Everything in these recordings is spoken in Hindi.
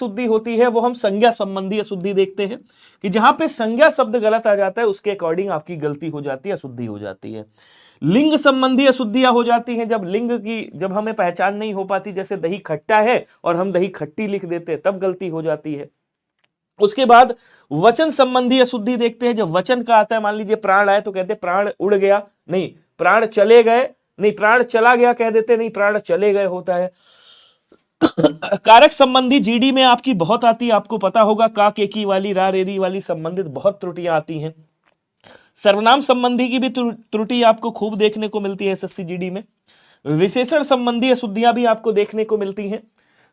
शुद्धि होती है वो हम संज्ञा संबंधी अशुद्धि देखते हैं कि जहां पे संज्ञा शब्द गलत आ जाता है उसके अकॉर्डिंग आपकी गलती हो जाती है, अशुद्धि हो जाती है। लिंग संबंधी अशुद्धियां हो जाती हैं जब लिंग की जब हमें पहचान नहीं हो पाती, जैसे दही खट्टा है और हम दही खट्टी लिख देते हैं, तब गलती हो जाती है। उसके बाद वचन संबंधी अशुद्धि देखते हैं, जब वचन का आता है, मान लीजिए प्राण आए तो कहते प्राण उड़ गया, नहीं प्राण चले गए, नहीं प्राण चला गया कह देते, नहीं प्राण चले गए होता है। कारक संबंधी जीडी में आपकी बहुत आती है, आपको पता होगा, का केकी वाली, रा रेरी वाली संबंधित बहुत त्रुटियां आती हैं। सर्वनाम संबंधी की भी त्रुटि आपको खूब देखने को मिलती है एसएससी जीडी में। विशेषण संबंधी अशुद्धियां भी आपको देखने को मिलती हैं।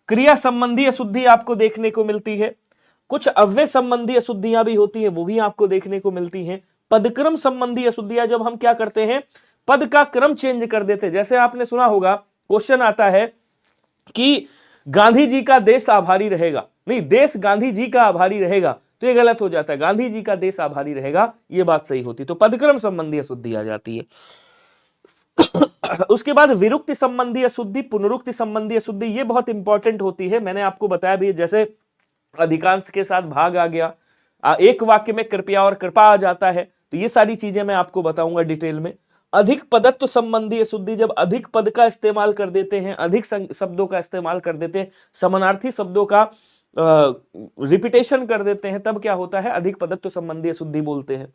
क्रिया संबंधी अशुद्धि आपको देखने को मिलती है। कुछ अव्यय संबंधी अशुद्धियां भी होती हैं, वो भी आपको देखने को मिलती हैं। पदक्रम संबंधी अशुद्धियां, जब हम क्या करते हैं, पद का क्रम चेंज कर देते हैं। जैसे आपने सुना होगा, क्वेश्चन आता है कि गांधी जी का देश आभारी रहेगा, नहीं देश गांधी जी का आभारी रहेगा, तो ये गलत हो जाता है, गांधी जी का देश आभारी रहेगा, ये बात सही होती। तो पदक्रम संबंधी अशुद्धि आ जाती है। उसके बाद विरुक्ति संबंधी अशुद्धि, पुनरुक्ति संबंधी अशुद्धि, ये बहुत इंपॉर्टेंट होती है। मैंने आपको बताया भी, जैसे अधिकांश के साथ भाग आ गया, एक वाक्य में कृपया और कृपा आ जाता है, तो ये सारी चीजें मैं आपको बताऊंगा डिटेल में। अधिक पदत्व संबंधी अशुद्धि, जब अधिक पद का इस्तेमाल कर देते हैं, अधिक शब्दों का इस्तेमाल कर देते हैं, समानार्थी शब्दों का रिपीटेशन कर देते हैं, तब क्या होता है, अधिक पदत्व संबंधी अशुद्धि बोलते हैं।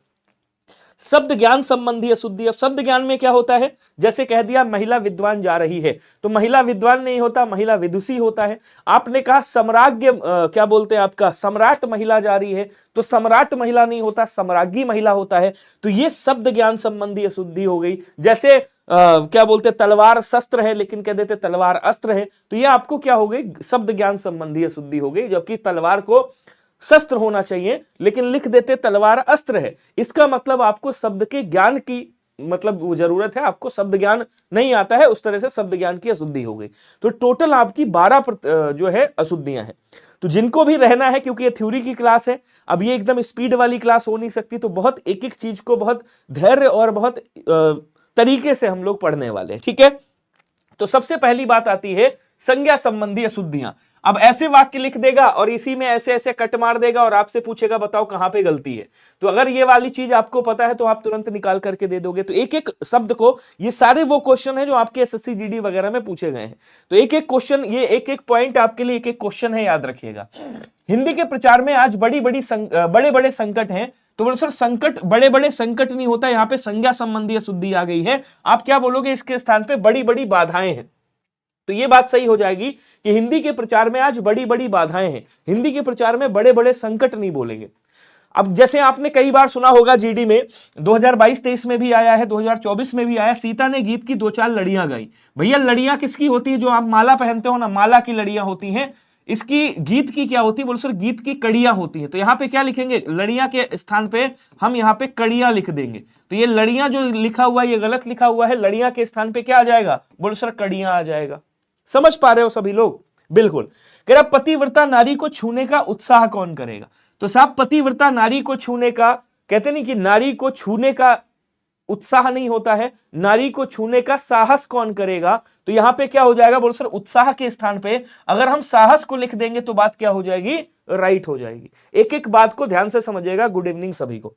शब्द ज्ञान संबंधी अशुद्धि, अब शब्द ज्ञान में क्या होता है, जैसे कह दिया महिला विद्वान जा रही है, तो महिला विद्वान नहीं होता, महिला विदुषी होता है। आपने कहा सम्राज्ञ, क्या बोलते हैं आपका, सम्राट महिला जा रही है, तो सम्राट महिला नहीं होता, सम्राज्ञी महिला होता है। तो ये शब्द ज्ञान संबंधी अशुद्धि हो गई। जैसे क्या बोलते तलवार शस्त्र है लेकिन कह देते तलवार अस्त्र है, तो ये आपको क्या हो गई, शब्द ज्ञान संबंधी अशुद्धि हो गई। जबकि तलवार को शस्त्र होना चाहिए लेकिन लिख देते तलवार अस्त्र है, इसका मतलब आपको शब्द के ज्ञान की मतलब वो जरूरत है, आपको शब्द ज्ञान नहीं आता है, उस तरह से शब्द ज्ञान की अशुद्धि हो गई। तो टोटल आपकी 12 जो है अशुद्धियां हैं। तो जिनको भी रहना है, क्योंकि ये थ्योरी की क्लास है, अब ये एकदम स्पीड वाली क्लास हो नहीं सकती, तो बहुत एक एक चीज को बहुत धैर्य और बहुत तरीके से हम लोग पढ़ने वाले हैं, ठीक है। तो सबसे पहली बात आती है संज्ञा संबंधी अशुद्धियां। अब ऐसे वाक्य लिख देगा और इसी में ऐसे ऐसे कट मार देगा और आपसे पूछेगा बताओ कहां पे गलती है, तो अगर ये वाली चीज आपको पता है तो आप तुरंत निकाल करके दे दोगे। तो एक एक शब्द को, ये सारे वो क्वेश्चन है जो आपके एसएससी जीडी वगैरह में पूछे गए हैं, तो एक एक क्वेश्चन, ये एक एक पॉइंट आपके लिए एक एक क्वेश्चन है, याद रखिएगा। हिंदी के प्रचार में आज बड़े बड़े संकट हैं, तो बोलो सर संकट, बड़े बड़े संकट नहीं होता, यहाँ पे संज्ञा संबंधी अशुद्धि आ गई है, आप क्या बोलोगे, इसके स्थान पे बड़ी बड़ी बाधाएं हैं। तो ये बात सही हो जाएगी कि हिंदी के प्रचार में आज बड़ी बड़ी बाधाएं हैं, हिंदी के प्रचार में बड़े बड़े संकट नहीं बोलेंगे। अब जैसे आपने कई बार सुना होगा जीडी में 2022-23 में भी आया है, 2024 में भी आया, सीता ने गीत की 2-4 लड़ियां गाई। भैया लड़ियां किसकी होती है, जो आप माला पहनते हो ना, माला की लड़ियां होती हैं। इसकी गीत की क्या होती है, बोलो सर गीत की कड़ियां होती हैं। तो यहाँ पे क्या लिखेंगे, लड़ियां के स्थान पे हम यहाँ पे कड़ियां लिख देंगे। तो ये लड़ियां जो लिखा हुआ है ये गलत लिखा हुआ है, लड़ियां के स्थान पे क्या आ जाएगा, बोलो सर कड़ियां आ जाएगा। समझ पा रहे हो सभी लोग, बिल्कुल। कह रहा पतिव्रता नारी को छूने का उत्साह कौन करेगा, तो साहब पतिव्रता नारी को छूने का, कहते नहीं कि नारी को छूने का उत्साह नहीं होता है, नारी को छूने का साहस कौन करेगा। तो यहां पे क्या हो जाएगा, बोलो सर उत्साह के स्थान पे अगर हम साहस को लिख देंगे तो बात क्या हो जाएगी, राइट हो जाएगी। एक एक बात को ध्यान से समझिएगा। गुड इवनिंग सभी को।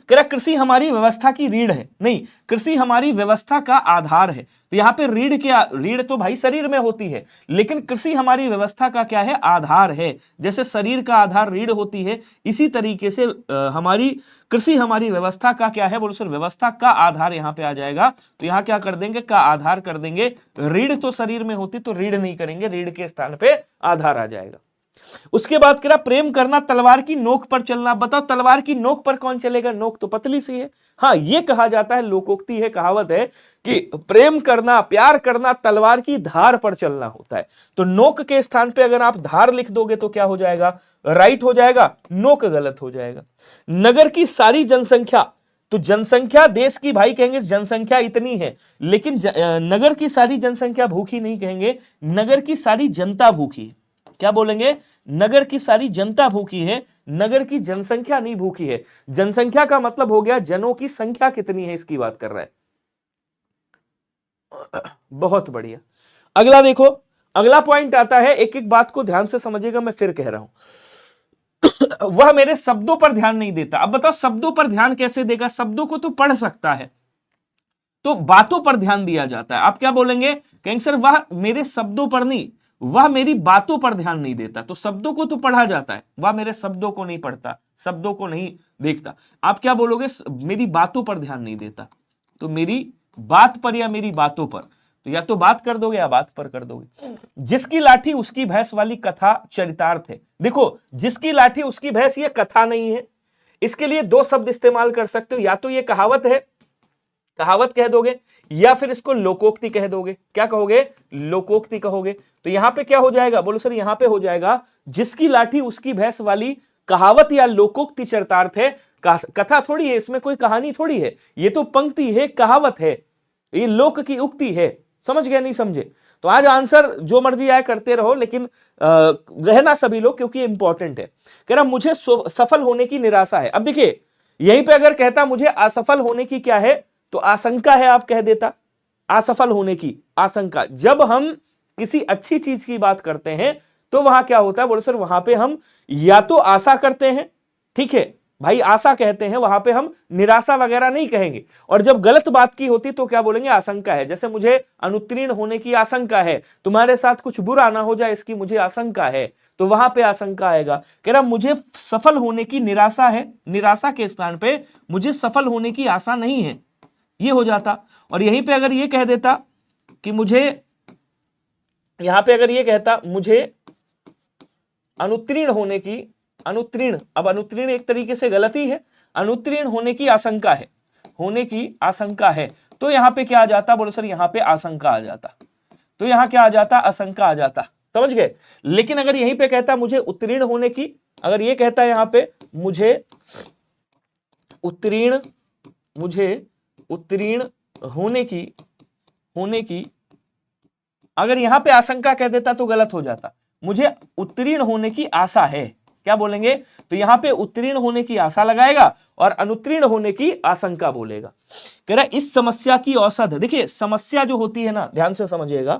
कह रहा कृषि हमारी व्यवस्था की रीढ़ है, नहीं कृषि हमारी व्यवस्था का आधार है। तो यहाँ पे रीढ़ क्या, रीढ़ तो भाई शरीर में होती है, लेकिन कृषि हमारी व्यवस्था का क्या है, आधार है। जैसे शरीर का आधार रीढ़ होती है, इसी तरीके से हमारी कृषि हमारी व्यवस्था का क्या है, बोलो सर व्यवस्था का आधार यहाँ पे आ जाएगा। तो यहाँ क्या कर देंगे, का आधार कर देंगे। रीढ़ तो शरीर में होती तो रीढ़ नहीं करेंगे, रीढ़ के स्थान पे आधार आ जाएगा। उसके बाद कह रहा प्रेम करना तलवार की नोक पर चलना। बताओ तलवार की नोक पर कौन चलेगा, नोक तो पतली सी है। हाँ ये कहा जाता है, लोकोक्ति है, कहावत है कि प्रेम करना, प्यार करना तलवार की धार पर चलना होता है। तो नोक के स्थान पे अगर आप धार लिख दोगे तो क्या हो जाएगा, राइट हो जाएगा, नोक गलत हो जाएगा। नगर की सारी जनसंख्या, तो जनसंख्या देश की भाई कहेंगे जनसंख्या इतनी है, लेकिन नगर की सारी जनसंख्या भूखी नहीं कहेंगे, नगर की सारी जनता भूखी है। क्या बोलेंगे, नगर की सारी जनता भूखी है, नगर की जनसंख्या नहीं भूखी है। जनसंख्या का मतलब हो गया जनों की संख्या कितनी है, इसकी बात कर रहा है। बहुत बढ़िया। अगला देखो, अगला पॉइंट आता है, एक एक बात को ध्यान से समझिएगा, मैं फिर कह रहा हूं वह मेरे शब्दों पर ध्यान नहीं देता। अब बताओ शब्दों पर ध्यान कैसे देगा? शब्दों को तो पढ़ सकता है, तो बातों पर ध्यान दिया जाता है। आप क्या बोलेंगे? कहेंगे सर वह मेरे शब्दों पर नहीं, वह मेरी बातों पर ध्यान नहीं देता। तो शब्दों को तो पढ़ा जाता है, वह मेरे शब्दों को नहीं पढ़ता, शब्दों को नहीं देखता। आप क्या बोलोगे? मेरी बातों पर ध्यान नहीं देता। तो मेरी बात पर या मेरी बातों पर, तो या तो बात कर दोगे या बात पर कर दोगे। जिसकी लाठी उसकी भैंस वाली कथा चरितार्थ है। देखो, जिसकी लाठी उसकी भैंस, ये कथा नहीं है। इसके लिए दो शब्द इस्तेमाल कर सकते हो, या तो ये कहावत है, कहावत कह दोगे, या फिर इसको लोकोक्ति कह दोगे। क्या कहोगे? लोकोक्ति कहोगे। तो यहां पे क्या हो जाएगा? बोलो सर यहां पे हो जाएगा जिसकी लाठी उसकी भैंस वाली कहावत या लोकोक्ति चरितार्थ है। कथा थोड़ी है, इसमें कोई कहानी थोड़ी है, ये तो पंक्ति है, कहावत है, ये लोक की उक्ति है। समझ गए? नहीं समझे? तो आज आंसर जो मर्जी आए करते रहो, लेकिन रहना सभी लोग, क्योंकि इंपॉर्टेंट है। कह रहा मुझे सफल होने की निराशा है। अब देखिए यहीं पे अगर कहता मुझे असफल होने की क्या है, तो आशंका है, आप कह देता असफल होने की आशंका। जब हम किसी अच्छी चीज की बात करते हैं तो वहां क्या होता है? बोलो सर वहां पे हम या तो आशा करते हैं, ठीक है भाई, आशा कहते हैं, वहां पे हम निराशा वगैरह नहीं कहेंगे। और जब गलत बात की होती तो क्या बोलेंगे? आशंका है। जैसे मुझे अनुत्तीर्ण होने की आशंका है, तुम्हारे साथ कुछ बुरा ना हो जाए इसकी मुझे आशंका है, तो वहां पे आशंका आएगा। कह रहा मुझे सफल होने की निराशा है, निराशा के स्थान पे मुझे सफल होने की आशा नहीं है, ये हो जाता। और यहीं पे अगर ये कह देता कि मुझे, यहां पे अगर ये कहता मुझे अनुत्तीर्ण होने की, अनुत्तीर्ण, अब अनुत्तीर्ण एक तरीके से गलती है, अनुत्तीर्ण होने की आशंका है, होने की आशंका है, तो यहां पे क्या आ जाता? बोलो सर यहां पे आशंका आ जाता। तो यहां क्या आ जाता? आशंका आ जाता। समझ गए? लेकिन अगर यहीं पे कहता मुझे उत्तीर्ण होने की, अगर ये कहता है यहां पे मुझे उत्तीर्ण, मुझे उत्तीर्ण होने की, अगर यहां पे आशंका कह देता तो गलत हो जाता। मुझे उत्तीर्ण होने की आशा है, क्या बोलेंगे? तो यहां पे उत्तीर्ण होने की आशा लगाएगा और अनुत्तीर्ण होने की आशंका बोलेगा। कह रहा इस समस्या की औसत, देखिए समस्या जो होती है ना, ध्यान से समझिएगा।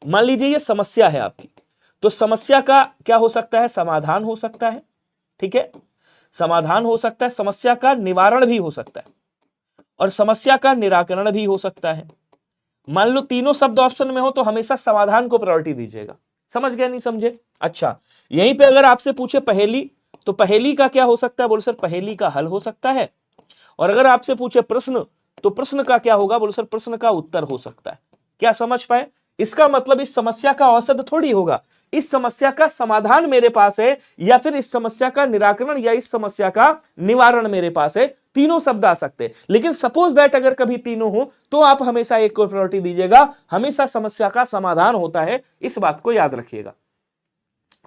मान लीजिए ये समस्या है आपकी, तो समस्या का क्या हो सकता है? समाधान हो सकता है, ठीक है, समाधान हो सकता है, समस्या का निवारण भी हो सकता है, और समस्या का निराकरण भी हो सकता है। मान लो तीनों शब्द ऑप्शन में हो तो हमेशा समाधान को प्रायोरिटी दीजिएगा। समझ गया? नहीं समझे? अच्छा, यहीं पे अगर आपसे पूछे पहेली, तो पहेली का क्या हो सकता है? बोलो सर पहेली का हल हो सकता है। और अगर आपसे पूछे प्रश्न, तो प्रश्न का क्या होगा? बोलो सर प्रश्न का उत्तर हो सकता है। क्या समझ पाए? इसका मतलब इस समस्या का औसत थोड़ी होगा, इस समस्या का समाधान मेरे पास है, या फिर इस समस्या का निराकरण या इस समस्या का निवारण मेरे पास है। तीनों शब्द आ सकते हैं, लेकिन सपोज दैट अगर कभी तीनों हो तो आप हमेशा एक को प्रायोरिटी दीजिएगा। हमेशा समस्या का समाधान होता है, इस बात को याद रखिएगा,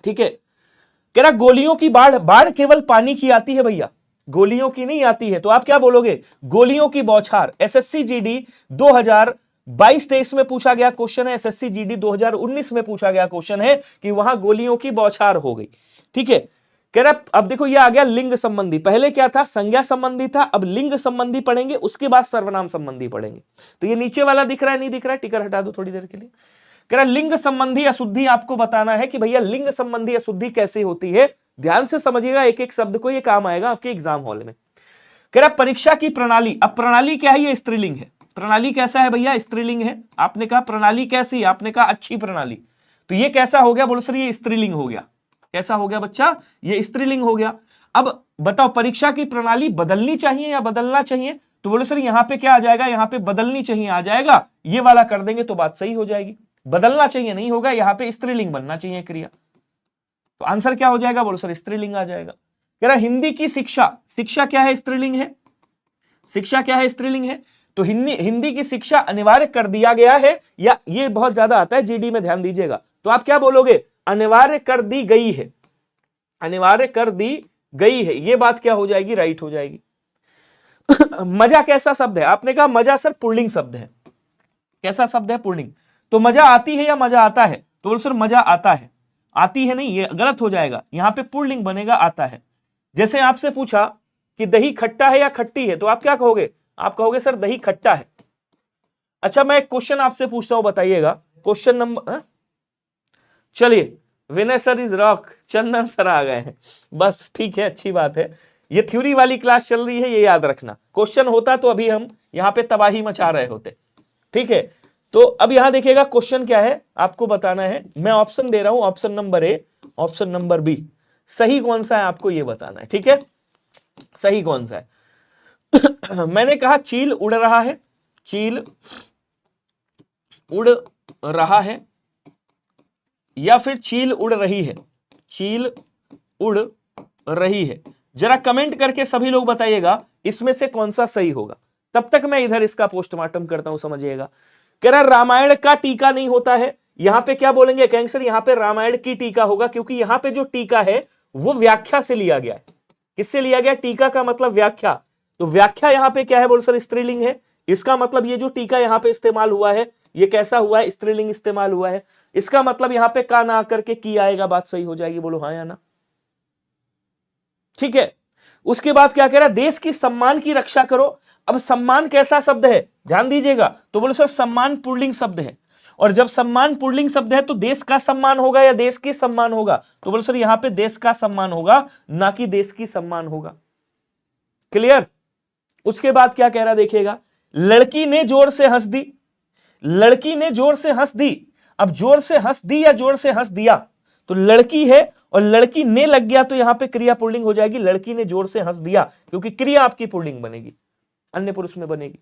ठीक है। कह रहा गोलियों की बाढ़, बाढ़ केवल पानी की आती है भैया, गोलियों की नहीं आती है। तो आप क्या बोलोगे? गोलियों की बौछार। एसएससी जीडी 2022-23 में पूछा गया क्वेश्चन है, एसएससी जीडी 2019 में पूछा गया क्वेश्चन है कि वहां गोलियों की बौछार हो गई, ठीक है। कह रहा अब देखो ये आ गया लिंग संबंधी, पहले क्या था? संज्ञा संबंधी था, अब लिंग संबंधी पढ़ेंगे, उसके बाद सर्वनाम संबंधी पढ़ेंगे। तो ये नीचे वाला दिख रहा है, नहीं दिख रहा है? टिकर हटा दो थोड़ी देर के लिए। कह रहा लिंग संबंधी अशुद्धि आपको बताना है कि भैया लिंग संबंधी अशुद्धि कैसे होती है। ध्यान से समझिएगा, एक एक शब्द को, ये काम आएगा आपके एग्जाम हॉल में। कह रहा परीक्षा की प्रणाली, अब प्रणाली क्या है? ये स्त्रीलिंग है। प्रणाली कैसा है भैया? स्त्रीलिंग है। आपने कहा प्रणाली कैसी? आपने कहा अच्छी प्रणाली। तो ये कैसा हो गया? बोलो सर ये स्त्रीलिंग हो गया। कैसा हो गया बच्चा? ये स्त्रीलिंग हो गया। अब बताओ परीक्षा की प्रणाली बदलनी चाहिए या बदलना चाहिए? तो बोलो सर यहां पे क्या आ जाएगा? यहां पे बदलनी चाहिए आ जाएगा। ये वाला कर देंगे तो बात सही हो जाएगी। बदलना चाहिए नहीं होगा, यहां पे स्त्रीलिंग बनना चाहिए क्रिया। तो आंसर क्या हो जाएगा? बोलो सर स्त्रीलिंग आ जाएगा। कह रहा हिंदी की शिक्षा, शिक्षा क्या है? स्त्रीलिंग है। शिक्षा क्या है? स्त्रीलिंग है। तो हिंदी की शिक्षा अनिवार्य कर दिया गया है, या ये बहुत ज्यादा आता है जीडी में, ध्यान दीजिएगा। तो आप क्या बोलोगे? अनिवार्य कर दी गई है, अनिवार्य कर दी गई है। ये बात क्या हो जाएगी? राइट हो जाएगी। मजा कैसा शब्द है? आपने कहा मजा सर पुल्लिंग शब्द है। कैसा शब्द है? पुल्लिंग। तो मजा आती है या मजा आता है? तो बोलो सर मजा आता है। आती है नहीं, ये गलत हो जाएगा, यहां पे पुल्लिंग बनेगा, आता है। जैसे आपसे पूछा कि दही खट्टा है या खट्टी है, तो आप क्या कहोगे? आप कहोगे सर दही खट्टा है। अच्छा मैं एक क्वेश्चन आपसे पूछता हूं, बताइएगा। क्वेश्चन नंबर चलिए, Vinay sir is rock, Chandan sir आ गए हैं, बस ठीक है, अच्छी बात है। ये थ्योरी वाली क्लास चल रही है, ये याद रखना। क्वेश्चन होता तो अभी हम यहाँ पे तबाही मचा रहे होते, ठीक है। तो अब यहां देखिएगा क्वेश्चन क्या है, आपको बताना है। मैं ऑप्शन दे रहा हूं, option number A, option number B, सही कौन सा है आपको ये बताना है, ठीक है। सही कौन सा है? मैंने कहा चील उड़ रहा है, चील उड़ रहा है, या फिर चील उड़ रही है, चील उड़ रही है। जरा कमेंट करके सभी लोग बताइएगा इसमें से कौन सा सही होगा। तब तक मैं इधर इसका पोस्टमार्टम करता हूं, समझिएगा। कह रहा रामायण का टीका नहीं होता है, यहां पे क्या बोलेंगे कहेंगे सर यहां पे रामायण की टीका होगा, क्योंकि यहां पे जो टीका है वो व्याख्या से लिया गया है। किससे लिया गया? टीका का मतलब व्याख्या, तो व्याख्या यहां पे क्या है बोल सर? स्त्रीलिंग है। इसका मतलब ये जो टीका यहां पे इस्तेमाल हुआ है ये कैसा हुआ है? स्त्रीलिंग इस्तेमाल हुआ है। इसका मतलब यहां पे का ना आकर के की आएगा, बात सही हो जाएगी, बोलो हाँ या ना। ठीक है, उसके बाद क्या कह रहा है? देश की सम्मान की रक्षा करो। अब सम्मान कैसा शब्द है ध्यान दीजिएगा, तो बोले सर सम्मान पुल्लिंग शब्द है, और जब सम्मान पुल्लिंग शब्द है तो देश का सम्मान होगा या देश की सम्मान होगा? तो बोले सर यहां पे देश का सम्मान होगा, ना कि देश की सम्मान होगा। क्लियर? उसके बाद क्या कह रहा देखिएगा, लड़की ने जोर से हंस दी, लड़की ने जोर से हंस दी। अब जोर से हंस दी या जोर से हंस दिया, तो लड़की है और लड़की ने लग गया तो यहां पे क्रिया पुल्लिंग हो जाएगी। लड़की ने जोर से हंस दिया, क्योंकि क्रिया आपकी पुल्लिंग बनेगी, अन्य पुरुष में बनेगी।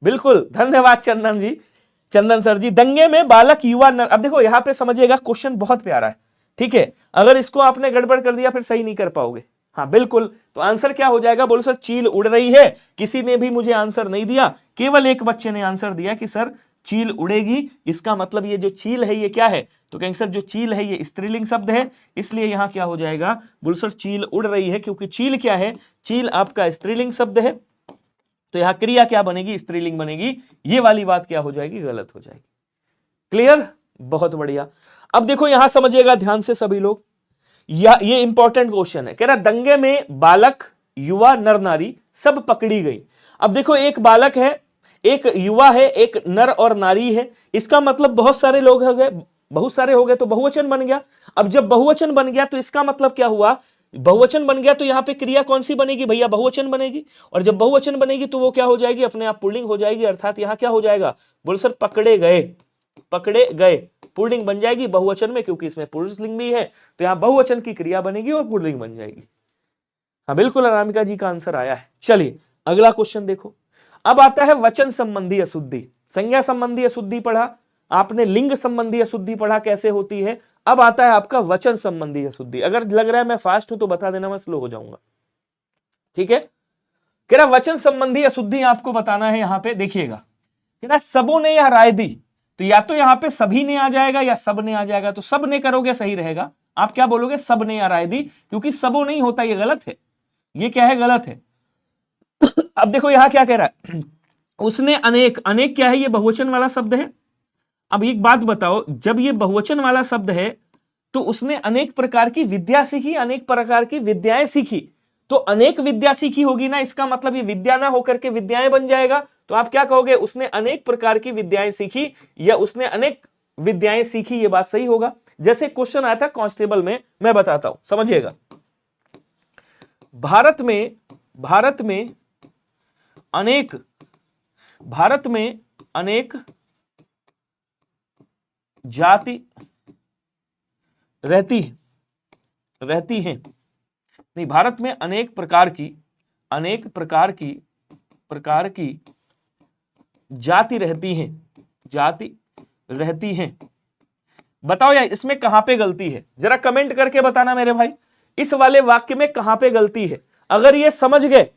बिल्कुल, धन्यवाद चंदन जी, चंदन सर जी। दंगे में बालक युवा नर, अब देखो यहां पे समझिएगा क्वेश्चन बहुत प्यारा है, ठीक है। अगर इसको आपने गड़बड़ कर दिया फिर सही नहीं कर पाओगे। हाँ बिल्कुल, तो आंसर क्या हो जाएगा? बोलो सर चील उड़ रही है। किसी ने भी मुझे आंसर नहीं दिया, केवल एक बच्चे ने आंसर दिया कि सर चील उड़ेगी। इसका मतलब ये जो चील है ये क्या है? तो कहेंगे सर जो चील है ये स्त्रीलिंग शब्द है, इसलिए यहां क्या हो जाएगा? बोलो सर चील उड़ रही है, क्योंकि चील क्या है? चील आपका स्त्रीलिंग शब्द है, तो यहां क्रिया क्या बनेगी? स्त्रीलिंग बनेगी। ये वाली बात क्या हो जाएगी? गलत हो जाएगी। क्लियर? बहुत बढ़िया। अब देखो यहां समझिएगा ध्यान से सभी लोग, ये इंपॉर्टेंट क्वेश्चन है। कह रहा दंगे में बालक युवा नर नारी सब पकड़ी गई। अब देखो एक बालक है, एक युवा है, एक नर और नारी है। इसका मतलब बहुत सारे लोग हो गए, बहुत सारे हो गए तो बहुवचन बन गया। अब जब बहुवचन बन गया तो इसका मतलब क्या हुआ? बहुवचन बन गया तो यहां पे क्रिया कौन सी बनेगी भैया? बहुवचन बनेगी। और जब बहुवचन बनेगी तो वो क्या हो जाएगी? अपने आप पुल्लिंग हो जाएगी। अर्थात यहां क्या हो जाएगा? बोल सर पकड़े गए, पकड़े गए पुल्लिंग बन जाएगी बहुवचन में, क्योंकि इसमें पुरुषलिंग भी है, तो यहां बहुवचन की क्रिया बनेगी और पुल्लिंग बन जाएगी। हाँ बिल्कुल, अनामिका जी का आंसर आया है। चलिए अगला क्वेश्चन देखो। अब आता है वचन संबंधी अशुद्धि। संज्ञा संबंधी अशुद्धि पढ़ा आपने, लिंग संबंधी अशुद्धि पढ़ा कैसे होती है। अब आता है आपका वचन संबंधी अशुद्धि। अगर लग रहा है मैं फास्ट हूं तो बता देना, मैं स्लो हो जाऊंगा, ठीक है। कह रहा वचन संबंधी अशुद्धि आपको बताना है। यहां पे देखिएगा, कह रहा सबों ने यह राय दी, तो या तो यहां पे सभी ने आ जाएगा या सब ने आ जाएगा। तो सब ने करोगे सही रहेगा। आप क्या बोलोगे? सब ने यह राय दी, क्योंकि सबों नहीं होता, ये गलत है। ये क्या है? गलत है। अब देखो यहां क्या कह रहा है, उसने अनेक, अनेक क्या है? ये बहुवचन वाला शब्द है। अब एक बात बताओ, जब ये बहुवचन वाला शब्द है तो उसने अनेक प्रकार की विद्या सीखी, अनेक प्रकार की विद्याएं सीखी। तो अनेक विद्या सीखी होगी ना, इसका मतलब ये विद्या ना होकर के विद्याएं बन जाएगा। तो आप क्या कहोगे? उसने अनेक प्रकार की विद्याएं सीखी या उसने अनेक विद्याएं सीखी, ये बात सही होगा। जैसे क्वेश्चन आया था कांस्टेबल में, मैं बताता हूं, समझिएगा। भारत में अनेक जाति रहती हैं। नहीं, भारत में अनेक प्रकार की जाति रहती हैं। बताओ यार इसमें कहां पे गलती है? जरा कमेंट करके बताना मेरे भाई, इस वाले वाक्य में कहां पे गलती है। अगर ये समझ गए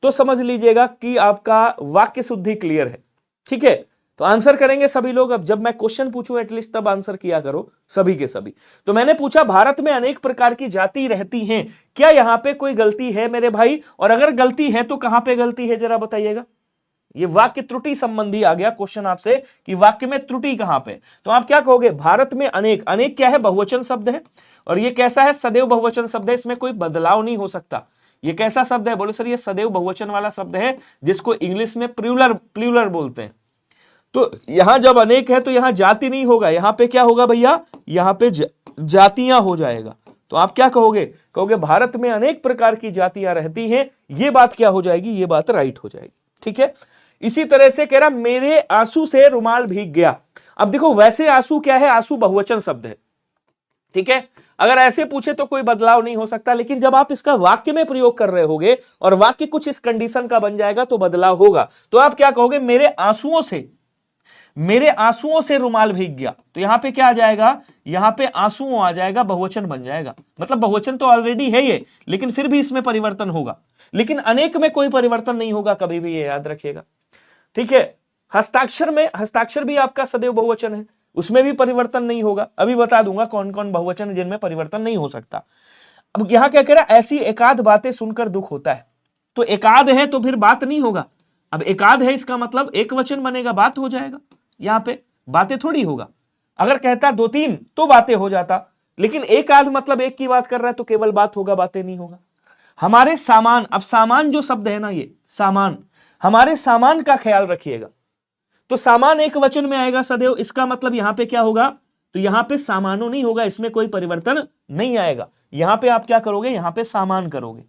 तो समझ लीजिएगा कि आपका वाक्य शुद्धि क्लियर है, ठीक है। तो आंसर करेंगे सभी लोग। अब जब मैं क्वेश्चन पूछूं एटलीस्ट तब आंसर किया करो सभी के सभी। तो मैंने पूछा भारत में अनेक प्रकार की जाति रहती हैं, क्या यहां पे कोई गलती है मेरे भाई? और अगर गलती है तो कहां पे गलती है जरा बताइएगा। ये वाक्य त्रुटि संबंधी आ गया क्वेश्चन आपसे कि वाक्य में त्रुटि कहां पे। तो आप क्या कहोगे? भारत में अनेक, अनेक क्या है? बहुवचन शब्द है, और ये कैसा है? सदैव बहुवचन शब्द है, इसमें कोई बदलाव नहीं हो सकता। ये कैसा शब्द है? बोले सर ये सदैव बहुवचन वाला शब्द है, जिसको इंग्लिश में प्लूरल बोलते हैं। तो यहां जब अनेक है तो यहां जाति नहीं होगा, यहां पे क्या होगा भैया? यहां पे जातियां हो जाएगा। तो आप क्या कहोगे? कहोगे भारत में अनेक प्रकार की जातियां रहती हैं। ये बात क्या हो जाएगी? ये बात राइट हो जाएगी। ठीक है। इसी तरह से कह रहा मेरे आंसू से रुमाल भीग गया। अब देखो वैसे आंसू क्या है? आंसू बहुवचन शब्द है। ठीक है। अगर ऐसे पूछे तो कोई बदलाव नहीं हो सकता, लेकिन जब आप इसका वाक्य में प्रयोग कर रहे होगे और वाक्य कुछ इस कंडीशन का बन जाएगा तो बदलाव होगा। तो आप क्या कहोगे? मेरे आंसुओं से रुमाल भीग गया। तो यहां पे क्या आ जाएगा? यहां पे आंसुओं आ जाएगा, बहुवचन बन जाएगा। मतलब बहुवचन तो ऑलरेडी है ये, लेकिन फिर भी इसमें परिवर्तन होगा। लेकिन अनेक में कोई परिवर्तन नहीं होगा कभी भी, ये याद रखिएगा। ठीक है। हस्ताक्षर भी आपका सदैव बहुवचन है, उसमें भी परिवर्तन नहीं होगा। अभी बता दूंगा कौन कौन बहुवचन है जिनमें परिवर्तन नहीं हो सकता। अब यहां क्या कह रहा है? ऐसी एकाध बातें सुनकर दुख होता है। तो एकाध है तो फिर बात नहीं होगा। अब एकाध है इसका मतलब एक वचन बनेगा, बात हो जाएगा। यहां पे बातें थोड़ी होगा। अगर कहता दो तीन तो बातें हो जाता, लेकिन एक आध मतलब एक की बात कर रहा है तो केवल बात होगा, बातें नहीं होगा। हमारे सामान, अब सामान जो शब्द है ना, ये सामान, हमारे सामान का ख्याल रखिएगा। तो सामान एक वचन में आएगा सदैव। इसका मतलब यहां पे क्या होगा? तो यहां पे सामानो नहीं होगा, इसमें कोई परिवर्तन नहीं आएगा। यहां पे आप क्या करोगे? यहां पे सामान करोगे।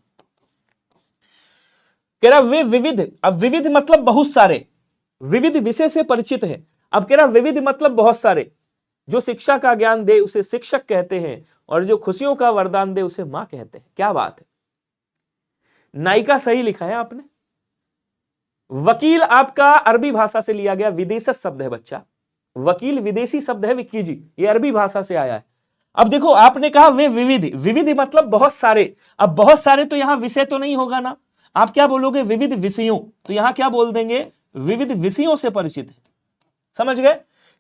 कह रहा वे विविध, अब विविध मतलब बहुत सारे, विविध विषय से परिचित है। अब कह रहा विविध मतलब बहुत सारे। जो शिक्षा का ज्ञान दे उसे शिक्षक कहते हैं, और जो खुशियों का वरदान दे उसे मां कहते हैं। क्या बात है, नायिका सही लिखा है आपने। वकील आपका अरबी भाषा से लिया गया विदेशज शब्द है बच्चा। वकील विदेशी शब्द है विक्की जी, ये अरबी भाषा से आया है। अब देखो आपने कहा वे विविध, विविध मतलब बहुत सारे। अब बहुत सारे तो यहां विषय तो नहीं होगा ना, आप क्या बोलोगे? विविध विषयों। तो यहां क्या बोल देंगे? विविध विषयों से परिचित है। समझ गए?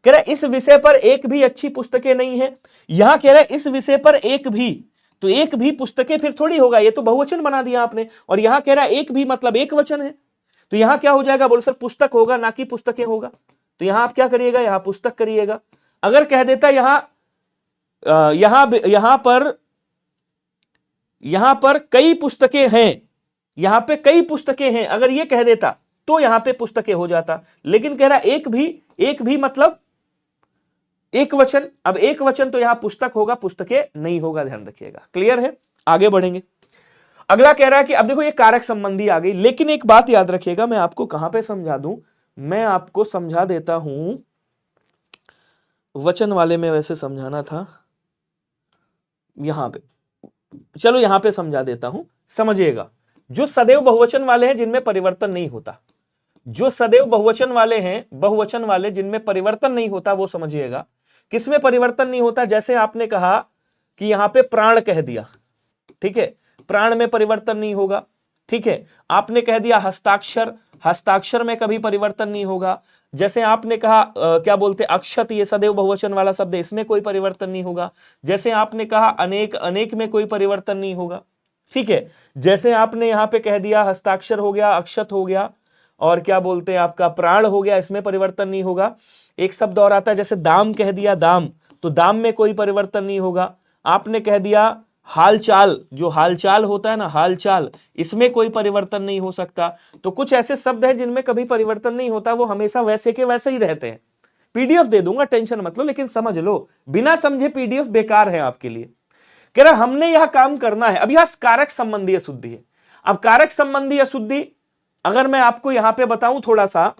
कह रहा इस विषय पर एक भी अच्छी पुस्तकें नहीं है। यहां कह रहा है इस विषय पर एक भी, तो एक भी पुस्तकें फिर थोड़ी होगा, ये तो बहुवचन बना दिया आपने। और यहां कह रहा है एक भी मतलब एक वचन है, तो यहां क्या हो जाएगा? बोल सर पुस्तक होगा ना कि पुस्तकें होगा। तो यहां आप क्या करिएगा? यहां पुस्तक करिएगा। अगर कह देता यहां पर कई पुस्तकें हैं, यहां पे कई पुस्तकें हैं, अगर ये कह देता तो यहां पे पुस्तकें हो जाता। लेकिन कह रहा एक भी मतलब एक वचन। अब एक वचन तो यहां पुस्तक होगा, पुस्तकें नहीं होगा, ध्यान रखिएगा। क्लियर है? आगे बढ़ेंगे। अगला कह रहा है कि अब देखो ये कारक संबंधी आ गई, लेकिन एक बात याद रखिएगा, मैं आपको कहां पे समझा दूं, मैं आपको समझा देता हूं। वचन वाले में वैसे समझाना था, यहां पे, चलो यहां पे समझा देता हूं, समझिएगा। जो सदैव बहुवचन वाले हैं जिनमें परिवर्तन नहीं होता, जो सदैव बहुवचन वाले हैं, बहुवचन वाले जिनमें परिवर्तन नहीं होता, वो समझिएगा। किसमें परिवर्तन नहीं होता? जैसे आपने कहा कि यहां पे प्राण कह दिया, ठीक है, प्राण में परिवर्तन नहीं होगा। ठीक है। आपने कह दिया हस्ताक्षर, हस्ताक्षर में कभी परिवर्तन नहीं होगा। जैसे आपने कहा क्या बोलते अक्षत, ये सदैव बहुवचन वाला शब्द है, इसमें कोई परिवर्तन नहीं होगा। जैसे आपने कहा अनेक, अनेक में कोई परिवर्तन नहीं होगा। ठीक है। जैसे आपने यहां पे कह दिया हस्ताक्षर हो गया, अक्षत हो गया, और क्या बोलते हैं आपका प्राण हो गया, इसमें परिवर्तन नहीं होगा। एक शब्द और आता है, जैसे दाम कह दिया, दाम, तो दाम में कोई परिवर्तन नहीं होगा। आपने कह दिया हालचाल, जो हालचाल होता है ना, हालचाल, इसमें कोई परिवर्तन नहीं हो सकता। तो कुछ ऐसे शब्द हैं जिनमें कभी परिवर्तन नहीं होता, वो हमेशा वैसे के वैसे ही रहते हैं। पीडीएफ दे दूंगा, टेंशन मत लो, लेकिन समझ लो, बिना समझे पीडीएफ बेकार है आपके लिए। कह रहा हमने यह काम करना है। अब यह कारक संबंधी अशुद्धि है। अब कारक संबंधी अशुद्धि अगर मैं आपको यहां पे बताऊं थोड़ा सा,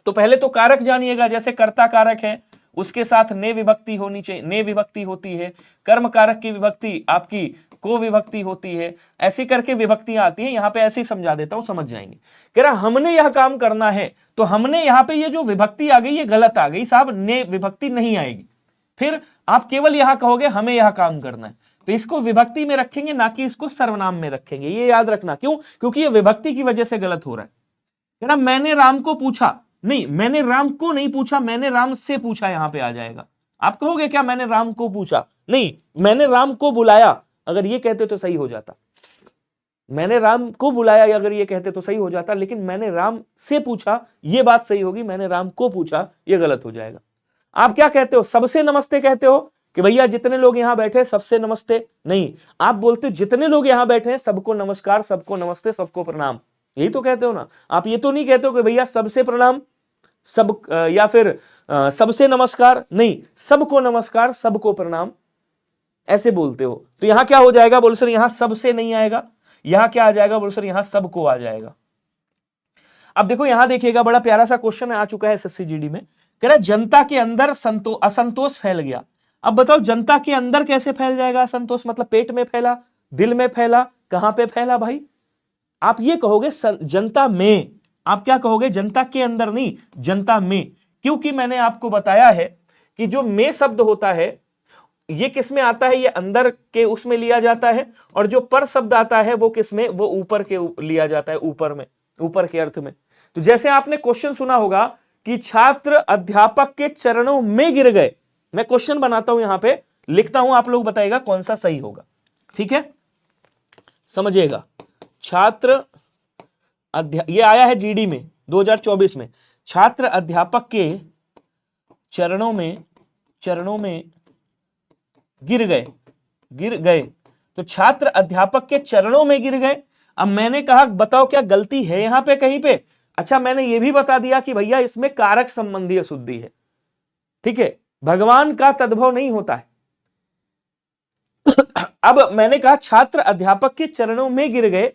तो पहले तो कारक जानिएगा। जैसे कर्ता कारक है, उसके साथ ने विभक्ति होनी चाहिए, ने विभक्ति होती है। कर्म कारक की विभक्ति आपकी को विभक्ति होती है। ऐसे करके विभक्तियां आती हैं। यहां पे ऐसे ही समझा देता हूं, समझ जाएंगे। कह रहा हमने यह काम करना है, तो हमने यहां पे ये जो विभक्ति आ गई ये गलत आ गई साहब, ने विभक्ति नहीं आएगी। फिर आप केवल यहां कहोगे हमें यह काम करना है, तो इसको विभक्ति में रखेंगे, ना कि इसको सर्वनाम में रखेंगे। ये याद रखना। क्यों? क्योंकि ये विभक्ति की वजह से गलत हो रहा है। कह रहा मैंने राम को पूछा, नहीं, मैंने राम को नहीं पूछा, मैंने राम से पूछा, यहां पे आ जाएगा। आप कहोगे क्या मैंने राम को पूछा? नहीं, मैंने राम को बुलाया, अगर ये कहते तो सही हो जाता। मैंने राम को बुलाया अगर ये कहते तो सही हो जाता, लेकिन मैंने राम से पूछा, ये बात सही होगी। मैंने राम को पूछा, ये गलत हो जाएगा। आप क्या कहते हो? सबसे नमस्ते कहते हो कि भैया जितने लोग यहां बैठे सबसे नमस्ते? नहीं, आप बोलते हो जितने लोग यहां बैठे हैं सबको नमस्कार, सबको नमस्ते, सबको प्रणाम, यही तो कहते हो ना। आप ये तो नहीं कहते हो कि भैया सबसे प्रणाम, सब या फिर सबसे नमस्कार, नहीं, सबको नमस्कार, सबको प्रणाम। ऐसे बोलते हो। तो यहां क्या हो जाएगा, बोल सर यहां सबसे नहीं आएगा, यहां क्या आ जाएगा, बोल सर यहां सबको आ जाएगा। अब देखो यहां देखिएगा, बड़ा प्यारा सा क्वेश्चन आ चुका है एसएससी जीडी में, कह रहा जनता के अंदर असंतोष फैल गया। अब बताओ जनता के अंदर कैसे फैल जाएगा असंतोष, मतलब पेट में फैला, दिल में फैला, कहां पे फैला भाई? आप ये कहोगे जनता में, आप क्या कहोगे, जनता के अंदर नहीं, जनता में। क्योंकि मैंने आपको बताया है कि जो में शब्द होता है ये किस में आता है, ये अंदर के उसमें लिया जाता है, और जो पर शब्द आता है वो किस में, वो ऊपर के लिया जाता है, ऊपर में, ऊपर के अर्थ में। तो जैसे आपने क्वेश्चन सुना होगा कि छात्र अध्यापक के चरणों में गिर गए, मैं क्वेश्चन बनाता हूं यहां पे, लिखता हूं, आप लोग बताइएगा कौन सा सही होगा, ठीक है, समझिएगा। छात्र ये आया है जीडी में 2024 में, छात्र अध्यापक के चरणों में गिर गए, तो छात्र अध्यापक के चरणों में गिर गए। अब मैंने कहा बताओ क्या गलती है यहां पे कहीं पे? अच्छा मैंने ये भी बता दिया कि भैया इसमें कारक संबंधी अशुद्धि है, ठीक है, भगवान का तद्भव नहीं होता है। अब मैंने कहा छात्र अध्यापक के चरणों में गिर गए,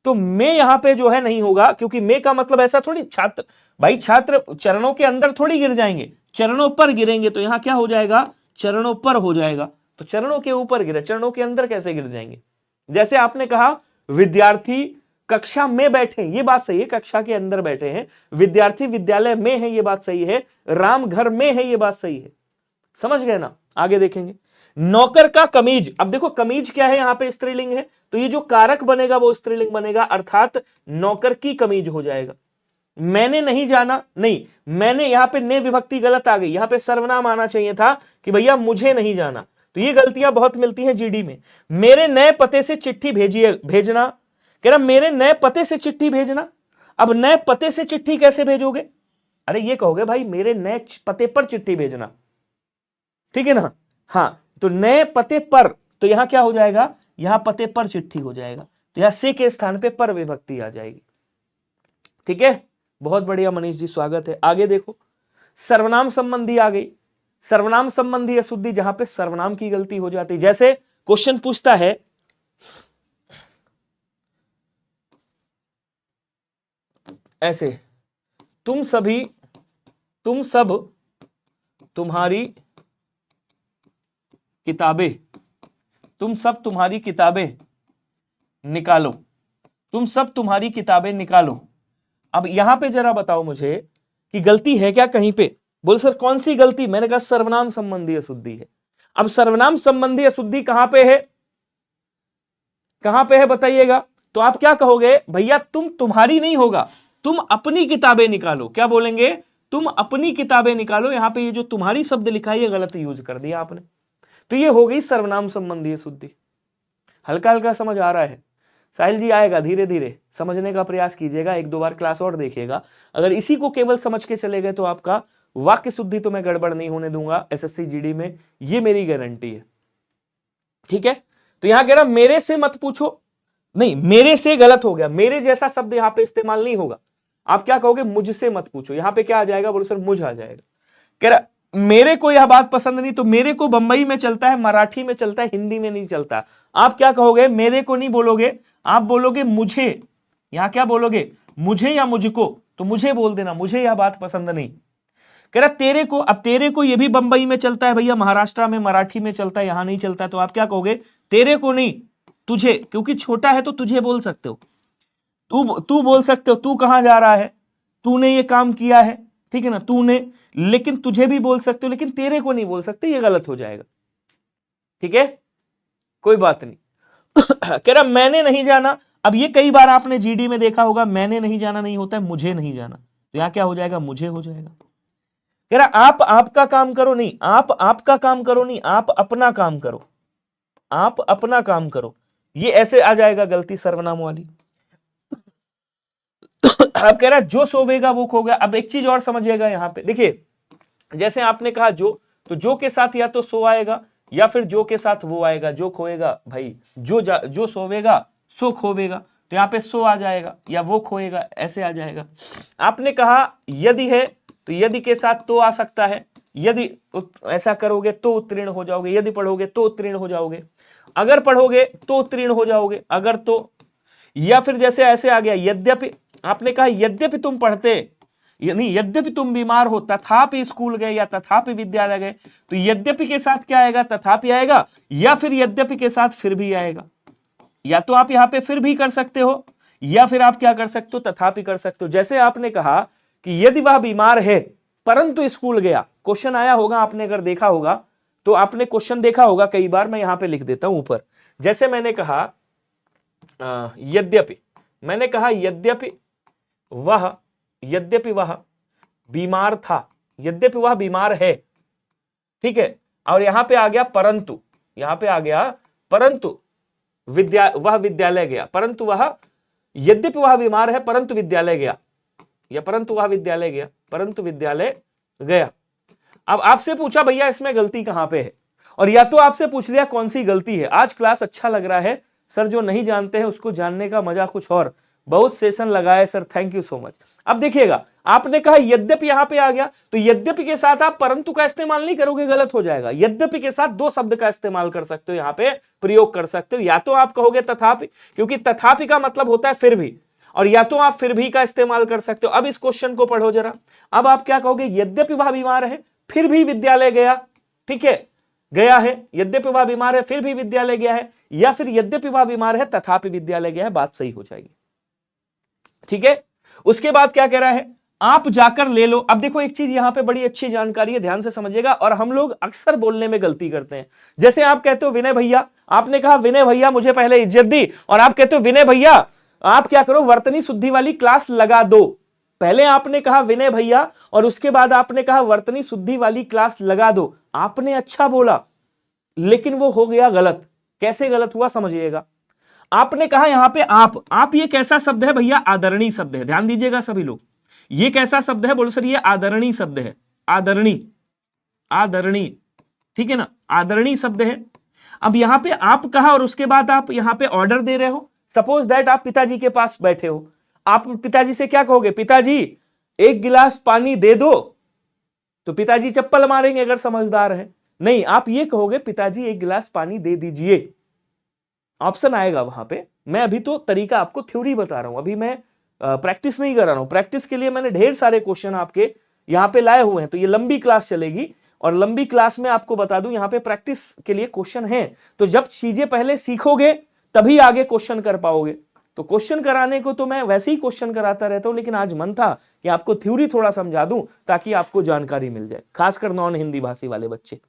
तो मैं यहां पे जो है नहीं होगा, क्योंकि मैं का मतलब ऐसा थोड़ी, छात्र भाई छात्र चरणों के अंदर थोड़ी गिर जाएंगे, चरणों पर गिरेंगे, तो यहां क्या हो जाएगा, चरणों पर हो जाएगा। तो चरणों के ऊपर गिरे, चरणों के अंदर कैसे गिर जाएंगे? जैसे आपने कहा विद्यार्थी कक्षा में बैठे, ये बात सही है, कक्षा के अंदर बैठे हैं, विद्यार्थी विद्यालय में है, ये बात सही है, राम घर में है, ये बात सही है, समझ गए ना? आगे देखेंगे, नौकर का कमीज। अब देखो कमीज क्या है, यहां पे स्त्रीलिंग है, तो ये जो कारक बनेगा वो स्त्रीलिंग बनेगा, अर्थात नौकर की कमीज हो जाएगा। मैंने नहीं जाना, नहीं, मैंने यहां पे ने विभक्ति गलत आ गई, यहां पे सर्वनाम आना चाहिए था कि भैया मुझे नहीं जाना। तो ये गलतियां बहुत मिलती हैं जीडी में। मेरे नए पते से चिट्ठी भेजना, कह रहा मेरे नए पते से चिट्ठी भेजना। अब नए पते से चिट्ठी कैसे भेजोगे? अरे ये कहोगे भाई मेरे नए पते पर चिट्ठी भेजना, ठीक है ना? हाँ, तो नए पते पर, तो यहां क्या हो जाएगा, यहां पते पर चिट्ठी हो जाएगा, तो यहां से के स्थान पे पर विभक्ति आ जाएगी, ठीक है। बहुत बढ़िया मनीष जी, स्वागत है। आगे देखो, सर्वनाम संबंधी आ गई, सर्वनाम संबंधी अशुद्धि, जहां पे सर्वनाम की गलती हो जाती है। जैसे क्वेश्चन पूछता है, ऐसे, तुम सब तुम्हारी किताबें, तुम सब तुम्हारी किताबें निकालो, तुम सब तुम्हारी किताबें निकालो। अब यहां पे जरा बताओ मुझे कि गलती है क्या कहीं पे? बोल सर कौन सी गलती? मैंने कहा सर्वनाम संबंधी अशुद्धि है। अब सर्वनाम संबंधी अशुद्धि कहां पे है, कहां पे है बताइएगा? तो आप क्या कहोगे, भैया तुम्हारी नहीं होगा, तुम अपनी किताबें निकालो। क्या बोलेंगे? तुम अपनी किताबें निकालो। यहां पे ये जो तुम्हारी शब्द लिखा है ये गलत यूज कर दिया आपने, तो ये हो गई सर्वनाम संबंधी अशुद्धि। हल्का हल्का समझ आ रहा है? साहिल जी आएगा, धीरे धीरे समझने का प्रयास कीजिएगा, एक दो बार क्लास और देखिएगा। अगर इसी को केवल समझ के चले गए तो आपका वाक्य शुद्धि तो मैं गड़बड़ नहीं होने दूंगा एसएससी जीडी में, ये मेरी गारंटी है, ठीक है। तो यहां कह रहा मेरे से मत पूछो, नहीं मेरे से गलत हो गया, मेरे जैसा शब्द यहां पे इस्तेमाल नहीं होगा। आप क्या कहोगे, मुझसे मत पूछो। यहां पे क्या आ जाएगा, बोलो सर मुझ आ जाएगा। कह रहा मेरे को यह बात पसंद नहीं, तो मेरे को बंबई में चलता है, मराठी में चलता है, हिंदी में नहीं चलता। आप क्या कहोगे, मेरे को नहीं बोलोगे, आप बोलोगे मुझे। यहां क्या बोलोगे, मुझे या मुझको? तो मुझे बोल देना, मुझे यह बात पसंद नहीं। कह रहा तेरे को, अब तेरे को ये भी बंबई में चलता है भैया, महाराष्ट्र में मराठी में चलता है, यहां नहीं चलता, तो आप क्या कहोगे, तेरे को नहीं तुझे, क्योंकि छोटा है तो तुझे बोल सकते हो, तू बोल सकते हो, तू कहां जा रहा है, तूने ये काम किया है, ठीक है ना, तूने, लेकिन तुझे भी बोल सकते हो, लेकिन तेरे को नहीं बोल सकते, ये गलत हो जाएगा, ठीक है, कोई बात नहीं। कह रहा मैंने नहीं जाना। अब ये कई बार आपने जीडी में देखा होगा, मैंने नहीं जाना नहीं होता है, मुझे नहीं जाना, तो यहां क्या हो जाएगा, मुझे हो जाएगा। कह रहा आप आपका काम करो, नहीं, आप आपका काम करो, नहीं, आप अपना काम करो, आप अपना काम करो, ये ऐसे आ जाएगा गलती सर्वनाम वाली। अब कह रहा जो सोवेगा वो खोगा। अब एक चीज और समझिएगा यहां पे, देखिए जैसे आपने कहा जो, तो जो के साथ या तो सो आएगा या फिर जो के साथ वो आएगा, जो खोएगा भाई, जो सोवेगा सो खोवेगा, तो यहां पे सो आ जाएगा, या वो खोएगा ऐसे आ जाएगा। आपने कहा यदि है तो यदि के साथ तो आ सकता है, यदि ऐसा करोगे तो उत्तीर्ण हो जाओगे, यदि पढ़ोगे तो उत्तीर्ण हो जाओगे, अगर पढ़ोगे तो उत्तीर्ण हो जाओगे, अगर तो, या फिर जैसे ऐसे आ गया यद्यपि, आपने कहा यद्यपि तुम पढ़ते, यानी यद्यपि तुम बीमार हो तथापि स्कूल गए या तथापि विद्यालय गए, तो यद्यपि के साथ क्या आएगा, तथापि आएगा, या फिर यद्यपि के साथ फिर भी आएगा। या तो आप यहां पे फिर भी कर सकते हो, या फिर आप क्या कर सकते हो, तथापि कर सकते हो। जैसे आपने कहा कि यदि वह बीमार है परंतु स्कूल गया, क्वेश्चन आया होगा, आपने अगर देखा होगा तो आपने क्वेश्चन देखा होगा कई बार, मैं यहां पे लिख देता हूं ऊपर। जैसे मैंने कहा यद्यपि, मैंने कहा यद्यपि वह बीमार था, यद्यपि वह बीमार है, ठीक है, और यहां पे आ गया परंतु, यहां पे आ गया परंतु वह विद्यालय गया, परंतु वह, यद्यपि वह बीमार है परंतु विद्यालय गया, या परंतु वह विद्यालय गया, परंतु विद्यालय गया। अब आपसे पूछा भैया इसमें गलती कहां पे है, और या तो आपसे पूछ लिया कौन सी गलती है। आज क्लास अच्छा लग रहा है सर, जो नहीं जानते हैं उसको जानने का मजा कुछ और, बहुत सेशन लगाए sir, thank you so much. अब देखिएगा, आपने कहा यद्यपि यहां पे आ गया, तो यद्यपि के साथ आप परंतु का इस्तेमाल नहीं करोगे, गलत हो जाएगा। यद्यपि के साथ दो शब्द का इस्तेमाल कर सकते हो, यहां पे प्रयोग कर सकते हो। या तो आप कहोगे तथापि, क्योंकि तथापि का मतलब होता है फिर भी, और या तो आप फिर भी का इस्तेमाल कर सकते हो। अब इस क्वेश्चन को पढ़ो जरा, अब आप क्या कहोगे, यद्यपि वह बीमार है फिर भी विद्यालय गया, ठीक है, गया है, यद्यपि वह बीमार है फिर भी विद्यालय गया है, या फिर यद्यपि वह बीमार है तथापि विद्यालय गया है, बात सही हो जाएगी, ठीक है। उसके बाद क्या कह रहा है, आप जाकर ले लो। अब देखो एक चीज यहां पे बड़ी अच्छी जानकारी है, ध्यान से समझिएगा, और हम लोग अक्सर बोलने में गलती करते हैं। जैसे आप कहते हो विनय भैया, आपने कहा विनय भैया मुझे पहले इज्जत दी, और आप कहते हो विनय भैया आप क्या करो, वर्तनी शुद्धि वाली क्लास लगा दो। पहले आपने कहा विनय भैया और उसके बाद आपने कहा वर्तनी शुद्धि वाली क्लास लगा दो। आपने अच्छा बोला, लेकिन वो हो गया गलत। कैसे गलत हुआ समझिएगा। आपने कहा यहां पे आप ये कैसा शब्द है भैया, आदरणीय शब्द है, ध्यान दीजिएगा सभी लोग। ये कैसा शब्द है, बोलो सर ये आदरणीय शब्द है, आदरणीय, ठीक है ना, आदरणीय शब्द है। अब यहां पे आप कहा और उसके बाद आप यहां पे ऑर्डर दे रहे हो। सपोज दैट आप पिताजी के पास बैठे हो, आप पिताजी से क्या कहोगे, पिताजी एक गिलास पानी दे दो, तो पिताजी चप्पल मारेंगे अगर समझदार है। नहीं, आप ये कहोगे पिताजी एक गिलास पानी दे दीजिए, ऑप्शन आएगा वहां पे। मैं अभी तो तरीका आपको थ्योरी बता रहा हूं, अभी मैं प्रैक्टिस नहीं कर रहा हूं। प्रैक्टिस के लिए मैंने ढेर सारे क्वेश्चन आपके यहां पे लाए हुए हैं, तो ये लंबी क्लास चलेगी, और लंबी क्लास में आपको बता दूं यहां पे प्रैक्टिस के लिए क्वेश्चन है। तो जब चीजें पहले सीखोगे तभी आगे क्वेश्चन कर पाओगे। तो क्वेश्चन कराने को तो मैं वैसे ही क्वेश्चन कराता रहता हूं, लेकिन आज मन था कि आपको थ्योरी थोड़ा समझा दूं ताकि आपको जानकारी मिल जाए, खासकर नॉन हिंदी भाषी वाले बच्चे।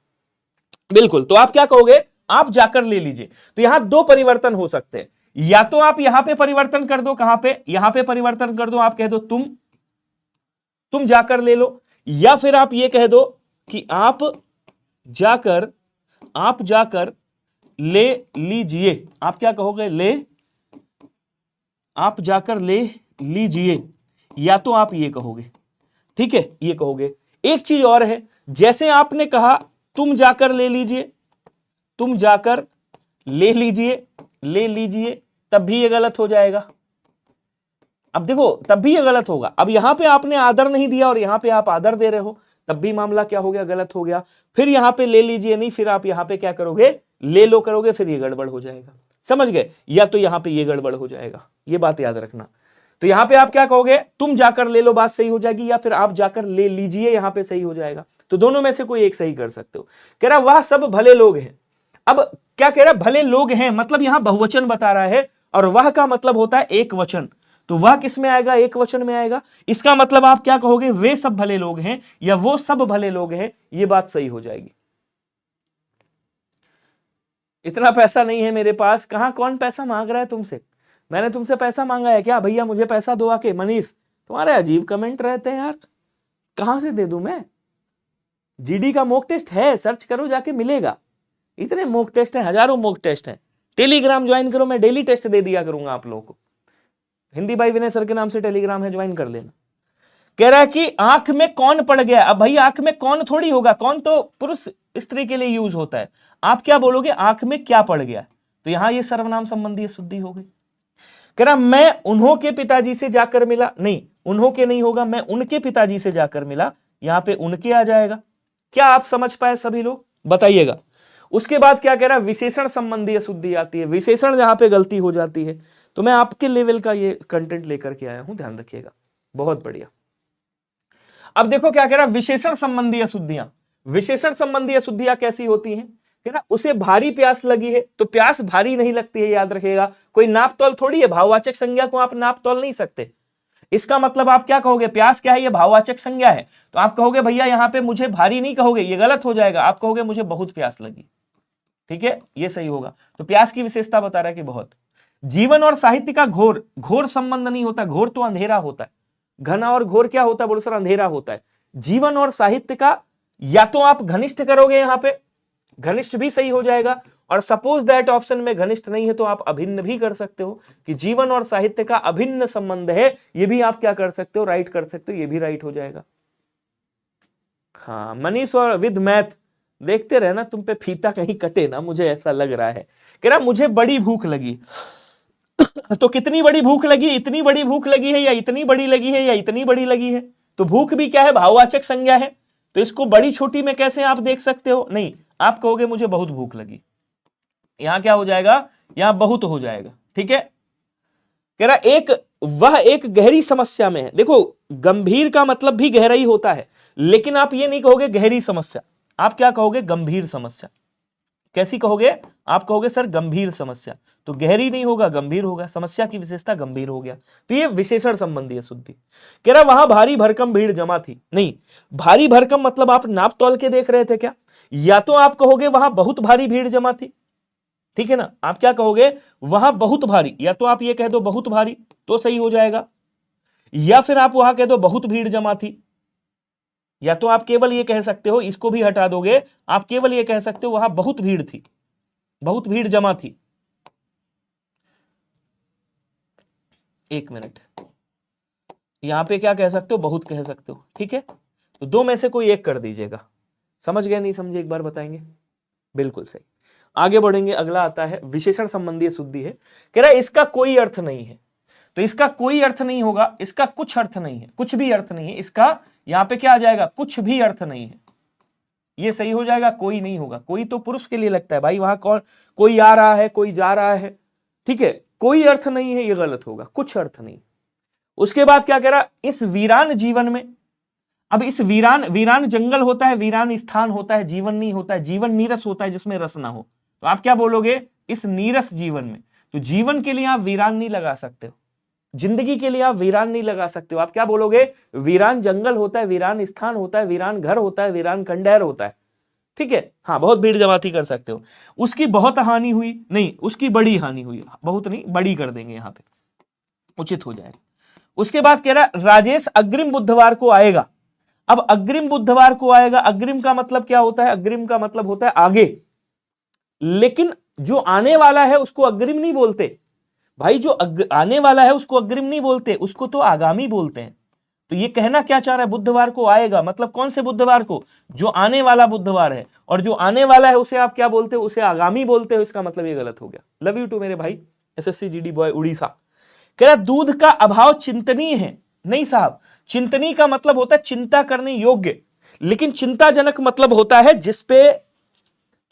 बिल्कुल, तो आप क्या कहोगे, आप जाकर ले लीजिए। तो यहां दो परिवर्तन हो सकते हैं, या तो आप यहां पे परिवर्तन कर दो, कहां पे, यहां पे परिवर्तन कर दो, आप कह दो तुम जाकर ले लो, या फिर आप ये कह दो कि आप जाकर ले लीजिए। आप क्या कहोगे, आप जाकर ले लीजिए, या तो आप ये कहोगे, ठीक है, ये कहोगे। एक चीज और है, जैसे आपने कहा तुम जाकर ले लीजिए, तुम जाकर ले लीजिए, तब भी ये गलत हो जाएगा। अब देखो तब भी ये गलत होगा। अब यहां पे आपने आदर नहीं दिया और यहां पे आप आदर दे रहे हो, तब भी मामला क्या हो गया, गलत हो गया। फिर यहां पे ले लीजिए नहीं, फिर आप यहां पे क्या करोगे, ले लो करोगे, फिर ये गड़बड़ हो जाएगा। समझ गए, या तो यहां पे ये गड़बड़ हो जाएगा, ये बात याद रखना। तो यहां पे आप क्या कहोगे, तुम जाकर ले लो, बात सही हो जाएगी, या फिर आप जाकर ले लीजिए, यहां पे सही हो जाएगा। तो दोनों में से कोई एक सही कर सकते हो। कह रहा वह सब भले लोग हैं। अब क्या कह रहा है, भले लोग हैं मतलब यहां बहुवचन बता रहा है, और वह का मतलब होता है एक वचन, तो वह किस में आएगा, एक वचन में आएगा। इसका मतलब आप क्या कहोगे, वे सब भले लोग हैं या वो सब भले लोग हैं, ये बात सही हो जाएगी। इतना पैसा नहीं है मेरे पास, कहां कौन पैसा मांग रहा है तुमसे, मैंने तुमसे पैसा मांगा है क्या, भैया मुझे पैसा दो आके। मनीष तुम्हारे अजीब कमेंट रहते हैं यार, कहां से दे दूं मैं। जीडी का मॉक टेस्ट है, सर्च करो जाके मिलेगा। इतने मॉक टेस्ट हैं, हजारों मॉक टेस्ट हैं। टेलीग्राम ज्वाइन करो, मैं डेली टेस्ट दे दिया करूंगा आप लोगों को। हिंदी भाई विनय सर के नाम से टेलीग्राम है, ज्वाइन कर लेना। कह रहा है कि आंख में कौन पड़ गया। अब भाई आंख में कौन थोड़ी होगा, कौन तो पुरुष स्त्री के लिए यूज होता है। आप क्या बोलोगे, आंख में क्या पड़ गया, तो यहां ये सर्वनाम संबंधी शुद्धि हो गई। कह रहा मैं उन्हों के पिताजी से जाकर मिला, नहीं उन्हों के नहीं होगा, मैं उनके पिताजी से जाकर मिला, यहां पे उनके आ जाएगा। क्या आप समझ पाए सभी लोग, बताइएगा। उसके बाद क्या कह रहा है, विशेषण संबंधी अशुद्धि आती है, विशेषण जहां पे गलती हो जाती है। तो मैं आपके लेवल का ये कंटेंट लेकर के आया हूं, ध्यान रखिएगा, बहुत बढ़िया। अब देखो क्या कह रहा है, विशेषण संबंधी अशुद्धियां। विशेषण संबंधी अशुद्धियां कैसी होती हैं, है ना, उसे भारी प्यास लगी है, तो प्यास भारी नहीं लगती है, याद रखिएगा। कोई नाप तौल थोड़ी है, भाववाचक संज्ञा को आप नाप तौल नहीं सकते। इसका मतलब आप क्या कहोगे, प्यास क्या है, ये भाववाचक संज्ञा है, तो आप कहोगे भैया यहां पे मुझे भारी नहीं कहोगे, ये गलत हो जाएगा, आप कहोगे मुझे बहुत प्यास लगी। ठीक है, ये सही होगा। तो प्यास की विशेषता बता रहा है कि बहुत। जीवन और साहित्य का घोर, घोर संबंध नहीं होता, घोर तो अंधेरा होता है, घना और घोर क्या होता है बोलो सर, अंधेरा होता है। जीवन और साहित्य का, या तो आप घनिष्ठ करोगे, यहां पे घनिष्ठ भी सही हो जाएगा, और सपोज दैट ऑप्शन में घनिष्ठ नहीं है तो आप अभिन्न भी कर सकते हो, कि जीवन और साहित्य का अभिन्न संबंध है, ये भी आप क्या कर सकते हो, राइट कर सकते हो, ये भी राइट हो जाएगा। हाँ मनीष और विद मैथ, देखते रहना, तुम पे फीता कहीं कटे ना, मुझे ऐसा लग रहा है। कह रहा मुझे बड़ी भूख लगी, तो कितनी बड़ी भूख लगी, इतनी बड़ी भूख लगी है, या इतनी बड़ी लगी है, या इतनी बड़ी लगी है। तो भूख भी क्या है, भाववाचक संज्ञा है, तो इसको बड़ी छोटी में कैसे आप देख सकते हो, नहीं, आप कहोगे मुझे बहुत भूख लगी, यहां क्या हो जाएगा, यहां बहुत हो जाएगा। ठीक है, कह रहा वह एक गहरी समस्या में है। देखो गंभीर का मतलब भी गहराई होता है, लेकिन आप ये नहीं कहोगे गहरी समस्या, आप क्या कहोगे, गंभीर समस्या। कैसी कहोगे, आप कहोगे सर गंभीर समस्या, तो गहरी नहीं होगा, गंभीर होगा, समस्या की विशेषता गंभीर हो गया। तो ये विशेषण संबंधी अशुद्धि। कह रहा वहां भारी भरकम भीड़ जमा थी, नहीं, भारी भरकम मतलब आप नाप तौल के देख रहे थे क्या, या तो आप कहोगे वहां बहुत भारी भीड़ जमा थी, ठीक है ना, आप क्या कहोगे, वहां बहुत भारी, या तो आप ये कह दो बहुत भारी तो सही हो जाएगा, या फिर आप वहां कह दो बहुत भीड़ जमा थी, या तो आप केवल ये कह सकते हो, इसको भी हटा दोगे, आप केवल ये कह सकते हो वहां बहुत भीड़ थी, बहुत भीड़ जमा थी। एक मिनट, यहां पे क्या कह सकते हो, बहुत कह सकते हो। ठीक है, तो दो में से कोई एक कर दीजिएगा। समझ गए नहीं समझे, एक बार बताएंगे, बिल्कुल सही। आगे बढ़ेंगे, अगला आता है विशेषण संबंधी अशुद्धि है। कह रहा है इसका कोई अर्थ नहीं है, तो इसका कोई अर्थ नहीं होगा, इसका कुछ अर्थ नहीं है, कुछ भी अर्थ नहीं है इसका, यहां पे क्या आ जाएगा, कुछ भी अर्थ नहीं है, ये सही हो जाएगा। कोई नहीं होगा, कोई तो पुरुष के लिए लगता है भाई, वहां कौन, कोई आ रहा है, कोई जा रहा है, ठीक है, कोई अर्थ नहीं है, ये गलत होगा, कुछ अर्थ नहीं। उसके बाद क्या कह रहा, इस वीरान जीवन में, अब इस वीरान जंगल होता है, वीरान स्थान होता है, जीवन नहीं होता है, जीवन नीरस होता है जिसमें रस ना हो, तो आप क्या बोलोगे, इस नीरस जीवन में। तो जीवन के लिए आप वीरान नहीं लगा सकते हो, जिंदगी के लिए आप वीरान नहीं लगा सकते हो, आप क्या बोलोगे, वीरान जंगल होता है, वीरान स्थान होता है, वीरान घर होता है, वीरान खंडहर होता है। ठीक है, हाँ, बहुत भीड़ जमाती कर सकते हो। उसकी बहुत हानि हुई, नहीं, उसकी बड़ी हानि हुई, बहुत नहीं, बड़ी कर देंगे यहां पे, उचित हो जाएगा। उसके बाद कह रहा राजेश अग्रिम बुधवार को आएगा। अब अग्रिम बुधवार को आएगा, अग्रिम का मतलब क्या होता है, अग्रिम का मतलब होता है आगे, लेकिन जो आने वाला है उसको अग्रिम नहीं बोलते भाई, जो आने वाला है उसको अग्रिम नहीं बोलते, उसको तो आगामी बोलते हैं। तो ये कहना क्या चाह रहा है, बुधवार को आएगा, मतलब कौन से बुधवार को, जो आने वाला बुधवार है, और जो आने वाला है उसे आप क्या बोलते हो, उसे आगामी बोलते हो, इसका मतलब ये गलत हो गया। लव यू टू मेरे भाई, एसएससी जीडी बॉय उड़ीसा। कह रहा दूध का अभाव चिंतनीय है, नहीं साहब, चिंतनीय का मतलब होता है चिंता करने योग्य, लेकिन चिंताजनक मतलब होता है जिसपे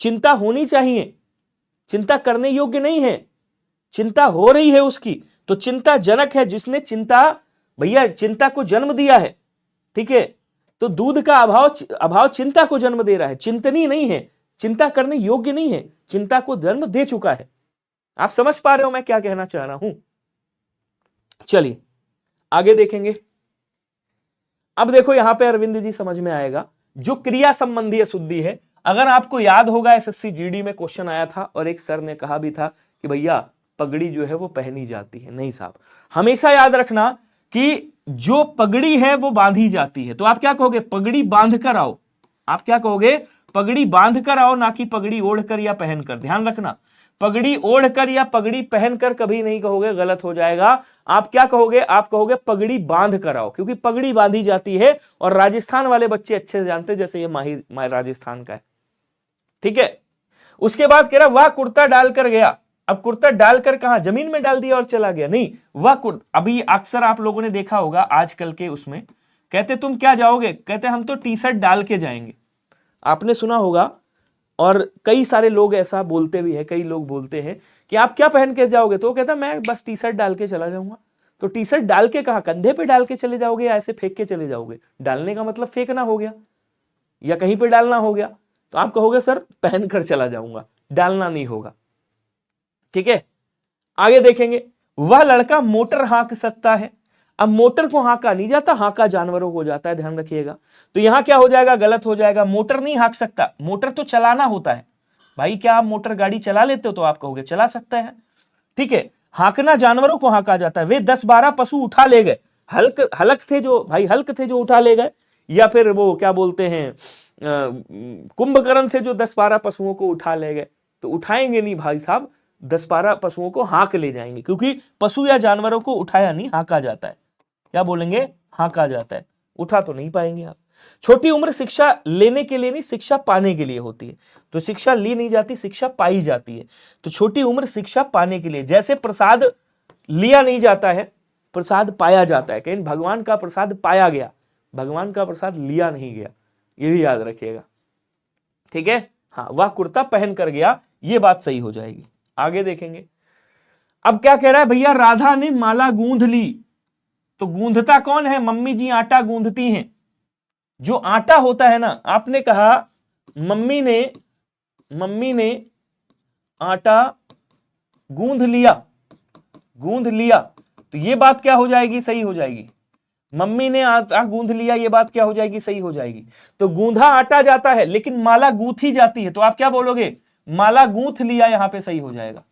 चिंता होनी चाहिए, चिंता करने योग्य नहीं है, चिंता हो रही है उसकी, तो चिंताजनक है, जिसने चिंता, भैया चिंता को जन्म दिया है। ठीक है, तो दूध का अभाव चिंता को जन्म दे रहा है, चिंतनीय नहीं है, चिंता करने योग्य नहीं है, चिंता को जन्म दे चुका है। आप समझ पा रहे हो मैं क्या कहना चाह रहा हूं। चलिए आगे देखेंगे। अब देखो यहां पे अरविंद जी समझ में आएगा, जो क्रिया संबंधी अशुद्धि है, अगर आपको याद होगा एसएससी जीडी में क्वेश्चन आया था, और एक सर ने कहा भी था कि भैया पगड़ी जो है वो पहनी जाती है। नहीं साहब, हमेशा याद रखना कि जो पगड़ी है वो बांधी जाती है, तो आप क्या कहोगे, पगड़ी बांध कर आओ, आप क्या कहोगे, पगड़ी बांध कर आओ, ना कि पगड़ी ओढ़कर या पहनकर। ध्यान रखना, पगड़ी ओढ़कर या पगड़ी पहनकर कभी नहीं कहोगे, गलत हो जाएगा। आप क्या कहोगे, आप कहोगे पगड़ी बांध कर आओ, क्योंकि पगड़ी बांधी जाती है, और राजस्थान वाले बच्चे अच्छे से जानते हैं, जैसे ये माहिर राजस्थान का है। ठीक है, उसके बाद कह रहा वह कुर्ता डालकर गया। अब कुर्ता डालकर कहां, जमीन में डाल दिया और चला गया, नहीं, वह कुर्ता, अभी अक्सर आप लोगों ने देखा होगा आजकल के उसमें कहते तुम क्या जाओगे, कहते हम तो टी शर्ट डाल के जाएंगे। आपने सुना होगा और कई सारे लोग ऐसा बोलते भी हैं, कई लोग बोलते हैं कि आप क्या पहन के जाओगे, तो वो कहता मैं बस टी शर्ट डाल के चला जाऊंगा। तो टी शर्ट डाल के कहाँ, कंधे पे डाल के चले जाओगे या ऐसे फेंक के चले जाओगे? डालने का मतलब फेंकना हो गया या कहीं पे डालना हो गया। तो आप कहोगे सर पहन कर चला जाऊंगा, डालना नहीं होगा। ठीक है, आगे देखेंगे, वह लड़का मोटर हाँक सकता है। अब मोटर को हाँका नहीं जाता, हाँका जानवरों को जाता है, ध्यान रखिएगा। तो यहां क्या हो जाएगा, गलत हो जाएगा। मोटर नहीं हाँक सकता, मोटर तो चलाना होता है। भाई क्या आप मोटर गाड़ी चला लेते हो, तो आप कहोगे चला सकता है। ठीक है, हाँकना जानवरों को हाँका जाता है। वे 10-12 पशु उठा ले गए, हलक थे जो भाई, हल्क थे जो उठा ले गए, या फिर वो क्या बोलते हैं कुंभकर्ण थे जो 10-12 पशुओं को उठा ले गए। तो उठाएंगे नहीं भाई साहब, 10-12 पशुओं को हाँक ले जाएंगे, क्योंकि पशु या जानवरों को उठाया नहीं, हाँका जाता है। क्या बोलेंगे, हाँका जाता है, उठा तो नहीं पाएंगे आप। छोटी उम्र शिक्षा लेने के लिए नहीं, शिक्षा पाने के लिए होती है। तो शिक्षा ली नहीं जाती, शिक्षा पाई जाती है। तो छोटी उम्र शिक्षा पाने के लिए, जैसे प्रसाद लिया नहीं जाता है, प्रसाद पाया जाता है। कहीं भगवान का प्रसाद पाया गया, भगवान का प्रसाद लिया नहीं गया, ये भी याद रखिएगा। ठीक है, हाँ, वह कुर्ता पहन कर गया, ये बात सही हो जाएगी। आगे देखेंगे, अब क्या कह रहा है भैया, राधा ने माला गूंथ ली। तो गूंधता कौन है, मम्मी जी आटा गूंधती हैं। जो आटा होता है ना, आपने कहा मम्मी ने आटा गूंध लिया, तो ये बात क्या हो जाएगी, सही हो जाएगी। मम्मी ने आटा गूंध लिया, ये बात क्या हो जाएगी, सही हो जाएगी। तो गूंधा आटा जाता है, लेकिन माला गूंथी जाती है, तो आप क्या बोलोगे, माला गूंथ लिया, यहां पे सही हो जाएगा।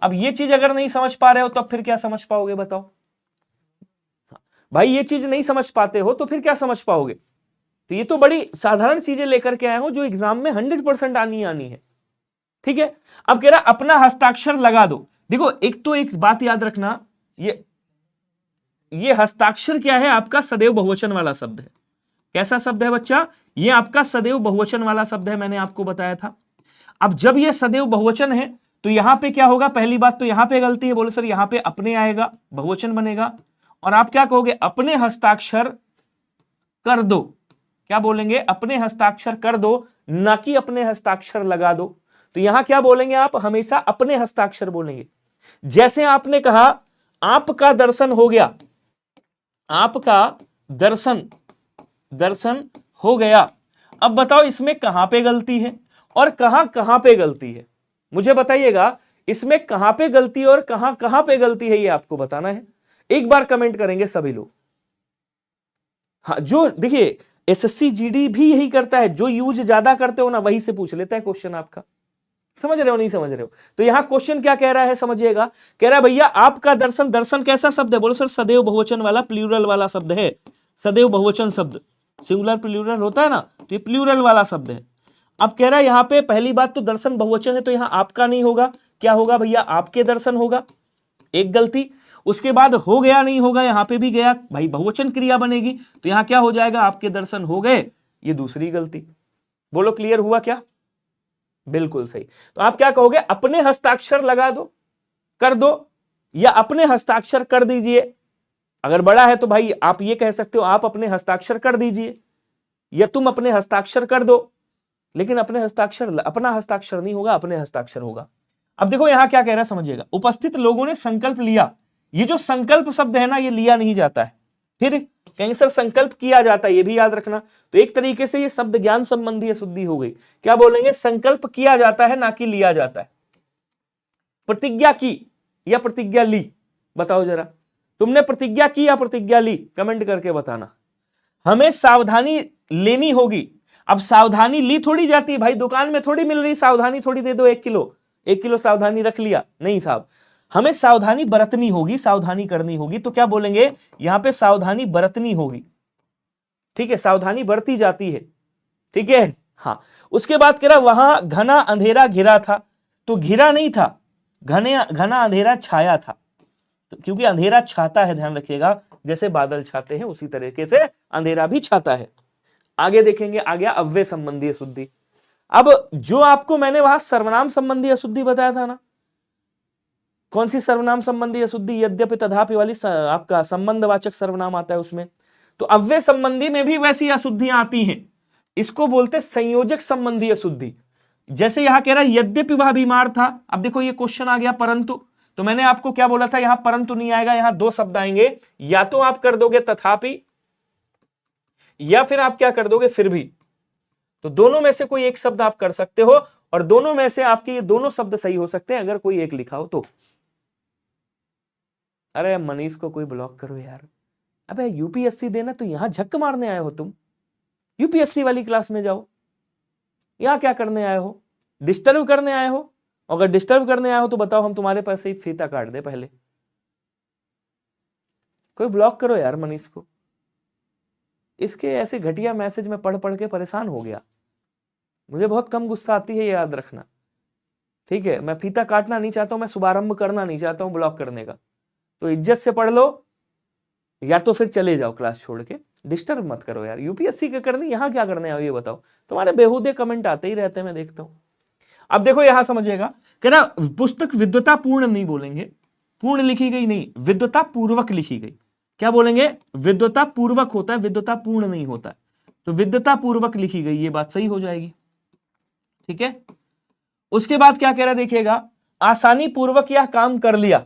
अब ये चीज अगर नहीं समझ पा रहे हो तो अब फिर क्या समझ पाओगे, बताओ भाई। ये चीज नहीं समझ पाते हो तो फिर क्या समझ पाओगे। तो ये तो बड़ी साधारण चीजें लेकर के आया हूं जो एग्जाम में 100% आनी है। ठीक है, अब कह रहा अपना हस्ताक्षर लगा दो। देखो एक बात याद रखना, ये हस्ताक्षर क्या है, आपका सदैव बहुवचन वाला शब्द है। कैसा शब्द है बच्चा, ये आपका सदैव बहुवचन वाला शब्द है, मैंने आपको बताया था। अब जब ये सदैव बहुवचन है तो यहां पे क्या होगा, पहली बात तो यहां पे गलती है, बोले सर यहां पे अपने आएगा, बहुवचन बनेगा, और आप क्या कहोगे, अपने हस्ताक्षर कर दो। क्या बोलेंगे, अपने हस्ताक्षर कर दो, ना कि अपने हस्ताक्षर लगा दो। तो यहां क्या बोलेंगे, आप हमेशा अपने हस्ताक्षर बोलेंगे। जैसे आपने कहा आपका दर्शन हो गया, आपका दर्शन हो गया। अब बताओ इसमें कहां पे गलती है और कहां पे गलती है, मुझे बताइएगा। इसमें कहां पे गलती और कहां पे गलती है, ये आपको बताना है। एक बार कमेंट करेंगे सभी लोग। हाँ, जो देखिए एसएससी जीडी भी यही करता है, जो यूज ज्यादा करते हो ना वही से पूछ लेता है क्वेश्चन आपका। समझ रहे हो, नहीं समझ रहे हो? तो यहां क्वेश्चन क्या कह रहा है, समझिएगा। कह रहा है भैया आपका दर्शन कैसा शब्द है, बोलो सर सदैव बहुवचन वाला, प्लूरल वाला शब्द है। सदैव बहुवचन शब्द, सिंगुलर प्लूरल होता है ना, तो ये प्लूरल वाला शब्द है। अब कह रहा है यहां पे पहली बात तो दर्शन बहुवचन है, तो यहां आपका नहीं होगा, क्या होगा भैया, आपके दर्शन होगा, एक गलती। उसके बाद हो गया नहीं होगा, यहां पे भी गया, भाई बहुवचन क्रिया बनेगी, तो यहां क्या हो जाएगा, आपके दर्शन हो गए, ये दूसरी गलती। बोलो क्लियर हुआ क्या, बिल्कुल सही। तो आप क्या कहोगे, अपने हस्ताक्षर लगा दो, कर दो, या अपने हस्ताक्षर कर दीजिए। अगर बड़ा है तो भाई आप ये कह सकते हो, आप अपने हस्ताक्षर कर दीजिए, या तुम अपने हस्ताक्षर कर दो। लेकिन अपने हस्ताक्षर, अपना हस्ताक्षर नहीं होगा, अपने हस्ताक्षर होगा। अब देखो यहां क्या कह रहा है, समझिएगा। उपस्थित लोगों ने संकल्प लिया, ये जो संकल्प शब्द है ना, ये लिया नहीं जाता है, फिर कहीं सर संकल्प किया जाता है, ये भी याद रखना। तो एक तरीके से ये शब्द ज्ञान संबंधी अशुद्धि हो गई। क्या बोलेंगे, संकल्प किया जाता है ना कि लिया जाता है। प्रतिज्ञा की या प्रतिज्ञा ली, बताओ जरा, तुमने प्रतिज्ञा की या प्रतिज्ञा ली, कमेंट करके बताना। हमें सावधानी लेनी होगी। अब सावधानी ली थोड़ी जाती है भाई, दुकान में थोड़ी मिल रही सावधानी, थोड़ी दे दो 1 किलो सावधानी रख लिया, नहीं साहब, हमें सावधानी बरतनी होगी, सावधानी करनी होगी। तो क्या बोलेंगे, यहां पे सावधानी बरतनी होगी। ठीक है, सावधानी बरती जाती है, ठीक है, हाँ। उसके बाद कह रहा वहां घना अंधेरा घिरा था, तो घिरा नहीं था, घना अंधेरा छाया था, तो क्योंकि अंधेरा छाता है, ध्यान रखिएगा, जैसे बादल छाते हैं उसी तरीके से अंधेरा भी छाता है। आगे देखेंगे, आ गया अव्यय संबंधी अशुद्धि। अब जो आपको मैंने वहां सर्वनाम संबंधी अशुद्धि बताया था ना, कौन सी सर्वनाम संबंधी अशुद्धि, यद्यपि तथापि वाली, आपका संबंधवाचक सर्वनाम आता है उसमें। तो अव्यय संबंधी में भी वैसी अशुद्धियां आती हैं, इसको बोलते संयोजक संबंधी अशुद्धि। जैसे यहां कह रहा है यद्यपि वह बीमार था, अब देखो ये क्वेश्चन आ गया परंतु, तो मैंने आपको क्या बोला था, यहां परंतु नहीं आएगा, यहां दो शब्द आएंगे, या तो आप कर दोगे तथापि, या फिर आप क्या कर दोगे फिर भी। तो दोनों में से कोई एक शब्द आप कर सकते हो, और दोनों में से आपके ये दोनों शब्द सही हो सकते हैं अगर कोई एक लिखा हो तो। अरे मनीष को कोई ब्लॉक करो यार। अबे यूपीएससी देना तो यहां झक मारने आए हो तुम, यूपीएससी वाली क्लास में जाओ, यहां क्या करने आए हो, डिस्टर्ब करने आए हो? अगर डिस्टर्ब करने आए हो तो बताओ, हम तुम्हारे पास ही फीता काट दे पहले। कोई ब्लॉक करो यार मनीष को, इसके ऐसे घटिया मैसेज में पढ़ पढ़ के परेशान हो गया। मुझे बहुत कम गुस्सा आती है, याद रखना, ठीक है? मैं फीता काटना नहीं चाहता हूं, मैं शुभारंभ करना नहीं चाहता हूं ब्लॉक करने का। तो इज्जत से पढ़ लो, या तो फिर चले जाओ क्लास छोड़ के, डिस्टर्ब मत करो यार। यूपीएससी का करनी, यहां क्या करने आओ ये बताओ? तुम्हारे बेहुदे कमेंट आते ही रहते हैं, मैं देखता हूं। अब देखो यहां समझिएगा, कह रहा पुस्तक विद्वता पूर्ण नहीं बोलेंगे, पूर्ण लिखी गई नहीं, विद्वता पूर्वक लिखी गई। क्या बोलेंगे? विद्वता पूर्वक होता है, विद्वता पूर्ण नहीं होता है। तो विद्वता पूर्वक लिखी गई, ये बात सही हो जाएगी, ठीक है? उसके बाद क्या कह रहा है देखिएगा, आसानी पूर्वक यह काम कर लिया।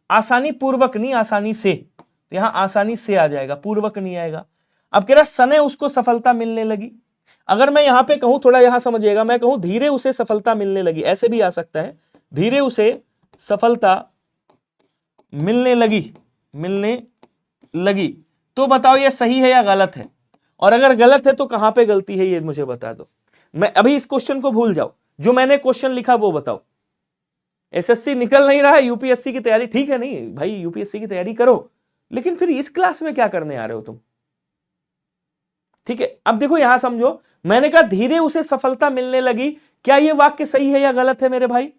आसानी पूर्वक नहीं, आसानी से, तो यहां आसानी से आ जाएगा, पूर्वक नहीं आएगा। अब कह रहा सने उसको सफलता मिलने लगी। अगर मैं यहां पे कहूं, थोड़ा यहां समझिएगा, मैं कहूं धीरे उसे सफलता मिलने लगी, ऐसे भी आ सकता है, धीरे उसे सफलता मिलने लगी, मिलने लगी। तो बताओ ये सही है या गलत है? और अगर गलत है तो कहां पे गलती है ये मुझे बता दो। मैं अभी इस क्वेश्चन को भूल जाओ, जो मैंने क्वेश्चन लिखा वो बताओ। एसएससी निकल नहीं रहा है, यूपीएससी की तैयारी, ठीक है? नहीं भाई, यूपीएससी की तैयारी करो, लेकिन फिर इस क्लास में क्या करने आ रहे हो तुम? ठीक है, अब देखो यहां समझो, मैंने कहा धीरे उसे सफलता मिलने लगी, क्या ये वाक्य सही है या गलत है मेरे भाई?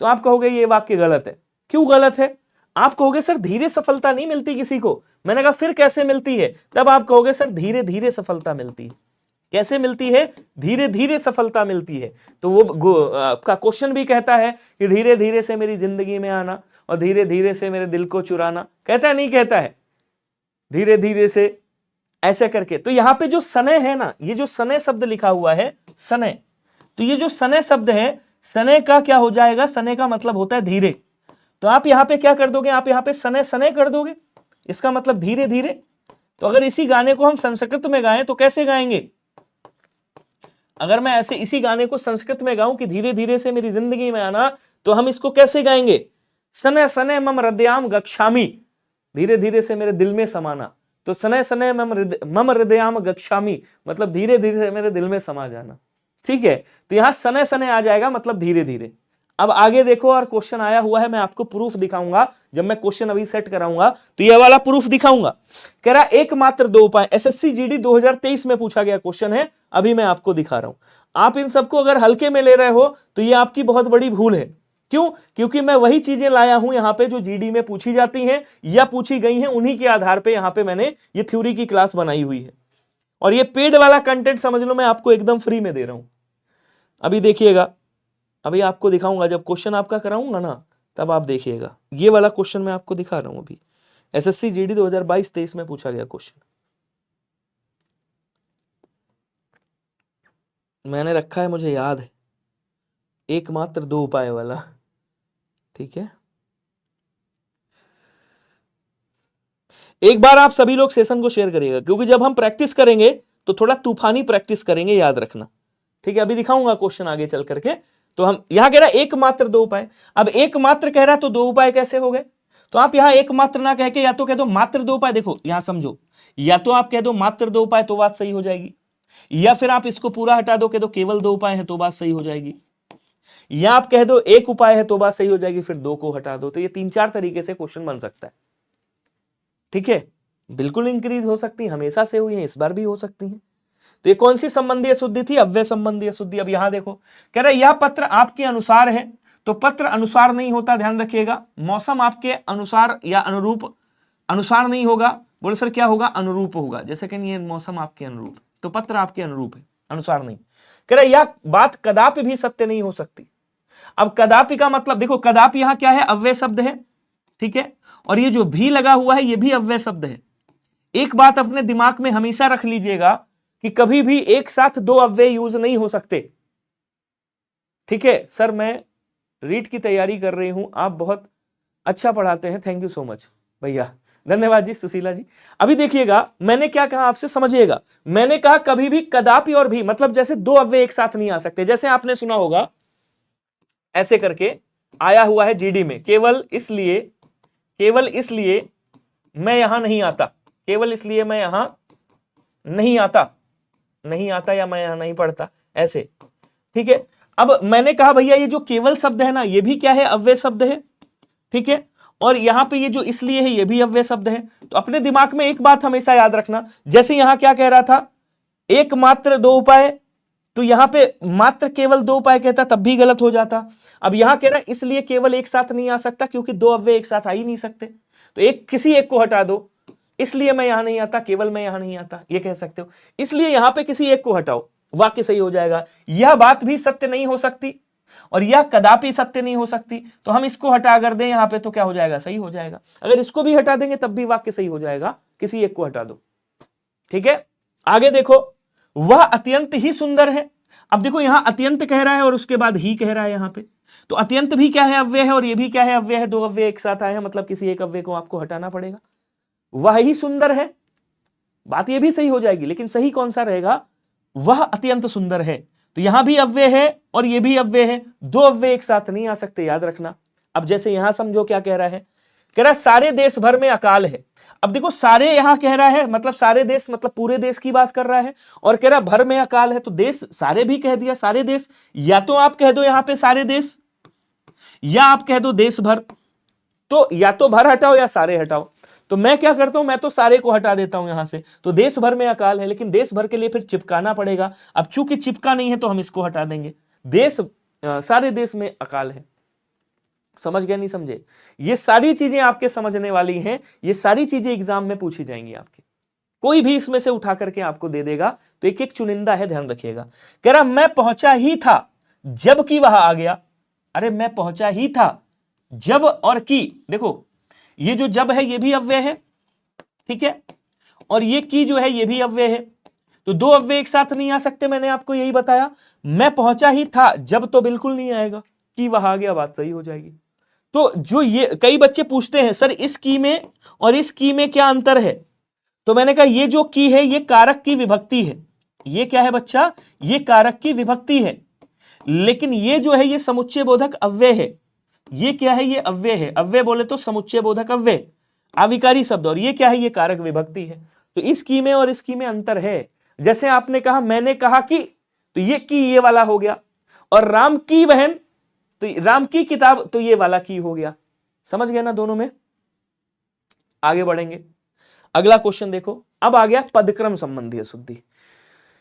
तो आप कहोगे ये वाक्य गलत है। क्यों गलत है? आप कहोगे सर धीरे सफलता नहीं मिलती किसी को। मैंने कहा फिर कैसे मिलती है? तब आप कहोगे सर धीरे धीरे सफलता मिलती है। कैसे मिलती है? धीरे धीरे सफलता मिलती है। तो वो आपका क्वेश्चन भी कहता है कि धीरे धीरे से मेरी जिंदगी में आना और धीरे धीरे से मेरे दिल को चुराना, कहता है नहीं कहता है? धीरे धीरे से ऐसे करके। तो यहां पे जो सने है ना, ये जो सने शब्द लिखा हुआ है, सने, तो ये जो सने शब्द है, सने का क्या हो जाएगा? सने का मतलब होता है धीरे। तो आप यहां पे क्या कर दोगे? आप यहां पे सने सने कर दोगे, इसका मतलब धीरे धीरे। तो अगर इसी गाने को हम संस्कृत में गाएं तो कैसे गाएंगे? अगर मैं ऐसे इसी गाने को संस्कृत में गाऊं कि धीरे धीरे से मेरी जिंदगी में आना, तो हम इसको कैसे गाएंगे? सने सने मम हृदयाम गच्छामि, धीरे धीरे से मेरे दिल में समाना। तो सने सने मम हृदयाम गच्छामि मतलब धीरे धीरे से मेरे दिल में समा जाना, ठीक है? तो यहां सने सने आ जाएगा, मतलब धीरे धीरे। अब आगे देखो, और क्वेश्चन आया हुआ है, मैं आपको प्रूफ दिखाऊंगा। जब मैं क्वेश्चन अभी सेट कराऊंगा तो ये वाला प्रूफ दिखाऊंगा। कह रहा एकमात्र दो उपाय, एसएससी जीडी 2023 में पूछा गया क्वेश्चन है, अभी मैं आपको दिखा रहा हूं। आप इन सबको अगर हल्के में ले रहे हो तो ये आपकी बहुत बड़ी भूल है। क्यों? क्योंकि मैं वही चीजें लाया हूं यहां पे जो जीडी में पूछी जाती हैं या पूछी गई हैं, उन्हीं के आधार पे यहां पे मैंने ये थ्योरी की क्लास बनाई हुई है। और ये पेड वाला कंटेंट समझ लो, मैं आपको एकदम फ्री में दे रहा हूं। अभी देखिएगा, अभी आपको दिखाऊंगा, जब क्वेश्चन आपका कराऊंगा ना तब आप देखिएगा। ये वाला क्वेश्चन मैं आपको दिखा रहा हूं अभी, एसएससी जीडी 2022-23 में पूछा गया क्वेश्चन, मैंने रखा है, मुझे याद है, एकमात्र दो उपाय वाला, ठीक है? एक बार आप सभी लोग सेशन को शेयर करिएगा, क्योंकि जब हम प्रैक्टिस करेंगे तो थोड़ा तूफानी प्रैक्टिस करेंगे, याद रखना, ठीक है? अभी दिखाऊंगा क्वेश्चन आगे चल करके। तो हम यहां कह रहा है एकमात्र दो उपाय, अब एकमात्र कह रहा है तो दो उपाय कैसे हो गए? तो आप यहां एकमात्र ना कह के या तो कह दो मात्र दो उपाय। देखो यहां समझो, या तो आप कह दो मात्र दो उपाय तो बात सही हो जाएगी, या फिर आप इसको पूरा हटा दो, कह दो केवल दो उपाय है तो बात सही हो जाएगी, या आप कह दो एक उपाय है तो बात सही हो जाएगी, फिर दो को हटा दो। तो ये 3-4 तरीके से क्वेश्चन बन सकता है, ठीक है? बिल्कुल इंक्रीज हो सकती है, हमेशा से हुई है, इस बार भी हो सकती है। तो ये कौन सी संबंधी अशुद्धि थी? अव्यय संबंधी अशुद्धि। अब यहां देखो, कह रहा है यह पत्र आपके अनुसार है, तो पत्र अनुसार नहीं होता, ध्यान रखिएगा। मौसम आपके अनुसार या अनुरूप, अनुसार नहीं होगा, बोले सर क्या होगा? अनुरूप होगा। जैसे कि ये मौसम आपके अनुरूप, तो पत्र आपके अनुरूप है, अनुसार नहीं। कह रहा है यह बात कदापि भी सत्य नहीं हो सकती। अब कदापि का मतलब देखो, कदापि यहां क्या है? अव्यय शब्द है, ठीक है? और ये जो भी लगा हुआ है ये भी अव्यय शब्द है। एक बात अपने दिमाग में हमेशा रख लीजिएगा कि कभी भी एक साथ दो अव्यय यूज नहीं हो सकते। ठीक है सर, मैं रीट की तैयारी कर रही हूं, आप बहुत अच्छा पढ़ाते हैं, थैंक यू सो मच भैया, धन्यवाद जी सुशीला जी। अभी देखिएगा मैंने क्या कहा आपसे, समझिएगा। मैंने कहा कभी भी, कदापि और भी, मतलब जैसे दो अव्यय एक साथ नहीं आ सकते। जैसे आपने सुना होगा ऐसे करके आया हुआ है जीडी में, केवल इसलिए मैं यहां नहीं आता, केवल इसलिए मैं यहां नहीं आता, या मैं यहां नहीं पढ़ता, ऐसे। ठीक है, अब मैंने कहा भैया ये जो केवल शब्द है ना, ये भी क्या है, अव्यय शब्द है। ठीक है, और यहां पे ये जो इसलिए है, ये भी अव्यय शब्द है। तो अपने दिमाग में एक बात हमेशा याद रखना, जैसे यहां क्या कह रहा था, एक मात्र दो उपाय, तो यहां पे मात्र केवल दो उपाय कहता तब भी गलत हो जाता। अब यहां कह रहा है इसलिए केवल एक साथ नहीं आ सकता, क्योंकि दो अव्यय एक साथ आ ही नहीं सकते, तो किसी एक को हटा दो। इसलिए मैं यहां नहीं आता, केवल मैं यहां नहीं आता, ये कह सकते हो। इसलिए यहां पे किसी एक को हटाओ, वाक्य सही हो जाएगा। यह बात भी सत्य नहीं हो सकती और यह कदापि सत्य नहीं हो सकती, तो हम इसको हटा अगर दें यहां पे तो क्या हो जाएगा, सही हो जाएगा। अगर इसको भी हटा देंगे तब भी वाक्य सही हो जाएगा, किसी एक को हटा दो। ठीक है, आगे देखो, वह अत्यंत ही सुंदर है। अब देखो यहां अत्यंत कह रहा है और उसके बाद ही कह रहा है यहां पे, तो अत्यंत भी क्या है, अव्यय है, और ये भी क्या है, अव्यय है। दो अव्यय एक साथ आए हैं, मतलब किसी एक अव्यय को आपको हटाना पड़ेगा। वह ही सुंदर है, बात ये भी सही हो जाएगी, लेकिन सही कौन सा रहेगा, वह अत्यंत सुंदर है। तो यहां भी अव्यय है और ये भी अव्यय है, दो अव्यय एक साथ नहीं आ सकते, याद रखना। अब जैसे यहां समझो क्या कह रहा है, कह रहा है सारे देश भर में अकाल है। अब देखो सारे यहां कह रहा है, मतलब सारे देश, मतलब पूरे देश की बात कर रहा है, और कह रहा भर में अकाल है, तो देश सारे भी कह दिया, सारे देश। या तो आप कह दो यहां पे सारे देश, या आप कह दो देश भर, तो या तो भर हटाओ या सारे हटाओ। तो मैं क्या करता हूं, मैं तो सारे को हटा देता हूं यहां से, तो देश भर में अकाल है, लेकिन देश भर के लिए फिर चिपकाना पड़ेगा। अब चूंकि चिपका नहीं है तो हम इसको हटा देंगे, सारे देश में अकाल है। समझ गए, नहीं समझे? ये सारी चीजें आपके समझने वाली हैं, ये सारी चीजें एग्जाम में पूछी जाएंगी आपके, कोई भी इसमें से उठा करके आपको दे देगा, तो एक एक चुनिंदा है, ध्यान रखिएगा। कह रहा मैं पहुंचा ही था जबकि वह आ गया। अरे मैं पहुंचा ही था, जब और की, देखो ये जो जब है ये भी अव्यय है, ठीक है, और ये की जो है ये भी अव्यय है, तो दो अव्यय एक साथ नहीं आ सकते, मैंने आपको यही बताया। मैं पहुंचा ही था, जब तो बिल्कुल नहीं आएगा, की वह आ गया, बात सही हो जाएगी। तो जो ये कई बच्चे पूछते हैं सर इस की में और इस की में क्या अंतर है, तो मैंने कहा ये जो की है ये कारक की विभक्ति है। ये क्या है बच्चा, ये कारक की विभक्ति है, लेकिन ये जो है ये समुच्चय बोधक अव्यय है। ये क्या है, ये अव्यय है, अव्यय बोले तो समुच्चय बोधक अव्यय, आविकारी शब्द, और ये क्या है, ये कारक विभक्ति है। तो इस की में और इस की में अंतर है। जैसे आपने कहा मैंने कहा कि, तो ये की ये वाला हो गया, और राम की बहन, तो राम की किताब, तो ये वाला की हो गया। समझ गए ना दोनों में? आगे बढ़ेंगे, अगला क्वेश्चन देखो। अब आ गया पदक्रम संबंधी अशुद्धि।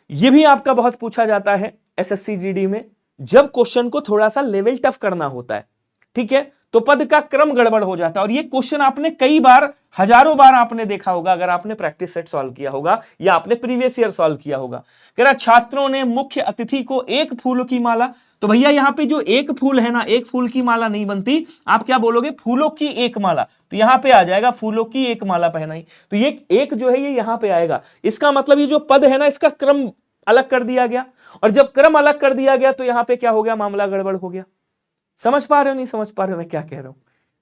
ये भी आपका बहुत पूछा जाता है एसएससी जीडी में, जब क्वेश्चन को थोड़ा सा लेवल टफ करना होता है, ठीक है, तो पद का क्रम गड़बड़ हो जाता है। और ये क्वेश्चन आपने कई बार, हजारों बार आपने देखा होगा, अगर आपने प्रैक्टिस सेट सॉल्व किया होगा या आपने प्रीवियस ईयर सॉल्व किया होगा। कह रहा छात्रों ने मुख्य अतिथि को एक फूल की माला, तो भैया यहां पे जो एक फूल है ना, एक फूल की माला नहीं बनती, आप क्या बोलोगे, फूलों की एक माला, तो यहां पे आ जाएगा फूलों की एक माला पहनाई। तो ये एक जो है ये यहां पे आएगा, इसका मतलब ये जो पद है ना इसका क्रम अलग कर दिया गया, और जब क्रम अलग कर दिया गया तो यहां पे क्या हो गया, मामला गड़बड़ हो गया। समझ पा रहे हो, नहीं समझ पा रहे हो मैं क्या कह रहा हूं?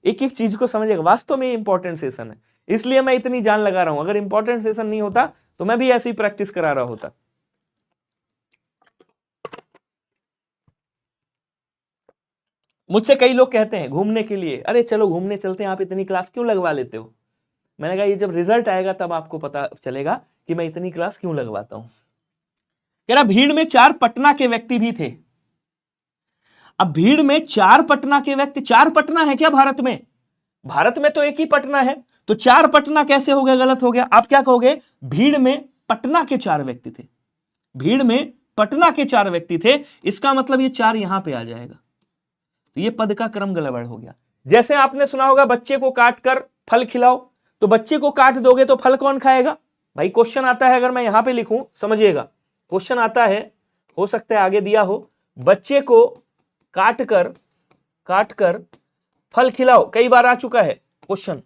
एक एक चीज को समझिएगा, वास्तव में इंपॉर्टेंट सेशन है, इसलिए मैं इतनी जान लगा रहा हूं। अगर इंपॉर्टेंट सेशन नहीं होता तो मैं भी ऐसे ही प्रैक्टिस करा रहा होता। मुझसे कई लोग कहते हैं घूमने के लिए, अरे चलो घूमने चलते हैं, आप इतनी क्लास क्यों लगवा लेते हो? मैंने कहा ये जब रिजल्ट आएगा तब आपको पता चलेगा कि मैं इतनी क्लास क्यों लगवाता हूं। कह रहा भीड़ में 4 पटना के व्यक्ति भी थे। अब भीड़ में 4 पटना के व्यक्ति, 4 पटना है क्या भारत में? भारत में तो एक ही पटना है, तो 4 पटना कैसे हो गया, गलत हो गया। आप क्या कहोगे, भीड़ में पटना के 4 व्यक्ति थे, भीड़ में पटना के 4 व्यक्ति थे, इसका मतलब ये 4 यहां पे आ जाएगा, तो ये पद का क्रम गड़बड़ हो गया। जैसे आपने सुना होगा बच्चे को काट कर फल खिलाओ, तो बच्चे को काट दोगे तो फल कौन खाएगा? भाई क्वेश्चन आता है, अगर मैं यहां पे लिखूं, समझिएगा, क्वेश्चन आता है, हो सकता है आगे दिया हो, बच्चे को काट कर फल खिलाओ, कई बार आ चुका है क्वेश्चन,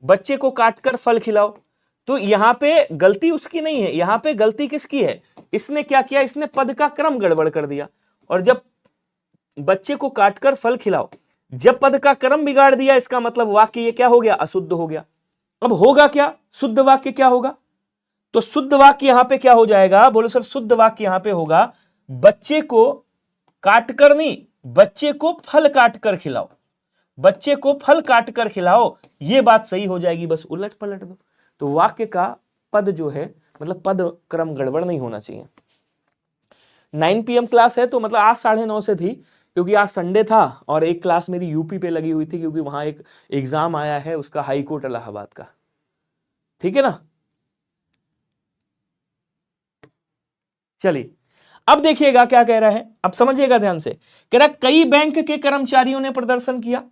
बच्चे को काट कर फल खिलाओ, तो यहां पे गलती उसकी नहीं है, यहां पे गलती किसकी है? इसने क्या किया, इसने पद का क्रम गड़बड़ कर दिया। और जब बच्चे को काटकर फल खिलाओ, जब पद का क्रम बिगाड़ दिया, इसका मतलब वाक्य ये क्या हो गया, अशुद्ध हो गया। अब होगा क्या, शुद्ध वाक्य क्या होगा? तो शुद्ध वाक्य यहां पे क्या हो जाएगा, बोलो सर शुद्ध वाक्य यहां पे होगा बच्चे को काटकर नहीं, बच्चे को फल काटकर खिलाओ, बच्चे को फल काटकर खिलाओ, ये बात सही हो जाएगी, बस उलट पलट दो। तो वाक्य का पद जो है, मतलब पद क्रम गड़बड़ नहीं होना चाहिए। 9 PM क्लास है, तो मतलब आज 9:30 से थी, क्योंकि आज संडे था और एक क्लास मेरी यूपी पे लगी हुई थी, क्योंकि वहां एक एग्जाम आया है उसका, हाई कोर्ट इलाहाबाद का। ठीक है ना? चलिए अब देखिएगा क्या कह रहा है, अब समझिएगा ध्यान से। कह रहा कई बैंक के कर्मचारियों ने प्रदर्शन किया।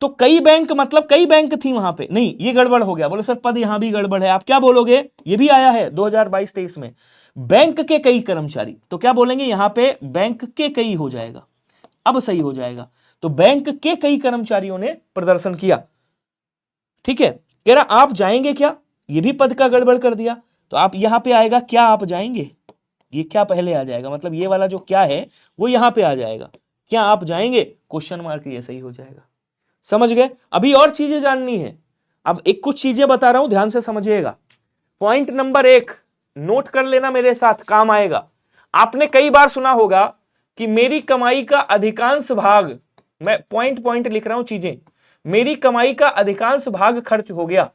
तो कई बैंक मतलब कई बैंक थी वहां पे, नहीं ये गड़बड़ हो गया। बोले सर पद यहां भी गड़बड़ है, आप क्या बोलोगे, ये भी आया है 2022-23 में, बैंक के कई कर्मचारी, तो क्या बोलेंगे यहां पे, बैंक के कई हो जाएगा, अब सही हो जाएगा। तो बैंक के कई कर्मचारियों ने प्रदर्शन किया। ठीक है, कह रहा आप जाएंगे क्या, ये भी पद का गड़बड़ कर दिया। तो आप यहां पे आएगा क्या, आप जाएंगे, ये क्या पहले आ जाएगा, मतलब ये वाला जो क्या है वो यहां पे आ जाएगा, क्या आप जाएंगे, क्वेश्चन मार्क, ये सही हो जाएगा। समझ गए? अभी और चीजें जाननी है, अब एक कुछ चीजें बता रहा हूं, ध्यान से समझिएगा। पॉइंट नंबर 1 नोट कर लेना, मेरे साथ काम आएगा। आपने कई बार सुना होगा कि मेरी कमाई का अधिकांश भाग, मैं पॉइंट पॉइंट लिख रहा हूं चीजें, मेरी कमाई का अधिकांश भाग खर्च हो गया।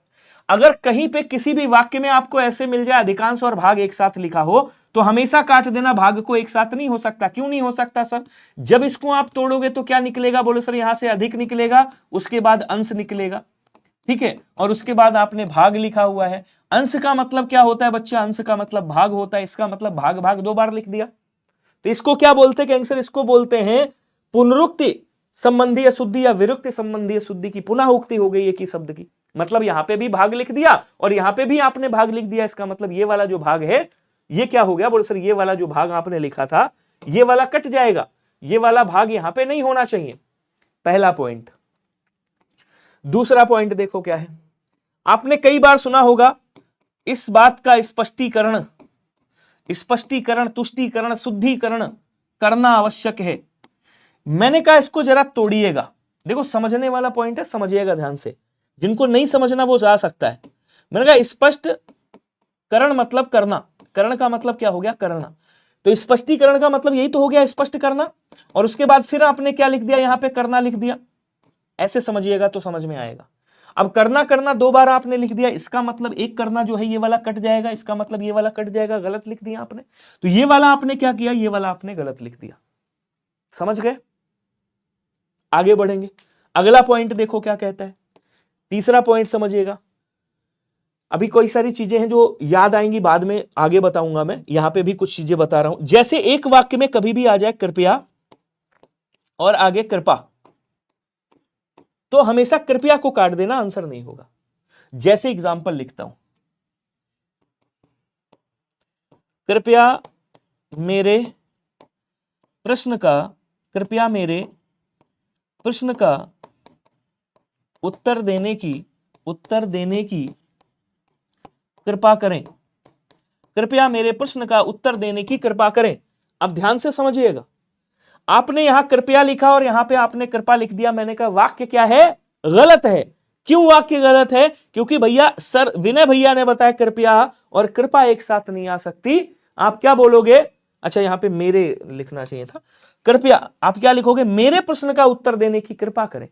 अगर कहीं पे किसी भी वाक्य में आपको ऐसे मिल जाए अधिकांश और भाग एक साथ लिखा हो, तो हमेशा काट देना, भाग को एक साथ नहीं हो सकता। क्यों नहीं हो सकता सर? जब इसको आप तोड़ोगे तो क्या निकलेगा, बोलो सर यहां से अधिक निकलेगा, उसके बाद अंश निकलेगा। ठीक है, और उसके बाद आपने भाग लिखा हुआ है। अंश का मतलब क्या होता है बच्चा, अंश का मतलब भाग होता है, इसका मतलब भाग भाग 2 बार लिख दिया। तो इसको क्या बोलते हैं कैंसर, इसको बोलते हैं पुनरुक्ति संबंधी अशुद्धि या विरुक्ति संबंधी अशुद्धि की पुनः उक्ति हो गई एक ही शब्द की। मतलब यहां पे भी भाग लिख दिया और यहां पे भी आपने भाग लिख दिया, इसका मतलब ये वाला जो भाग है ये क्या हो गया, बोलो सर ये वाला जो भाग आपने लिखा था ये वाला कट जाएगा, ये वाला भाग यहां पे नहीं होना चाहिए। पहला पॉइंट। दूसरा पॉइंट देखो क्या है, आपने कई बार सुना होगा इस बात का स्पष्टीकरण, स्पष्टीकरण, तुष्टीकरण, शुद्धिकरण करना आवश्यक है। मैंने कहा इसको जरा तोड़िएगा, देखो समझने वाला पॉइंट है, समझिएगा ध्यान से, जिनको नहीं समझना वो जा सकता है। मैंने कहा स्पष्ट करण मतलब करना, करण का मतलब क्या हो गया, करना। तो स्पष्टीकरण का मतलब यही तो हो गया स्पष्ट करना, और उसके बाद फिर आपने क्या लिख दिया, यहां पे करना लिख दिया। ऐसे समझिएगा तो समझ में आएगा। अब करना करना 2 बार आपने लिख दिया, इसका मतलब एक करना जो है ये वाला कट जाएगा, इसका मतलब ये वाला कट जाएगा, गलत लिख दिया आपने। तो ये वाला आपने क्या किया, ये वाला आपने गलत लिख दिया। समझ गए? आगे बढ़ेंगे, अगला पॉइंट देखो क्या कहता है। तीसरा पॉइंट समझिएगा, अभी कोई सारी चीजें हैं जो याद आएंगी बाद में, आगे बताऊंगा मैं, यहां पे भी कुछ चीजें बता रहा हूं। जैसे एक वाक्य में कभी भी आ जाए कृपया और आगे कृपा, तो हमेशा कृपया को काट देना, आंसर नहीं होगा। जैसे एग्जांपल लिखता हूं, कृपया मेरे प्रश्न का, कृपया मेरे प्रश्न का उत्तर देने की कृपा करें, कृपया मेरे प्रश्न का उत्तर देने की कृपा करें। अब ध्यान से समझिएगा, आपने यहां कृपया लिखा और यहां पे आपने कृपा लिख दिया। मैंने कहा वाक्य क्या है, गलत है। क्यों वाक्य गलत है? क्योंकि भैया सर विनय भैया ने बताया कृपया और कृपा एक साथ नहीं आ सकती। आप क्या बोलोगे, अच्छा यहां पे मेरे लिखना चाहिए था, कृपया आप क्या लिखोगे, मेरे प्रश्न का उत्तर देने की कृपा करें,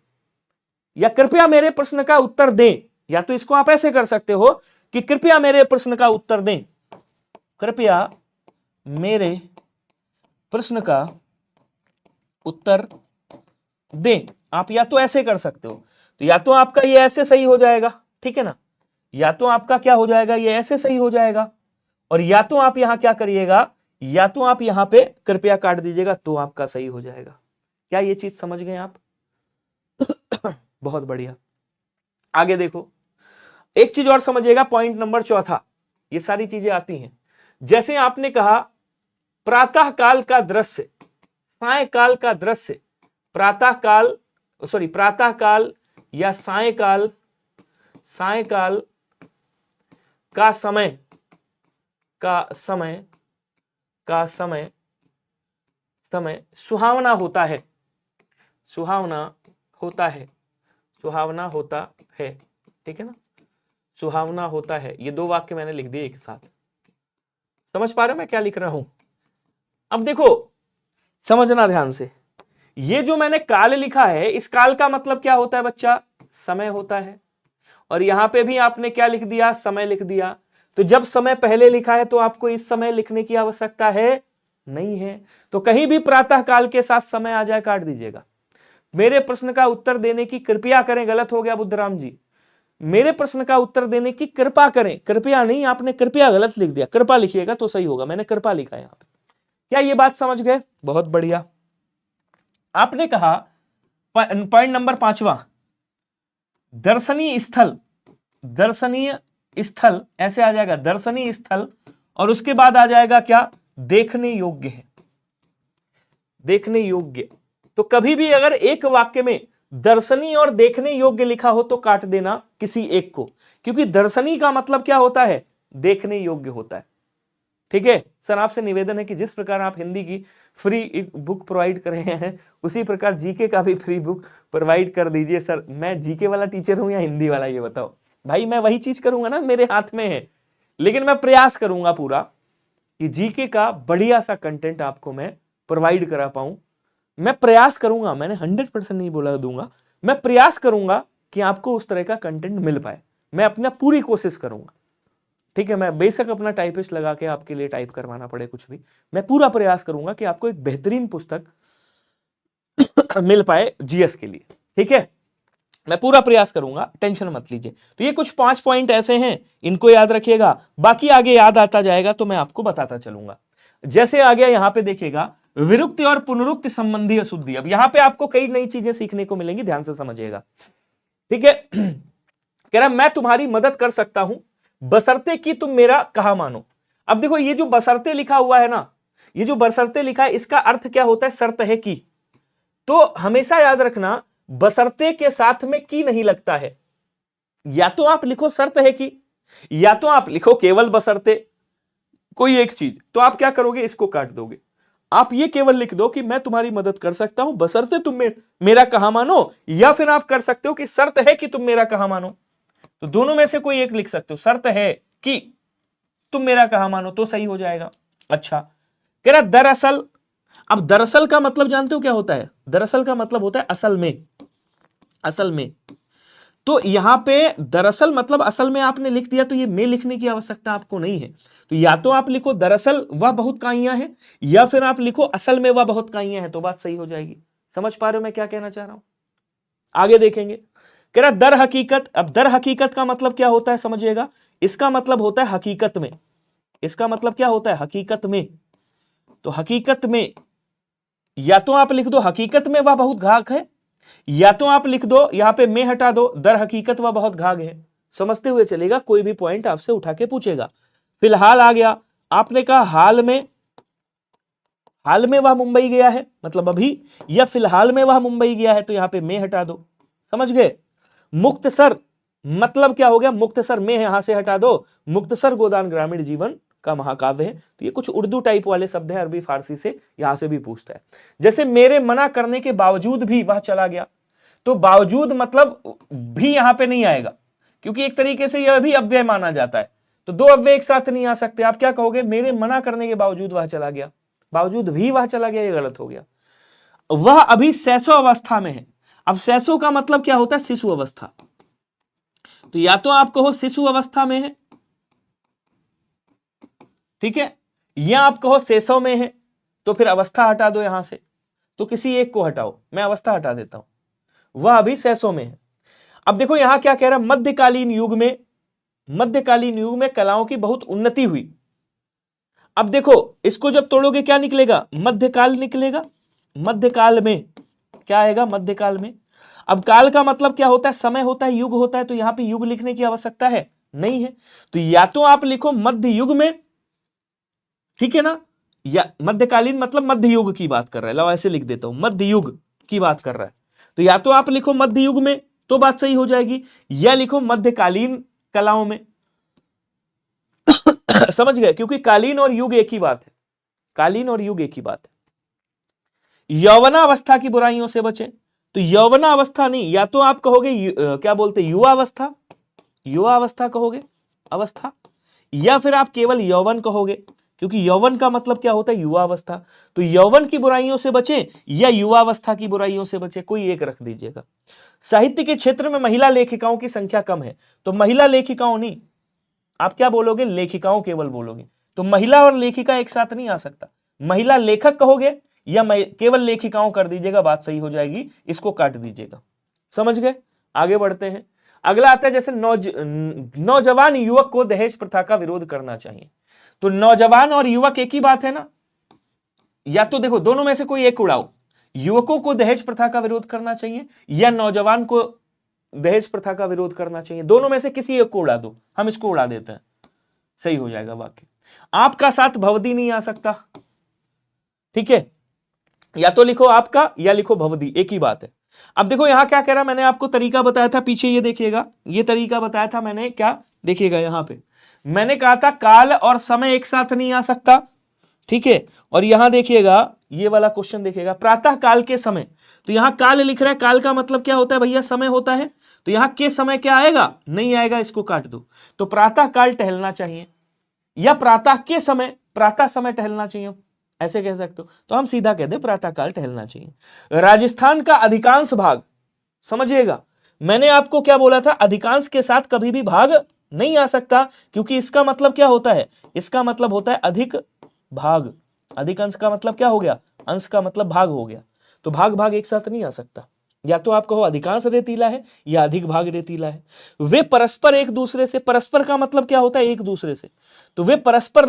या कृपया मेरे प्रश्न का उत्तर दें। या तो इसको आप ऐसे कर सकते हो कि कृपया मेरे प्रश्न का उत्तर दें, कृपया मेरे प्रश्न का उत्तर दें। आप या तो ऐसे कर सकते हो, तो या तो आपका ये ऐसे सही हो जाएगा, ठीक है ना, या तो आपका क्या हो जाएगा, ये ऐसे सही हो जाएगा, और या तो आप यहां क्या करिएगा, या तो आप यहां पे कृपया काट दीजिएगा, तो आपका सही हो जाएगा। क्या ये चीज समझ गए आप? बहुत बढ़िया। आगे देखो, एक चीज और समझिएगा, पॉइंट नंबर 4, ये सारी चीजें आती हैं। जैसे आपने कहा प्रातः काल का दृश्य, सायकाल का दृश्य, प्रातः काल या सायकाल, सायकाल का समय का समय का समय समय सुहावना होता है, सुहावना होता है, सुहावना होता है, ठीक है ना, सुहावना होता है। ये दो वाक्य मैंने लिख दिए एक साथ। समझ पा रहे हो मैं क्या लिख रहा हूं? अब देखो समझना ध्यान से, ये जो मैंने काल लिखा है, इस काल का मतलब क्या होता है बच्चा? समय होता है। और यहां पे भी आपने क्या लिख दिया? समय लिख दिया। तो जब समय पहले लिखा है तो आपको इस समय लिखने की आवश्यकता है नहीं है। तो कहीं भी प्रातः काल के साथ समय आ जाए काट दीजिएगा। मेरे प्रश्न का उत्तर देने की कृपया करें। गलत हो गया बुद्धराम जी, मेरे प्रश्न का उत्तर देने की कृपा करें, कृपया नहीं, आपने कृपया गलत लिख दिया, कृपा लिखिएगा तो सही होगा। मैंने कृपा लिखा है यहां पे। क्या ये बात समझ गए? बहुत बढ़िया। आपने कहा पॉइंट नंबर 5वां, दर्शनीय स्थल, दर्शनीय स्थल ऐसे आ जाएगा, दर्शनीय स्थल, और उसके बाद आ जाएगा क्या? देखने योग्य है, देखने योग्य। तो कभी भी अगर एक वाक्य में दर्शनीय और देखने योग्य लिखा हो तो काट देना किसी एक को, क्योंकि दर्शनीय का मतलब क्या होता है? देखने योग्य होता है। ठीक है सर, आपसे निवेदन है कि जिस प्रकार आप हिंदी की फ्री बुक प्रोवाइड कर रहे हैं उसी प्रकार जीके का भी फ्री बुक प्रोवाइड कर दीजिए। सर मैं जीके वाला टीचर हूं या हिंदी वाला, ये बताओ भाई? मैं वही चीज करूंगा ना, मेरे हाथ में है, लेकिन मैं प्रयास करूंगा पूरा कि जीके का बढ़िया सा कंटेंट आपको मैं प्रोवाइड करा पाऊं। मैं प्रयास करूंगा, मैंने 100% नहीं बोला दूंगा, मैं प्रयास करूंगा कि आपको उस तरह का कंटेंट मिल पाए। मैं अपना पूरी कोशिश करूंगा, ठीक है? मैं बेशक अपना टाइपिस्ट लगा के आपके लिए टाइप करवाना पड़े कुछ भी, मैं पूरा प्रयास करूंगा कि आपको एक बेहतरीन पुस्तक मिल पाए जीएस के लिए, ठीक है? मैं पूरा प्रयास करूंगा, टेंशन मत लीजिए। तो ये कुछ 5 पॉइंट ऐसे हैं, इनको याद रखिएगा, बाकी आगे याद आता जाएगा तो मैं आपको बताता चलूंगा। जैसे आ गया यहां पे देखिएगा, विरुक्ति और पुनरुक्ति संबंधी अशुद्धि। अब यहां पे आपको कई नई चीजें सीखने को मिलेंगी, ध्यान से समझिएगा, ठीक है? कह रहा मैं तुम्हारी मदद कर सकता हूं बशर्ते कि तुम मेरा कहा मानो। अब देखो ये जो बशर्ते लिखा हुआ है ना, ये जो बशर्ते लिखा है इसका अर्थ क्या होता है? शर्त है कि। तो हमेशा याद रखना बशर्ते के साथ में की नहीं लगता है। या तो आप लिखो शर्त है कि, या तो आप लिखो केवल बशर्ते, कोई एक चीज। तो आप क्या करोगे? इसको काट दोगे। आप ये केवल लिख दो कि मैं तुम्हारी मदद कर सकता हूं बशर्ते तुम मेरा कहा मानो, या फिर आप कर सकते हो कि शर्त है कि तुम मेरा कहा मानो। तो दोनों में से कोई एक लिख सकते हो। शर्त है कि तुम मेरा कहा मानो तो सही हो जाएगा। अच्छा, कह रहा दरअसल। अब दरअसल का मतलब जानते हो क्या होता है? दरअसल का मतलब होता है असल में, असल में। तो यहां पे दरअसल मतलब असल में आपने लिख दिया, तो ये में लिखने की आवश्यकता आपको नहीं है। तो या तो आप लिखो दरअसल वह बहुत काइयां हैं, या फिर आप लिखो असल में वह बहुत काइयां हैं, तो बात सही हो जाएगी। समझ पा रहे हो मैं क्या कहना चाह रहा हूं? आगे देखेंगे। कह रहा दर हकीकत। अब दर हकीकत का मतलब क्या होता है समझिएगा, इसका मतलब होता है हकीकत में। इसका मतलब क्या होता है? हकीकत में। तो हकीकत में या तो आप लिख दो हकीकत में वह बहुत घाघ है, या तो आप लिख दो यहां पे में हटा दो दर हकीकत वह बहुत घाघ है। समझते हुए चलेगा, कोई भी पॉइंट आपसे उठा के पूछेगा। फिलहाल आ गया, आपने कहा हाल में, हाल में वह मुंबई गया है मतलब अभी, या फिलहाल में वह मुंबई गया है, तो यहां पे में हटा दो। समझ गए? मुक्तसर मतलब क्या हो गया? मुक्तसर में यहां से हटा दो, मुक्तसर गोदान ग्रामीण जीवन का महाकाव्य है। तो ये कुछ उर्दू टाइप वाले शब्द हैं, अरबी फारसी से, यहां से भी पूछता है। जैसे मेरे मना करने के बावजूद भी वह चला गया, तो बावजूद मतलब भी यहां पे नहीं आएगा, क्योंकि एक तरीके से यह भी अव्यय माना जाता है। तो दो अव्यय एक साथ नहीं आ सकते। आप क्या कहोगे? मेरे मना करने के बावजूद वह चला गया, बावजूद भी वह चला गया, ये गलत हो गया। वह अभी शैशव अवस्था में है। अब शैशव का मतलब क्या होता है? शिशु अवस्था। तो या तो आप कहो शिशु अवस्था में है, ठीक है, या आप कहो शैशव में है, तो फिर अवस्था हटा दो यहां से। तो किसी एक को हटाओ, मैं अवस्था हटा देता हूं। वह अभी शैशव में है। अब देखो यहां क्या कह रहा है? मध्यकालीन युग में, मध्यकालीन युग में कलाओं की बहुत उन्नति हुई। अब देखो इसको जब तोड़ोगे क्या निकलेगा? मध्यकाल निकलेगा। मध्यकाल में क्या आएगा? मध्यकाल में। अब काल का मतलब क्या होता है? समय होता है, युग होता है। तो यहां पे युग लिखने की आवश्यकता है नहीं है। तो या तो आप लिखो मध्य युग में, ठीक है ना, या मध्यकालीन मतलब मध्य युग की बात कर रहा है, लो ऐसे लिख देता हूं, मध्य युग की बात कर रहा है। तो या तो आप लिखो मध्य युग में तो बात सही हो जाएगी, या लिखो मध्यकालीन कलाओं में। समझ गए, क्योंकि कालीन और युग एक ही बात है, कालीन और युग एक ही बात है। यौवनावस्था की बुराइयों से बचें, तो यौवनावस्था नहीं, या तो आप कहोगे क्या बोलते युवावस्था, युवावस्था कहोगे अवस्था, या फिर आप केवल यौवन कहोगे, क्योंकि यौवन का मतलब क्या होता है युवावस्था। तो यौवन की बुराइयों से बचें या युवावस्था की बुराइयों से बचें, कोई एक रख दीजिएगा। साहित्य के क्षेत्र में महिला लेखिकाओं की संख्या कम है, तो महिला लेखिकाओं नहीं, आप क्या बोलोगे लेखिकाओं केवल बोलोगे, तो महिला और लेखिका एक साथ नहीं आ सकता, महिला लेखक कहोगे या केवल लेखिकाओं कर दीजिएगा, बात सही हो जाएगी, इसको काट दीजिएगा। समझ गए, आगे बढ़ते हैं। अगला आता है जैसे नौजवान युवक को दहेज प्रथा का विरोध करना चाहिए, तो नौजवान और युवक एक ही बात है ना, या तो देखो दोनों में से कोई एक उड़ाओ, युवकों को दहेज प्रथा का विरोध करना चाहिए या नौजवान को दहेज प्रथा का विरोध करना चाहिए, दोनों में से किसी एक को उड़ा दो, हम इसको उड़ा देते हैं, सही हो जाएगा वाक्य। आपका साथ भवदी नहीं आ सकता, ठीक है, या तो लिखो आपका या लिखो भवदी, एक ही बात है। अब देखो यहां क्या कह रहा, मैंने आपको तरीका बताया था पीछे, ये देखिएगा, ये तरीका बताया था मैंने, क्या देखिएगा यहां पे मैंने कहा था काल और समय एक साथ नहीं आ सकता, ठीक है, और यहां देखिएगा ये वाला क्वेश्चन देखिएगा, प्रातः काल के समय, तो यहां काल लिख रहा है, काल का मतलब क्या होता है भैया समय होता है, तो यहां के समय क्या आएगा, नहीं आएगा, इसको काट दो, तो प्रातः काल टहलना चाहिए या प्रातः के समय, प्रातः समय टहलना चाहिए, ऐसे कह सकते हो, तो हम सीधा कह दे प्रातः काल टहलना चाहिए। राजस्थान का अधिकांश भाग, समझिएगा मैंने आपको क्या बोला था, अधिकांश के साथ कभी भी भाग नहीं आ सकता, क्योंकि इसका मतलब क्या होता है, इसका मतलब होता है अधिक भाग, अधिक अंश का मतलब क्या हो गया, अंश का मतलब भाग हो गया, तो भाग भाग एक साथ नहीं आ सकता, या तो आप कहो अधिकांश रेतीला है या अधिक भाग रेतीला है। वे परस्पर एक दूसरे से, परस्पर का मतलब क्या होता है एक दूसरे से, तो वे परस्पर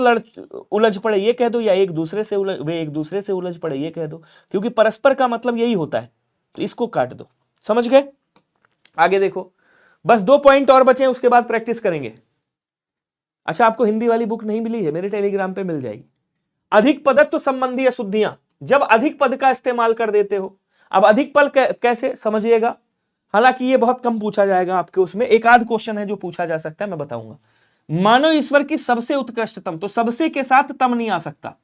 उलझ पड़े ये कह दो, या एक दूसरे से वे एक दूसरे से उलझ पड़े ये कह दो, क्योंकि परस्पर का मतलब यही होता है, तो इसको काट दो। समझ गए, आगे देखो, बस 2 पॉइंट और बचे, उसके बाद प्रैक्टिस करेंगे। अच्छा आपको हिंदी वाली बुक नहीं मिली है, मेरे टेलीग्राम पे मिल जाएगी। अधिक पदत्व संबंधी अशुद्धियां, जब अधिक पद का इस्तेमाल कर देते हो, अब अधिक पद कैसे समझिएगा, हालांकि ये बहुत कम पूछा जाएगा आपके, उसमें एक आध क्वेश्चन है जो पूछा जा सकता है, मैं बताऊंगा। मानव ईश्वर की सबसे उत्कृष्टतम, तो सबसे के साथ तम नहीं आ सकता,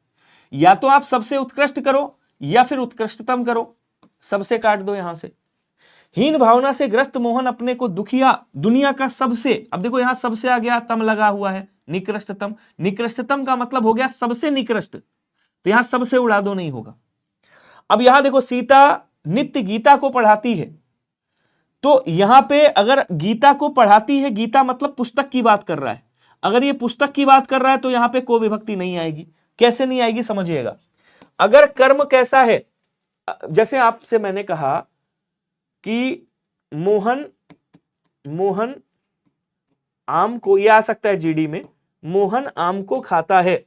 या तो आप सबसे उत्कृष्ट करो या फिर उत्कृष्टतम करो, सबसे काट दो यहां से। हीन भावना से ग्रस्त मोहन अपने को दुखिया दुनिया का सबसे, अब देखो यहां सबसे आ गया, तम लगा हुआ है, निकृष्टतम, निकृष्टतम का मतलब हो गया सबसे निकृष्ट, तो यहां सबसे उड़ा दो, नहीं होगा। अब यहां देखो सीता नित्य गीता को पढ़ाती है, तो यहां पे अगर गीता को पढ़ाती है, गीता मतलब पुस्तक की बात कर रहा है, अगर ये पुस्तक की बात कर रहा है तो यहां पे को विभक्ति नहीं आएगी। कैसे नहीं आएगी समझिएगा, अगर कर्म कैसा है, जैसे आपसे मैंने कहा कि मोहन मोहन आम को, ये आ सकता है जीडी में, मोहन आम को खाता है,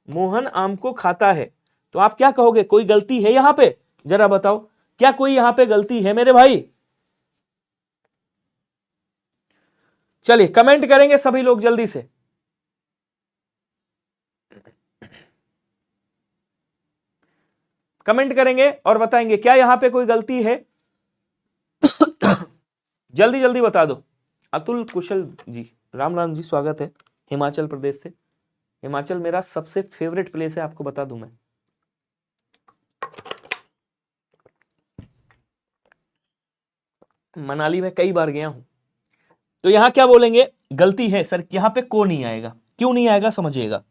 मोहन आम को खाता है, तो आप क्या कहोगे, कोई गलती है यहां पे, जरा बताओ क्या कोई यहां पे गलती है मेरे भाई, चलिए कमेंट करेंगे सभी लोग जल्दी से, कमेंट करेंगे और बताएंगे क्या यहां पे कोई गलती है, जल्दी जल्दी बता दो। अतुल कुशल जी, राम राम जी, स्वागत है हिमाचल प्रदेश से, हिमाचल मेरा सबसे फेवरेट प्लेस है, आपको बता दूं मैं, मनाली में कई बार गया हूं। तो यहां क्या बोलेंगे, गलती है सर, यहां पे को नहीं आएगा, क्यों नहीं आएगा समझिएगा,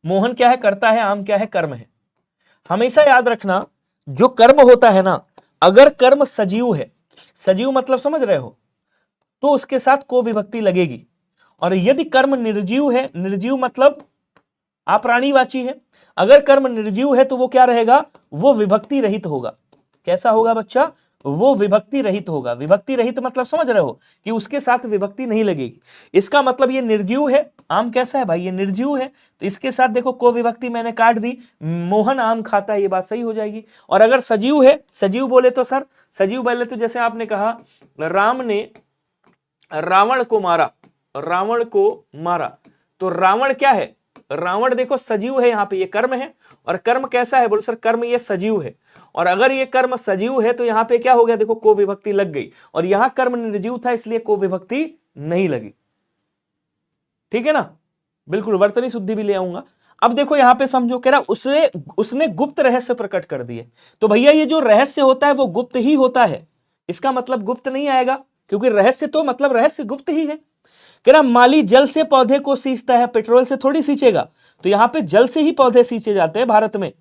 मोहन क्या है करता है, आम क्या है कर्म है। हमेशा याद रखना जो कर्म होता है ना, अगर कर्म सजीव है, सजीव मतलब समझ रहे हो, तो उसके साथ को विभक्ति लगेगी, और यदि कर्म निर्जीव है, निर्जीव मतलब अप्राणीवाची है, अगर कर्म निर्जीव है तो वो क्या रहेगा, वो विभक्ति रहित होगा। कैसा होगा बच्चा, वो विभक्ति रहित होगा, विभक्ति रहित मतलब समझ रहे हो कि उसके साथ विभक्ति नहीं लगेगी, इसका मतलब ये निर्जीव है। आम कैसा है भाई, ये निर्जीव है, तो इसके साथ देखो को विभक्ति मैंने काट दी, मोहन आम खाता है, ये बात सही हो जाएगी। और अगर सजीव है, सजीव बोले तो सर, सजीव बोले तो जैसे आपने कहा राम ने रावण को मारा, रावण को मारा, तो रावण क्या है, रावण देखो सजीव है, यहां पे ये कर्म है, और कर्म कैसा है, बोलो सर कर्म ये सजीव है, और अगर ये कर्म सजीव है तो यहां पे क्या हो गया, देखो को विभक्ति लग गई, और यहां कर्म निर्जीव था इसलिए को विभक्ति नहीं लगी, ठीक है ना। बिल्कुल वर्तनी शुद्धि भी ले आऊंगा। अब देखो यहां पे समझो, कह रहा उसने गुप्त रहस्य प्रकट कर दिए। तो भैया ये जो रहस्य होता है वो गुप्त ही होता है, इसका मतलब गुप्त नहीं आएगा, क्योंकि रहस्य तो मतलब रहस्य गुप्त ही है। कह रहा माली जल से पौधे को सींचता है, पेट्रोल से थोड़ी सींचेगा। तो यहां पे जल से ही पौधे सींचे जाते हैं भारत में,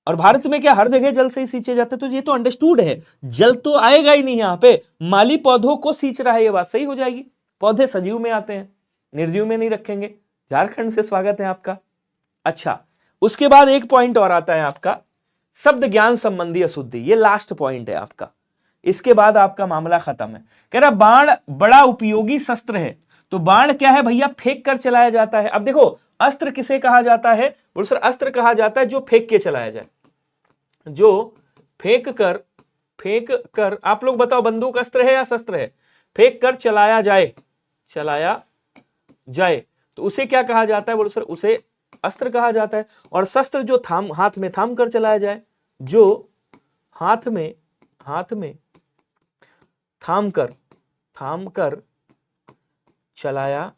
और भारत में क्या हर जगह जल से ही सींचे जाते हैं, तो ये तो अंडरस्टूड है, जल तो आएगा ही नहीं। यहां पे माली पौधों को सींच रहा है, ये बात सही हो जाएगी। पौधे सजीव में आते हैं, निर्जीव में नहीं रखेंगे। झारखंड से स्वागत है आपका। अच्छा, उसके बाद एक पॉइंट और आता है आपका शब्द ज्ञान संबंधी अशुद्धि, ये लास्ट पॉइंट है आपका, इसके बाद आपका मामला खत्म है। कह रहा बाण बड़ा उपयोगी शस्त्र है। तो बाण क्या है भैया, फेंक कर चलाया जाता है। अब देखो अस्त्र किसे कहा जाता है, बोलो सर अस्त्र कहा जाता है जो फेंक के चलाया जाए, जो फेंक कर आप लोग बताओ बंदूक अस्त्र है या शस्त्र है? फेंक कर चलाया जाए तो उसे क्या कहा जाता है, बोलो सर उसे अस्त्र कहा जाता है। और शस्त्र जो हाथ में थाम कर चलाया जाए, जो हाथ में थाम कर चलाया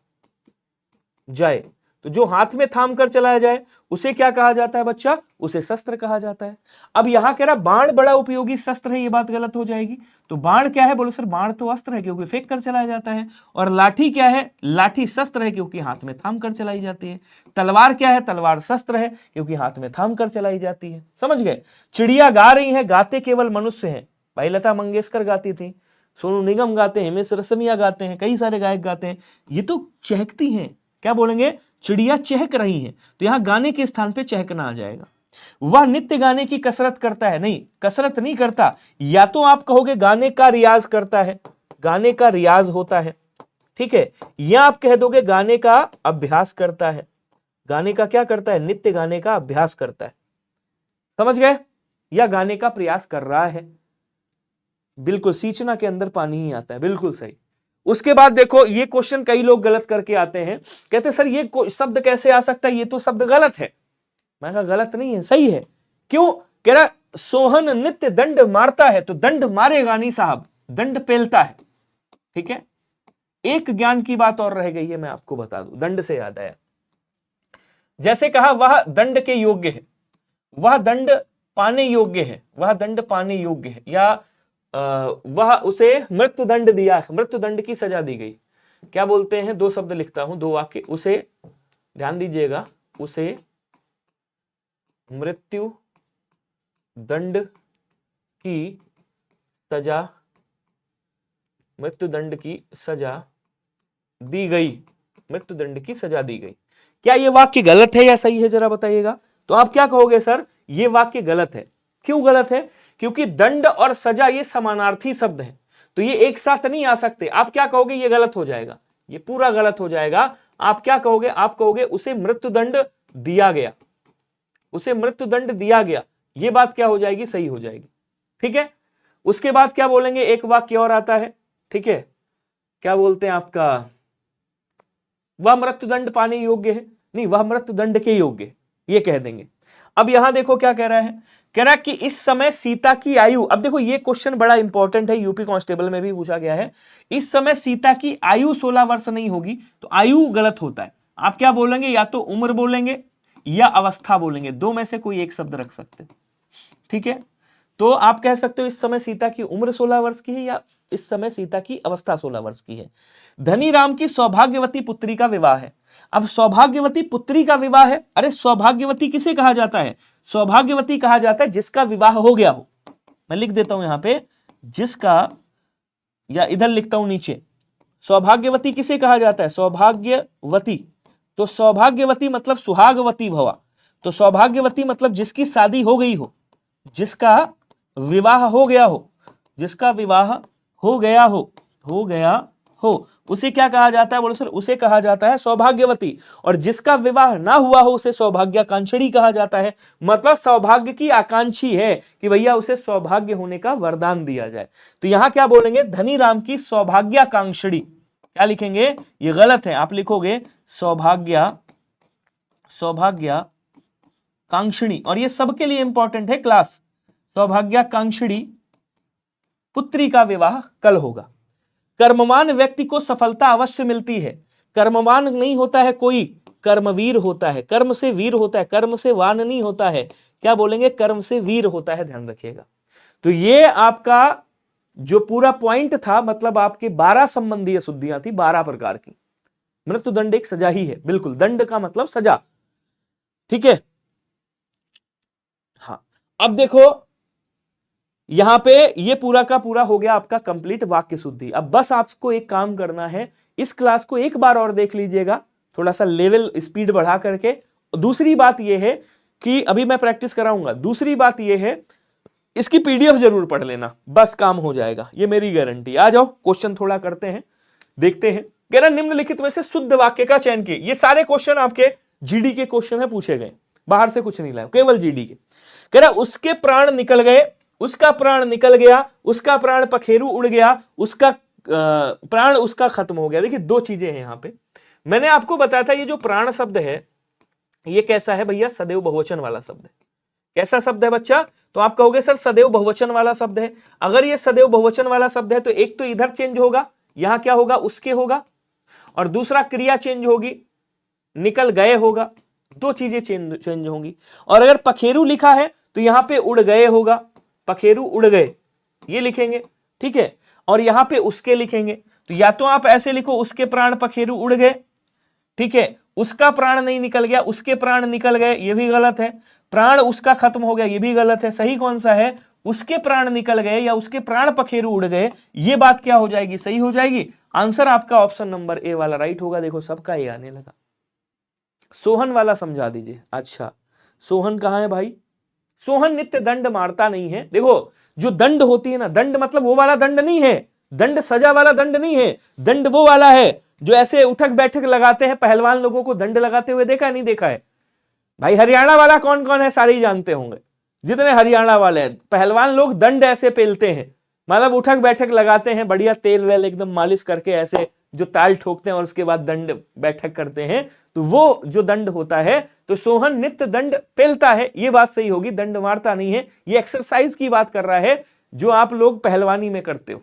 जाए, तो जो हाथ में थाम कर चलाया जाए उसे क्या कहा जाता है बच्चा, उसे शस्त्र कहा जाता है। अब यहां कह रहा बाण बड़ा उपयोगी शस्त्र है, ये बात गलत हो जाएगी। तो बाण क्या है, बोलो सर बाण तो अस्त्र है क्योंकि फेंक कर चलाया जाता है। और लाठी क्या है, लाठी शस्त्र है क्योंकि हाथ में थाम कर चलाई जाती है। तलवार क्या है, तलवार शस्त्र है क्योंकि हाथ में थाम कर चलाई जाती है। समझ गए? चिड़िया गा रही है, गाते केवल मनुष्य हैं। भाई लता मंगेशकर गाती थी, सोनू निगम गाते हैं, हिमेश रेशमिया गाते हैं, कई सारे गायक गाते हैं। ये तो चहकती हैं, क्या बोलेंगे, चिड़िया चहक रही हैं, तो यहां गाने के स्थान पे चहकना आ जाएगा। वह नित्य गाने की कसरत करता है, नहीं कसरत नहीं करता, या तो आप कहोगे गाने का रियाज करता है, गाने का रियाज होता है, ठीक है, या आप कह दोगे गाने का अभ्यास करता है। गाने का क्या करता है, नित्य गाने का अभ्यास करता है। समझ गए? या गाने का प्रयास कर रहा है। बिल्कुल, सींचना के अंदर पानी ही आता है, बिल्कुल सही। उसके बाद देखो ये क्वेश्चन कई लोग गलत करके आते हैं, कहते सर ये शब्द कैसे आ सकता है, ये तो शब्द गलत है। मैं कहा गलत नहीं है, सही है। क्यों? कह रहा सोहन नित्य दंड मारता है, तो दंड मारेगा नहीं साहब, दंड पेलता है। ठीक है, एक ज्ञान की बात और रह गई है, मैं आपको बता दूं, दंड से याद आया। जैसे कहा वह दंड के योग्य है, वह दंड पाने योग्य है, वह दंड पाने योग्य है, या वह उसे मृत्यु दंड दिया, मृत्यु दंड की सजा दी गई। क्या बोलते हैं, दो शब्द लिखता हूं, दो वाक्य, उसे ध्यान दीजिएगा, उसे मृत्यु दंड की सजा, मृत्यु दंड की सजा दी गई, मृत्यु दंड की सजा दी गई। क्या यह वाक्य गलत है या सही है, जरा बताइएगा। तो आप क्या कहोगे, सर यह वाक्य गलत है। क्यों गलत है? क्योंकि दंड और सजा ये समानार्थी शब्द हैं, तो ये एक साथ नहीं आ सकते। आप क्या कहोगे, ये गलत हो जाएगा, ये पूरा गलत हो जाएगा। आप क्या कहोगे, आप कहोगे उसे मृत्युदंड दिया गया, उसे मृत्युदंड दिया गया, ये बात क्या हो जाएगी, सही हो जाएगी। ठीक है, उसके बाद क्या बोलेंगे, एक वाक्य और आता है, ठीक है, क्या बोलते हैं आपका, वह मृत्युदंड पाने योग्य है, नहीं वह मृत्युदंड के योग्य है, ये कह देंगे। अब यहां देखो क्या कह रहा है, कह रहा कि इस समय सीता की आयु, अब देखो ये क्वेश्चन बड़ा इंपॉर्टेंट है, यूपी कांस्टेबल में भी पूछा गया है। इस समय सीता की आयु 16 वर्ष नहीं होगी, तो आयु गलत होता है। आप क्या बोलेंगे, या तो उम्र बोलेंगे या अवस्था बोलेंगे, दो में से कोई एक शब्द रख सकते। ठीक है, तो आप कह सकते हो इस समय सीता की उम्र 16 वर्ष की है, या इस समय सीता की अवस्था 16 वर्ष की है। धनी राम की सौभाग्यवती पुत्री का विवाह है। अब सौभाग्यवती पुत्री का विवाह है, अरे सौभाग्यवती किसे कहा जाता है, सौभाग्यवती कहा जाता है जिसका विवाह हो गया हो। मैं लिख देता हूं यहां पे, जिसका, या इधर लिखता हूं नीचे, सौभाग्यवती किसे कहा जाता है, सौभाग्यवती। तो सौभाग्यवती मतलब सुहागवती भवा, तो सौभाग्यवती मतलब जिसकी शादी हो गई हो, जिसका विवाह हो गया हो, जिसका विवाह हो गया हो, उसे क्या कहा जाता है, बोलो सर उसे कहा जाता है सौभाग्यवती। और जिसका विवाह ना हुआ हो उसे सौभाग्याकांक्षी कहा जाता है, मतलब सौभाग्य की आकांक्षी है कि भैया उसे सौभाग्य होने का वरदान दिया जाए। तो यहां क्या बोलेंगे, धनी राम की सौभाग्याकांक्षी, क्या लिखेंगे, ये गलत है, आप लिखोगे सौभाग्याकांक्षी, और ये सबके लिए इंपॉर्टेंट है क्लास, सौभाग्याकांक्षी पुत्री का विवाह कल होगा। कर्मवान व्यक्ति को सफलता अवश्य मिलती है, कर्मवान नहीं होता है कोई, कर्मवीर होता है, कर्म से वीर होता है, कर्म से वान नहीं होता है, क्या बोलेंगे, कर्म से वीर होता है, ध्यान रखिएगा। तो ये आपका जो पूरा पॉइंट था, मतलब आपके 12 संबंधी अशुद्धियां थी, 12 प्रकार की। मृत्युदंड एक सजा ही है, बिल्कुल, दंड का मतलब सजा, ठीक है। हाँ, अब देखो यहां पे ये पूरा का पूरा हो गया आपका कंप्लीट वाक्य शुद्धि। अब बस आपको एक काम करना है, इस क्लास को एक बार और देख लीजिएगा, थोड़ा सा लेवल स्पीड बढ़ा करके। दूसरी बात यह है कि अभी मैं प्रैक्टिस कराऊंगा, दूसरी बात यह है इसकी पीडीएफ जरूर पढ़ लेना, बस काम हो जाएगा, ये मेरी गारंटी। आ जाओ क्वेश्चन थोड़ा करते हैं, देखते हैं। कह रहा निम्नलिखित में से शुद्ध वाक्य का चयन किए। ये सारे क्वेश्चन आपके जीडी के क्वेश्चन है, पूछे गए, बाहर से कुछ नहीं लाए, केवल जीडी के। कह रहा उसके प्राण निकल गए, उसका प्राण निकल गया, उसका प्राण पखेरु उड़ गया, उसका प्राण उसका खत्म हो गया। देखिए दो चीजें हैं यहां पे, मैंने आपको बताया था ये जो प्राण शब्द है ये कैसा है भैया, सदैव बहुवचन वाला शब्द है। कैसा शब्द है बच्चा, तो आप कहोगे सर सदैव बहुवचन वाला शब्द है। अगर ये सदैव बहुवचन वाला शब्द है तो एक तो इधर चेंज होगा, यहां क्या होगा, उसके होगा, और दूसरा क्रिया चेंज होगी, निकल गए होगा, दो चीजें चेंज होंगी। और अगर पखेरु लिखा है तो यहां पे उड़ गए होगा, पखेरु उड़ गए ये लिखेंगे, ठीक है। और यहां पे उसके लिखेंगे, तो या तो आप ऐसे लिखो उसके प्राण पखेरु उड़ गए, ठीक है, उसका प्राण नहीं निकल गया, उसके प्राण निकल गए, ये भी गलत है। प्राण उसका खत्म हो गया, ये भी गलत है। सही कौन सा है, उसके प्राण निकल गए या उसके प्राण पखेरु उड़ गए, ये बात क्या हो जाएगी, सही हो जाएगी। आंसर आपका ऑप्शन नंबर ए वाला राइट होगा। देखो सबका ये आने लगा। सोहन वाला समझा दीजिए। अच्छा सोहन कहां है भाई, सोहन नित्य दंड मारता नहीं है। देखो जो दंड होती है ना, दंड मतलब वो वाला दंड नहीं है, दंड सजा वाला दंड नहीं है, दंड वो वाला है जो ऐसे उठक बैठक लगाते हैं, पहलवान लोगों को दंड लगाते हुए देखा नहीं देखा है भाई। हरियाणा वाला कौन कौन है, सारे ही जानते होंगे, जितने हरियाणा वाले हैं पहलवान लोग दंड ऐसे पेलते हैं, मतलब उठक बैठक लगाते हैं, बढ़िया तेल वेल एकदम मालिश करके ऐसे जो ताल ठोकते हैं और उसके बाद दंड बैठक करते हैं, तो वो जो दंड होता है। तो सोहन नित्य दंड पेलता है, ये बात सही होगी, दंड मारता नहीं है। ये एक्सरसाइज की बात कर रहा है जो आप लोग पहलवानी में करते हो,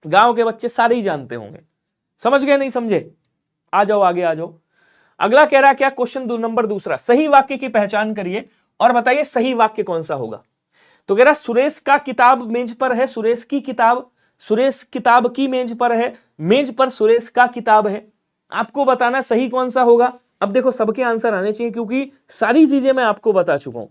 गांव के बच्चे सारे ही जानते होंगे। समझ गए नहीं समझे, आ जाओ आगे आ जाओ। अगला कह रहा क्या, क्वेश्चन नंबर दूसरा, सही वाक्य की पहचान करिए और बताइए सही वाक्य कौन सा होगा। तो कह रहा सुरेश का किताब मेज पर है, सुरेश की किताब, सुरेश किताब की मेज पर है, मेज पर सुरेश का किताब है। आपको बताना सही कौन सा होगा। अब देखो सबके आंसर आने चाहिए क्योंकि सारी चीजें मैं आपको बता चुका हूं।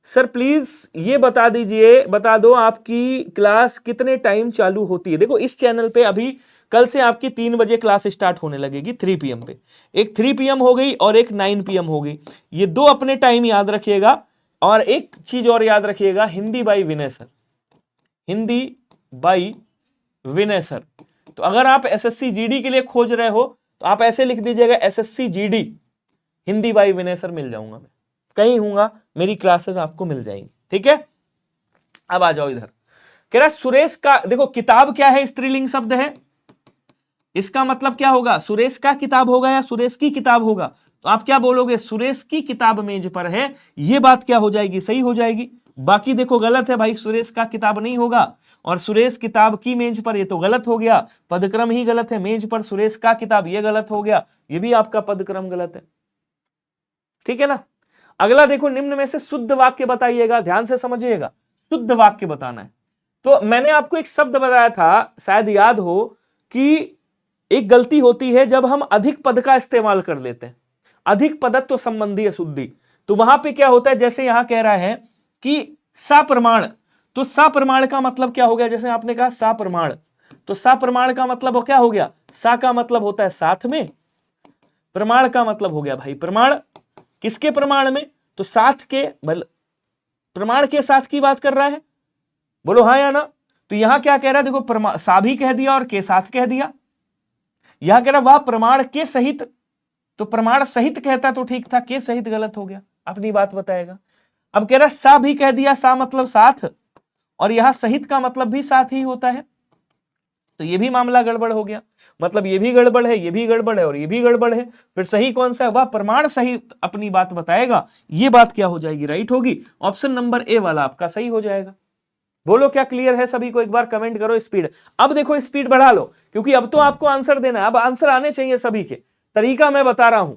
सर प्लीज ये बता दीजिए, बता दो आपकी क्लास कितने टाइम चालू होती है। देखो इस चैनल पे अभी कल से आपकी 3 बजे क्लास स्टार्ट होने लगेगी 3 PM पे, एक 3 PM हो गई और एक 9 PM हो गई। ये दो अपने टाइम याद रखिएगा। और एक चीज और याद रखिएगा, Hindi by Vinay sir, Hindi by Vinay sir. तो अगर आप SSC GD के लिए खोज रहे हो तो आप ऐसे लिख दीजिएगा SSC GD Hindi by Vinay sir, मिल जाऊंगा मैं, कहीं हूंगा, मेरी क्लासेस आपको मिल जाएंगी, ठीक है। अब आ जाओ इधर, कह रहा सुरेश का, देखो किताब क्या है, स्त्रीलिंग शब्द है, इसका मतलब क्या होगा, सुरेश का किताब होगा या सुरेश की किताब होगा। तो आप क्या बोलोगे, सुरेश की किताब मेज पर है, ये बात क्या हो जाएगी, सही हो जाएगी। बाकी देखो गलत है भाई, सुरेश का किताब नहीं होगा और सुरेश किताब की मेज पर, ये तो गलत हो गया, पदक्रम ही गलत है, मेज पर सुरेश का किताब ये गलत हो गया, ये भी आपका पदक्रम गलत है, ठीक है ना। अगला देखो, निम्न में से शुद्ध वाक्य बताइएगा, ध्यान से समझिएगा, शुद्ध वाक्य बताना है। तो मैंने आपको एक शब्द बताया था, शायद याद हो, कि एक गलती होती है जब हम अधिक पद का इस्तेमाल कर लेते हैं, अधिक पदत्व संबंधी अशुद्धि। तो वहां पे क्या होता है, जैसे यहां कह रहा है कि सप्रमाण, तो सप्रमाण का मतलब क्या हो गया, जैसे आपने कहा सप्रमाण, तो सप्रमाण का मतलब क्या हो गया, सा का मतलब होता है साथ में, प्रमाण का मतलब हो गया भाई प्रमाण, किसके प्रमाण में, तो साथ के, प्रमाण के साथ की बात कर रहा है, बोलो हाँ या ना। तो यहां क्या कह रहा है, देखो सा भी कह दिया और के साथ कह दिया। यहां कह रहा वह प्रमाण के सहित, तो प्रमाण सहित कहता तो ठीक था, के सहित गलत हो गया, अपनी बात बताएगा। अब कह रहा सा भी कह दिया, सा मतलब साथ, और यहां सहित का मतलब भी साथ ही होता है, तो ये भी मामला गड़बड़ हो गया, मतलब ये भी गड़बड़ है, ये भी गड़बड़ है और ये भी गड़बड़ है। फिर सही कौन सा है, वह प्रमाण सहित अपनी बात बताएगा, ये बात क्या हो जाएगी, राइट होगी। ऑप्शन नंबर ए वाला आपका सही हो जाएगा। बोलो क्या क्लियर है सभी को, एक बार कमेंट करो स्पीड। अब देखो स्पीड बढ़ा लो क्योंकि अब तो आपको आंसर देना है, अब आंसर आने चाहिए सभी के। तरीका मैं बता रहा हूं।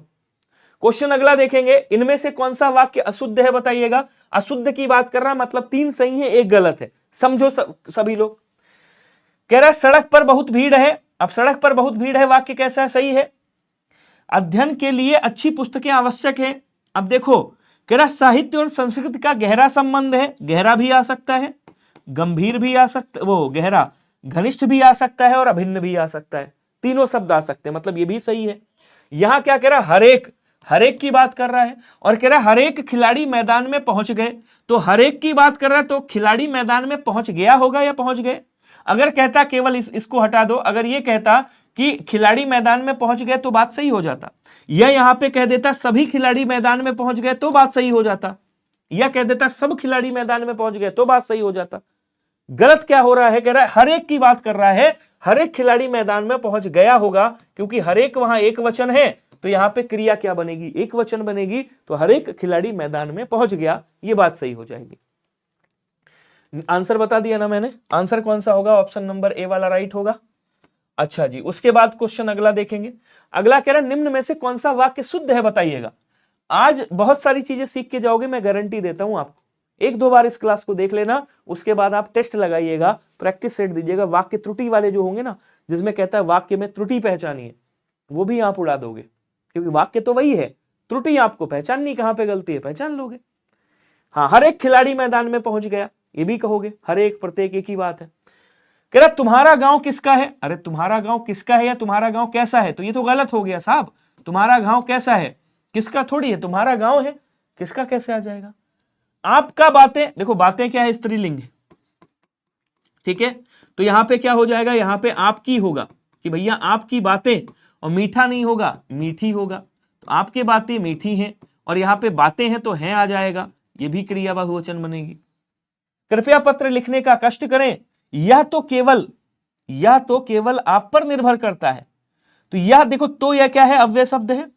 क्वेश्चन अगला देखेंगे, इनमें से कौन सा वाक्य अशुद्ध है बताइएगा। अशुद्ध की बात कर रहा, मतलब 3 सही है 1 गलत है, समझो सभी लोग। कह रहा है सड़क पर बहुत भीड़ है। अब सड़क पर बहुत भीड़ है वाक्य कैसा है, सही है। अध्ययन के लिए अच्छी पुस्तकें आवश्यक है। अब देखो, कह रहा साहित्य और संस्कृति का गहरा संबंध है। गहरा भी आ सकता है, गंभीर भी आ सकता, वो गहरा घनिष्ठ भी आ सकता है और अभिन्न भी आ सकता है। तीनों शब्द आ सकते हैं, मतलब ये भी सही है। यहां क्या कह रहा है, हर एक की बात कर रहा है और कह रहा है हर एक खिलाड़ी मैदान में पहुंच गए। तो हर एक की बात कर रहा है, तो खिलाड़ी मैदान में पहुंच गया होगा या पहुंच गए। अगर कहता केवल इसको हटा दो, अगर ये कहता कि खिलाड़ी मैदान में पहुंच गए तो बात सही हो जाता, या यहां पे कह देता सभी खिलाड़ी मैदान में पहुंच गए तो बात सही हो जाता, या कह देता सब खिलाड़ी मैदान में पहुंच गए तो बात सही हो जाता। गलत क्या हो रहा है, कह रहा है हर एक की बात कर रहा है, हर एक खिलाड़ी मैदान में पहुंच गया होगा, क्योंकि हर एक वहां एक वचन है, तो यहां पे क्रिया क्या बनेगी, एक वचन बनेगी। तो हर एक खिलाड़ी मैदान में पहुंच गया, ये बात सही हो जाएगी। आंसर बता दिया ना मैंने, आंसर कौन सा होगा, ऑप्शन नंबर ए वाला राइट होगा। अच्छा जी, उसके बाद क्वेश्चन अगला देखेंगे। अगला कह रहा है निम्न में से कौन सा वाक्य शुद्ध है बताइएगा। आज बहुत सारी चीजें सीख के जाओगे, मैं गारंटी देता हूं आपको। 1-2 बार इस क्लास को देख लेना, उसके बाद आप टेस्ट लगाइएगा, प्रैक्टिस सेट दीजिएगा। वाक्य त्रुटि वाले जो होंगे ना, जिसमें कहता है वाक्य में त्रुटि पहचानी है, वो भी आप उड़ा दोगे, क्योंकि वाक्य तो वही है, त्रुटि आपको पहचाननी, कहां पे गलती है पहचान लोगे। हाँ, हर एक खिलाड़ी मैदान में पहुंच गया, ये भी कहोगे, हर एक प्रत्येक एक ही बात है। कह रहा तुम्हारा गांव किसका है। अरे तुम्हारा गांव किसका है या तुम्हारा गांव कैसा है, तो ये तो गलत हो गया साहब। तुम्हारा गांव कैसा है, किसका थोड़ी है, तुम्हारा गांव है, किसका कैसे आ जाएगा। आपका बातें, देखो बातें क्या है, स्त्रीलिंग है, ठीक है। तो यहां पे क्या हो जाएगा, यहां पे आपकी होगा कि भैया आपकी बातें, और मीठा नहीं होगा, मीठी होगा। तो आपके बातें मीठी हैं, और यहां पे बातें हैं तो हैं आ जाएगा, ये भी क्रिया बहुवचन बनेगी। कृपया पत्र लिखने का कष्ट करें, यह तो केवल आप पर निर्भर करता है। तो यह देखो, तो यह क्या है, अव्यय शब्द है,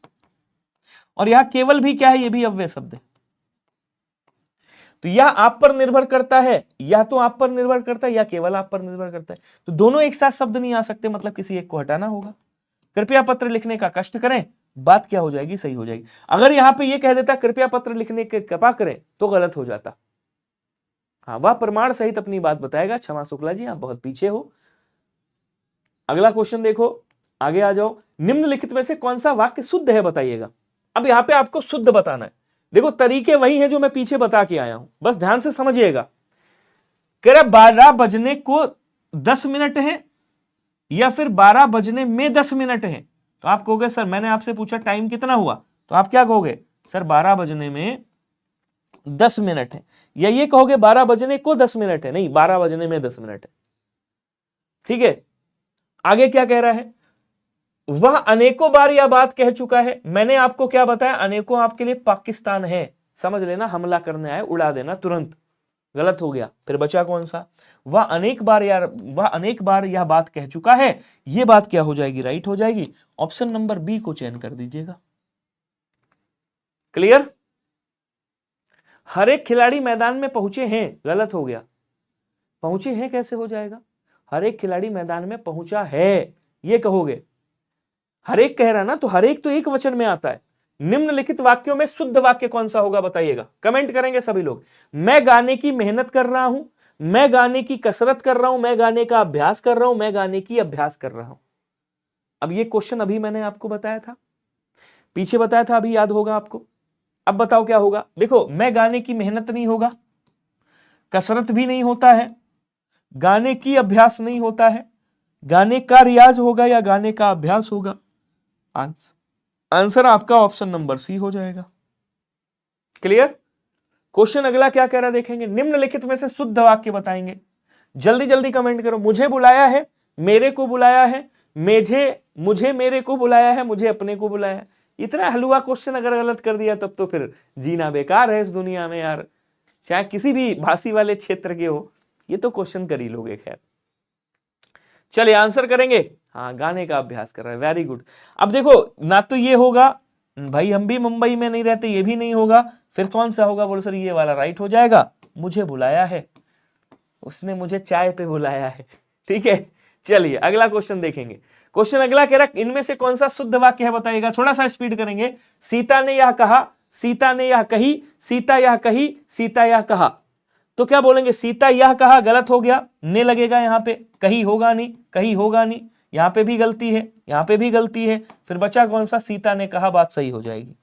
और यह केवल भी क्या है, यह भी अव्यय शब्द है। तो यह आप पर निर्भर करता है, या तो आप पर निर्भर करता है, या केवल आप पर निर्भर करता है। तो दोनों एक साथ शब्द नहीं आ सकते, मतलब किसी एक को हटाना होगा। कृपया पत्र लिखने का कष्ट करें, बात क्या हो जाएगी, सही हो जाएगी। अगर यहां पे ये कह देता कृपया पत्र लिखने के कृपा करें, तो गलत हो जाता। हाँ, वह प्रमाण सहित अपनी बात बताएगा। क्षमा शुक्ला जी, आप बहुत पीछे हो। अगला क्वेश्चन देखो, आगे आ जाओ। निम्नलिखित में से कौन सा वाक्य शुद्ध है बताइएगा। अब यहां पे आपको शुद्ध बताना है। देखो तरीके वही हैं जो मैं पीछे बता के आया हूं, बस ध्यान से समझिएगा। कह रहा 12 बजने को 10 मिनट है, या फिर 12 बजने में 10 मिनट है। तो आप कहोगे सर मैंने आपसे पूछा टाइम कितना हुआ, तो आप क्या कहोगे, सर 12 बजने में 10 मिनट है। या ये कहोगे 12 बजने को 10 मिनट है, नहीं 12 बजने में 10 मिनट है, ठीक है। आगे क्या कह रहा है, वह अनेकों बार यह बात कह चुका है। मैंने आपको क्या बताया, अनेकों आपके लिए पाकिस्तान है, समझ लेना, हमला करने आए, उड़ा देना तुरंत। गलत हो गया, फिर बचा कौन सा, वह अनेक बार यह बात कह चुका है। यह बात क्या हो जाएगी, राइट हो जाएगी। ऑप्शन नंबर बी को चयन कर दीजिएगा। क्लियर। हर एक खिलाड़ी मैदान में पहुंचे हैं, गलत हो गया, पहुंचे हैं कैसे हो जाएगा, हर एक खिलाड़ी मैदान में पहुंचा है, ये कहोगे। हर एक कह रहा ना, तो हर एक तो एक वचन में आता है। निम्नलिखित वाक्यों में शुद्ध वाक्य कौन सा होगा बताइएगा, कमेंट करेंगे सभी लोग। मैं गाने की मेहनत कर रहा हूं, मैं गाने की कसरत कर रहा हूं, मैं गाने का अभ्यास कर रहा हूं, मैं गाने की अभ्यास कर रहा हूं। अब ये क्वेश्चन अभी मैंने आपको बताया था, पीछे बताया था, अभी याद होगा आपको। अब बताओ क्या होगा। देखो मैं गाने की मेहनत नहीं होगा, कसरत भी नहीं होता है, गाने की अभ्यास नहीं होता है, गाने का रियाज होगा या गाने का अभ्यास होगा। आंसर आपका ऑप्शन नंबर सी हो जाएगा। क्लियर। क्वेश्चन अगला क्या कह रहा है देखेंगे। निम्नलिखित में से शुद्ध वाक्य बताएंगे। जल्दी जल्दी कमेंट करो। मुझे बुलाया है, मेरे को बुलाया है, मुझे मेरे को बुलाया है, मुझे अपने को बुलाया है। इतना हलवा क्वेश्चन अगर गलत कर दिया तब तो फिर जीना बेकार है इस दुनिया में यार, चाहे किसी भी भाषी वाले क्षेत्र के हो, ये तो क्वेश्चन कर ही लोगे। खैर चलिए आंसर करेंगे। हाँ, गाने का अभ्यास कर रहा है, वेरी गुड। अब देखो ना तो ये होगा भाई, हम भी मुंबई में नहीं रहते, ये भी नहीं होगा, फिर कौन सा होगा, बोलो सर ये वाला राइट हो जाएगा। मुझे बुलाया है, उसने मुझे चाय पे बुलाया है, ठीक है। चलिए अगला क्वेश्चन देखेंगे। क्वेश्चन अगला कह रहा है इनमें से कौन सा शुद्ध वाक्य है बताइएगा। थोड़ा सा स्पीड करेंगे। सीता ने यह कहा, सीता ने यह कही, सीता यह कही, सीता यह कहा। तो क्या बोलेंगे, सीता यह कहा गलत हो गया, ने लगेगा यहां पे, कही होगा नहीं, कही होगा नहीं, यहां पे भी गलती है, यहां पे भी गलती है, फिर बचा कौन सा, सीता ने कहा, बात सही हो जाएगी।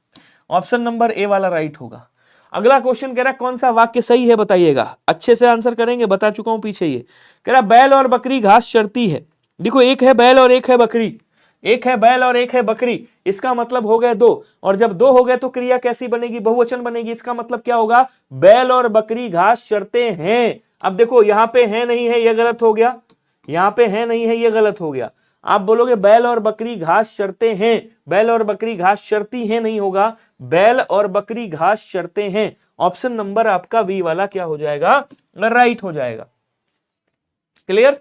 ऑप्शन नंबर ए वाला राइट होगा। अगला क्वेश्चन कह रहा है कौन सा वाक्य सही है बताइएगा, अच्छे से आंसर करेंगे, बता चुका हूं पीछे। ये कह रहा बैल और बकरी घास चरती है। देखो एक है बैल और एक है बकरी, एक है बैल और एक है बकरी, इसका मतलब हो गए दो, और जब दो हो गए तो क्रिया कैसी बनेगी, बहुवचन बनेगी। इसका मतलब क्या होगा, बैल और बकरी घास चरते हैं। अब देखो यहां पे है नहीं है, यह गलत हो गया, यहां पे है नहीं है, यह गलत हो गया। आप बोलोगे बैल और बकरी घास चरते हैं, बैल और बकरी घास चरती हैं नहीं होगा, बैल और बकरी घास चरते हैं। ऑप्शन नंबर आपका बी वाला क्या हो जाएगा, राइट हो जाएगा। क्लियर।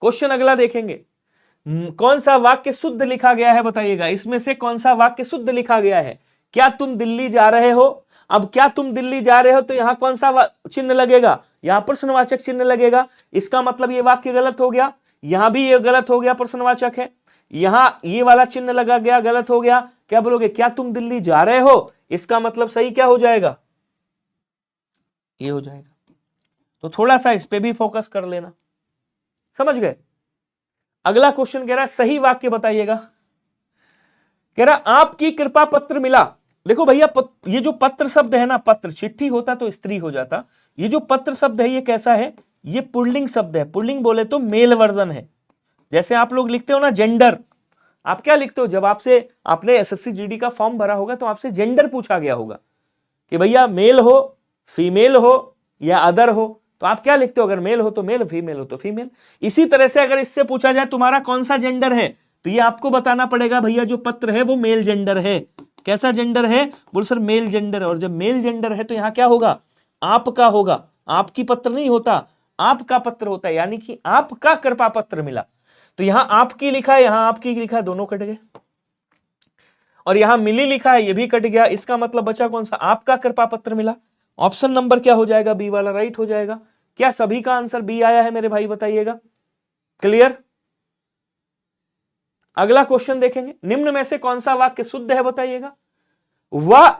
क्वेश्चन अगला देखेंगे, कौन सा वाक्य शुद्ध लिखा गया है बताइएगा। इसमें से कौन सा वाक्य शुद्ध लिखा गया है। क्या तुम दिल्ली जा रहे हो। अब क्या तुम दिल्ली जा रहे हो तो यहां कौन सा चिन्ह लगेगा, यहां प्रश्नवाचक चिन्ह लगेगा। इसका मतलब ये वाक्य गलत हो गया, यहां भी ये गलत हो गया, प्रश्नवाचक है, यहां ये वाला चिन्ह लगा गया, गलत हो गया। क्या बोलोगे, क्या तुम दिल्ली जा रहे हो, इसका मतलब सही क्या हो जाएगा, ये हो जाएगा। तो थोड़ा सा इस पे भी फोकस कर लेना, समझ गए। अगला क्वेश्चन कह रहा है सही वाक्य बताइएगा। कह रहा आपकी कृपा पत्र मिला। देखो भैया ये जो पत्र शब्द है ना, पत्र चिट्ठी होता तो स्त्री हो जाता, ये जो पत्र शब्द है ये कैसा है, ये पुल्लिंग शब्द है। पुल्लिंग बोले तो मेल वर्जन है। जैसे आप लोग लिखते हो ना जेंडर, आप क्या लिखते हो, जब आपसे आपने एसएससी जीडी का फॉर्म भरा होगा तो आपसे जेंडर पूछा गया होगा कि भैया मेल हो, फीमेल हो या अदर हो, तो आप क्या लिखते हो, अगर मेल हो तो मेल, फीमेल हो तो फीमेल। इसी तरह से अगर इससे पूछा जाए तुम्हारा कौन सा जेंडर है, तो ये आपको बताना पड़ेगा भैया जो पत्र है वो मेल जेंडर है। कैसा जेंडर है, बोल सर मेल जेंडर। और जब मेल जेंडर है तो यहां क्या होगा, आपका होगा, आपकी पत्र नहीं होता, आपका पत्र होता है, यानी कि आपका कृपा पत्र मिला। तो यहां आपकी लिखा है, यहां आपकी लिखा है, दोनों कट गए। और यहां मिली लिखा है, ये भी कट गया। इसका मतलब बचा कौन सा, आपका कृपा पत्र मिला। ऑप्शन नंबर क्या हो जाएगा, बी वाला राइट हो जाएगा। क्या सभी का आंसर बी आया है मेरे भाई, बताइएगा। क्लियर। अगला क्वेश्चन देखेंगे, निम्न में से कौन सा वाक्य शुद्ध है बताइएगा। वह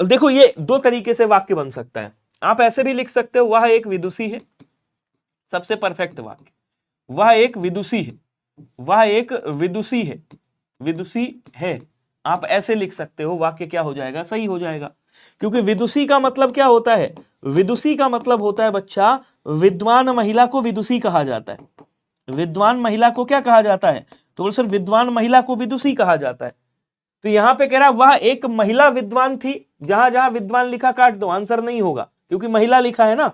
देखो ये दो तरीके से वाक्य बन सकता है। आप ऐसे भी लिख सकते हो, वह एक विदुषी है, सबसे परफेक्ट वाक्य, वह एक विदुषी है, वह एक विदुषी है, विदुषी है। आप ऐसे लिख सकते हो, वाक्य क्या हो जाएगा, सही हो जाएगा। क्योंकि विदुषी का मतलब क्या होता है, विदुषी का मतलब होता है बच्चा, विद्वान महिला को विदुषी कहा जाता है। विद्वान महिला को क्या कहा जाता है, तो बोल सर विद्वान महिला को विदुषी कहा जाता है। तो यहां पे कह रहा वह एक महिला विद्वान थी, जहां जहां विद्वान लिखा काट दो, आंसर नहीं होगा क्योंकि महिला लिखा है ना।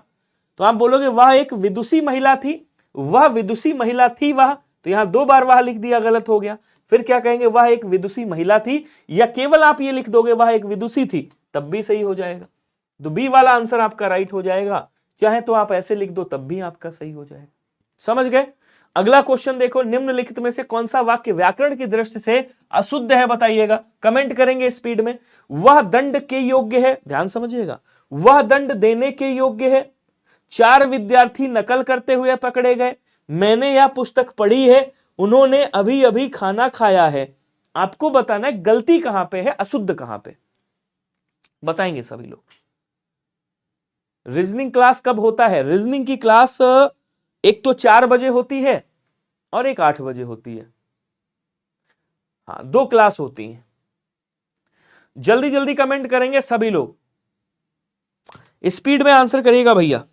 तो आप बोलोगे वह एक विदुषी महिला थी, वह विदुषी महिला थी वह, तो यहां दो बार वह लिख दिया, गलत हो गया। फिर क्या कहेंगे, वह एक विदुषी महिला थी, या केवल आप ये लिख दोगे वह एक विदुषी थी, तब भी सही हो जाएगा। तो बी वाला आंसर आपका राइट हो जाएगा। चाहे तो आप ऐसे लिख दो तब भी आपका सही हो जाएगा। समझ गए। अगला क्वेश्चन देखो, निम्नलिखित में से कौन सा वाक्य व्याकरण की दृष्टि से अशुद्ध है बताइएगा। कमेंट करेंगे स्पीड में। वह दंड के योग्य है, ध्यान समझिएगा, वह दंड देने के योग्य है। 4 विद्यार्थी नकल करते हुए पकड़े गए। मैंने यह पुस्तक पढ़ी है, उन्होंने अभी अभी खाना खाया है। आपको बताना है गलती कहां पे है, अशुद्ध कहां पे, बताएंगे सभी लोग। रीजनिंग क्लास कब होता है, रीजनिंग की क्लास एक तो 4 बजे होती है और एक 8 बजे होती है। हाँ, 2 क्लास होती हैं। जल्दी जल्दी कमेंट करेंगे सभी लोग, स्पीड में आंसर करिएगा भैया।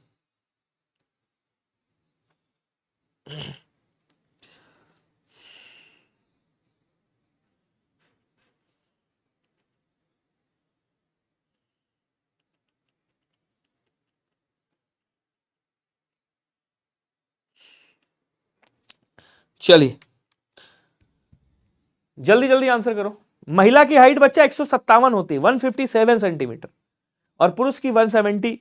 चलिए जल्दी जल्दी आंसर करो। महिला की हाइट बच्चा 157 होती है, 157 सेंटीमीटर, और पुरुष की 170।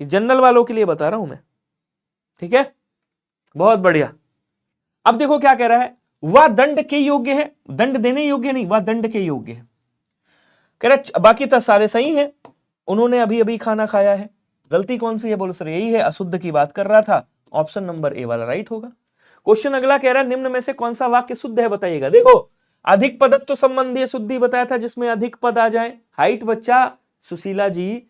जनरल वालों के लिए बता रहा हूं मैं, ठीक है, बहुत बढ़िया। अब देखो क्या कह रहा है, वह दंड के योग्य है, दंड देने योग्य नहीं, वह दंड के योग्य है। कह रहा बाकी तो सारे सही है, उन्होंने अभी अभी खाना खाया है, गलती कौन सी है? बोलो सर यही है, अशुद्ध की बात कर रहा था, ऑप्शन नंबर ए वाला राइट होगा। क्वेश्चन अगला कह रहा है निम्न में से कौन सा वाक्य शुद्ध है बताइएगा। देखो अधिक पदत्व संबंधी शुद्धि बताया था जिसमें अधिक पद आ जाए। हाइट बच्चा सुशीला जी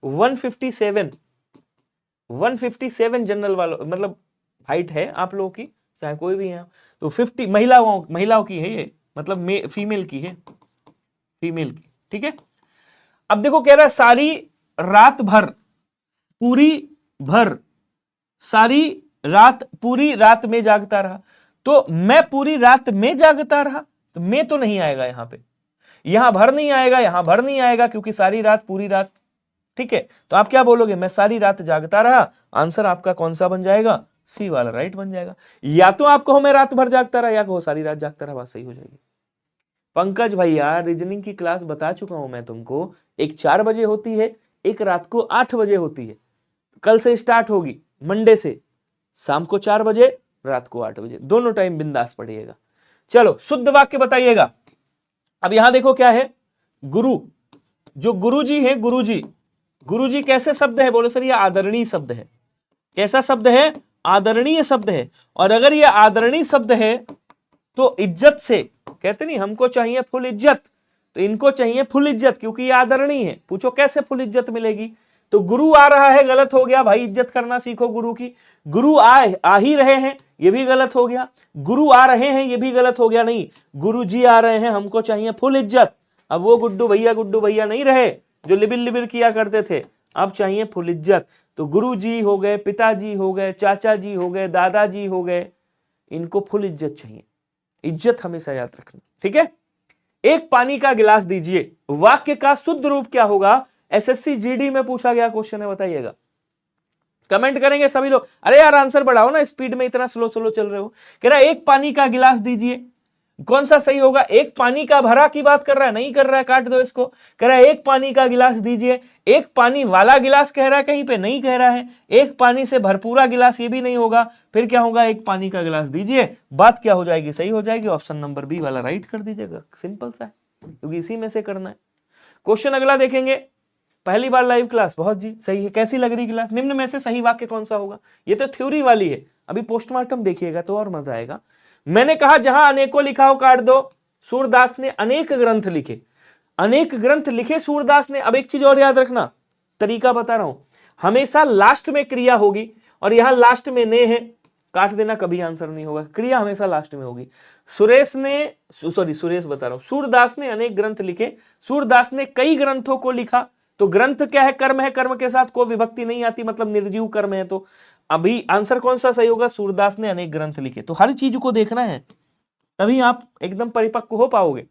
157 जनरल वालों मतलब हाइट है आप लोगों की, चाहे कोई भी है तो 50 महिलाओं की है ये, मतलब फीमेल की है, फीमेल की, ठीक है। अब देखो कह रहा है सारी रात भर, पूरी रात में जागता रहा, तो मैं पूरी रात में जागता रहा, तो मैं तो नहीं आएगा यहां पे, यहां भर नहीं आएगा, यहां भर नहीं आएगा क्योंकि सारी रात पूरी रात, ठीक है। तो आप क्या बोलोगे? मैं सारी रात जागता रहा। आंसर आपका कौन सा बन जाएगा? सी वाला राइट बन जाएगा। या तो आप कहो मैं रात भर जागता रहा, या कहो सारी रात जागता रहा, बात सही हो जाएगी। पंकज भैया रीजनिंग की क्लास बता चुका हूं मैं तुमको, एक 4 बजे होती है, एक रात को 8 बजे होती है। कल से स्टार्ट होगी, मंडे से, शाम को 4 बजे, रात को 8 बजे, दोनों टाइम बिंदास पढ़िएगा। चलो शुद्ध वाक्य बताइएगा। अब यहां देखो क्या है, गुरु, जो गुरुजी है, गुरुजी कैसे शब्द है? बोलो सर ये आदरणीय शब्द है। कैसा शब्द है? आदरणीय शब्द है। और अगर ये आदरणीय शब्द है तो इज्जत से, कहते नहीं हमको चाहिए फुल इज्जत, तो इनको चाहिए फुल इज्जत क्योंकि ये आदरणीय है। पूछो कैसे फुल इज्जत मिलेगी? तो गुरु आ रहा है, गलत हो गया भाई, इज्जत करना सीखो गुरु की। गुरु आ ही रहे हैं, ये भी गलत हो गया। गुरु आ रहे हैं, ये भी गलत हो गया। नहीं, गुरु जी आ रहे हैं, हमको चाहिए फुल इज्जत। अब वो गुड्डू भैया नहीं रहे जो लिबिर लिबिर किया करते थे, अब चाहिए फुल इज्जत। तो गुरु जी हो गए, पिताजी हो गए, चाचा जी हो गए, दादाजी हो गए, इनको फुल इज्जत चाहिए। इज्जत हमेशा याद रखना, ठीक है। एक पानी का गिलास दीजिए, वाक्य का शुद्ध रूप क्या होगा? एसएससी जीडी में पूछा गया क्वेश्चन है, बताइएगा। कमेंट करेंगे सभी लोग। अरे यार आंसर बढ़ाओ ना, स्पीड में इतना स्लो चल रहे हो। कह रहा है एक पानी का गिलास दीजिए, कौन सा सही होगा? एक पानी का भरा की बात कर रहा है, नहीं कर रहा है, काट दो इसको। कह रहा है एक पानी का गिलास दीजिए, एक पानी वाला गिलास कह रहा है, कहीं पे नहीं कह रहा है। एक पानी से भरपूरा गिलास, ये भी नहीं होगा। फिर क्या होगा? एक पानी का गिलास दीजिए, बात क्या हो जाएगी? सही हो जाएगी। ऑप्शन नंबर बी वाला राइट कर दीजिएगा, सिंपल सा है, क्योंकि इसी में से करना है। क्वेश्चन अगला देखेंगे। पहली बार लाइव क्लास, बहुत जी सही है। कैसी लग रही क्लास? निम्न में से सही वाक्य कौन सा होगा? ये तो थ्योरी वाली है, अभी पोस्टमार्टम देखिएगा तो और मजा आएगा। मैंने कहा जहां अनेकों लिखा हो काट दो। सूरदास ने अनेक ग्रंथ लिखे, अनेक ग्रंथ लिखे सूरदास ने। अब एक चीज और याद रखना, तरीका बता रहा हूं, हमेशा लास्ट में क्रिया होगी, और यहां लास्ट में ने है, काट देना, कभी आंसर नहीं होगा। क्रिया हमेशा लास्ट में होगी। सूरदास ने अनेक ग्रंथ लिखे, सूरदास ने कई ग्रंथों को लिखा। तो ग्रंथ क्या है? कर्म है, कर्म के साथ कोई विभक्ति नहीं आती, मतलब निर्जीव कर्म है। तो अभी आंसर कौन सा सही होगा? सूरदास ने अनेक ग्रंथ लिखे। तो हर चीज को देखना है, तभी आप एकदम परिपक्व हो पाओगे।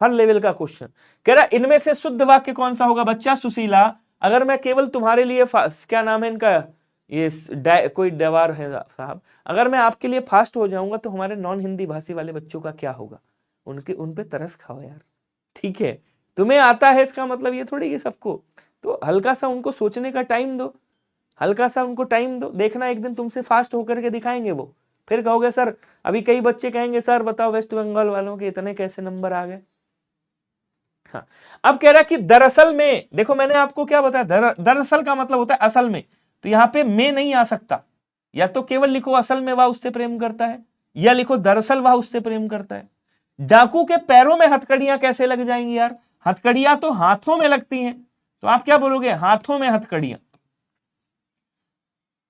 हर लेवल का क्वेश्चन। कह रहा इनमें से शुद्ध वाक्य कौन सा होगा? बच्चा सुशीला, अगर मैं केवल तुम्हारे लिए क्या नाम है इनका, ये कोई देवार है साहब, अगर मैं आपके लिए फास्ट हो जाऊंगा तो हमारे नॉन हिंदी भाषी वाले बच्चों का क्या होगा? उन पे तरस खाओ यार, ठीक है। तुम्हें आता है इसका मतलब ये थोड़ी कि सबको, तो हल्का सा उनको सोचने का टाइम दो, हल्का सा उनको टाइम दो। देखना एक दिन तुमसे फास्ट होकर के दिखाएंगे वो, फिर कहोगे सर, अभी कई बच्चे कहेंगे सर बताओ वेस्ट बंगाल वालों के इतने कैसे नंबर आ गए। हाँ, अब कह रहा कि दरअसल में, देखो मैंने आपको क्या बताया, दरअसल का मतलब होता है असल में, तो यहां पे में नहीं आ सकता। या तो केवल लिखो असल में वह उससे प्रेम करता है, या लिखो दरअसल वह उससे प्रेम करता है। डाकू के पैरों में हथकड़ियां कैसे लग जाएंगी यार? हथकड़ियां तो हाथों में लगती हैं, तो आप क्या बोलोगे? हाथों में हथकड़ियां।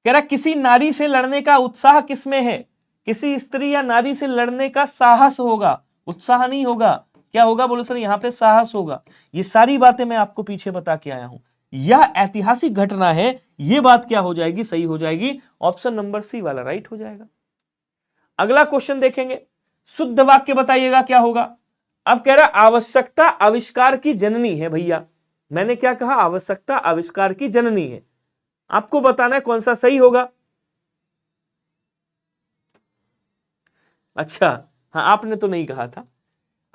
कह रहा किसी नारी से लड़ने का उत्साह किसमें है? किसी स्त्री या नारी से लड़ने का साहस होगा, उत्साह नहीं होगा। क्या होगा? बोलो सर यहां पे साहस होगा। ये सारी बातें मैं आपको पीछे बता के आया हूं, यह ऐतिहासिक घटना है। ये बात क्या हो जाएगी? सही हो जाएगी। ऑप्शन नंबर सी वाला राइट हो जाएगा। अगला क्वेश्चन देखेंगे, शुद्ध वाक्य बताइएगा क्या होगा। अब कह रहा आवश्यकता आविष्कार की जननी है। भैया मैंने क्या कहा? आवश्यकता आविष्कार की जननी है। आपको बताना है कौन सा सही होगा। अच्छा हाँ, आपने तो नहीं कहा था।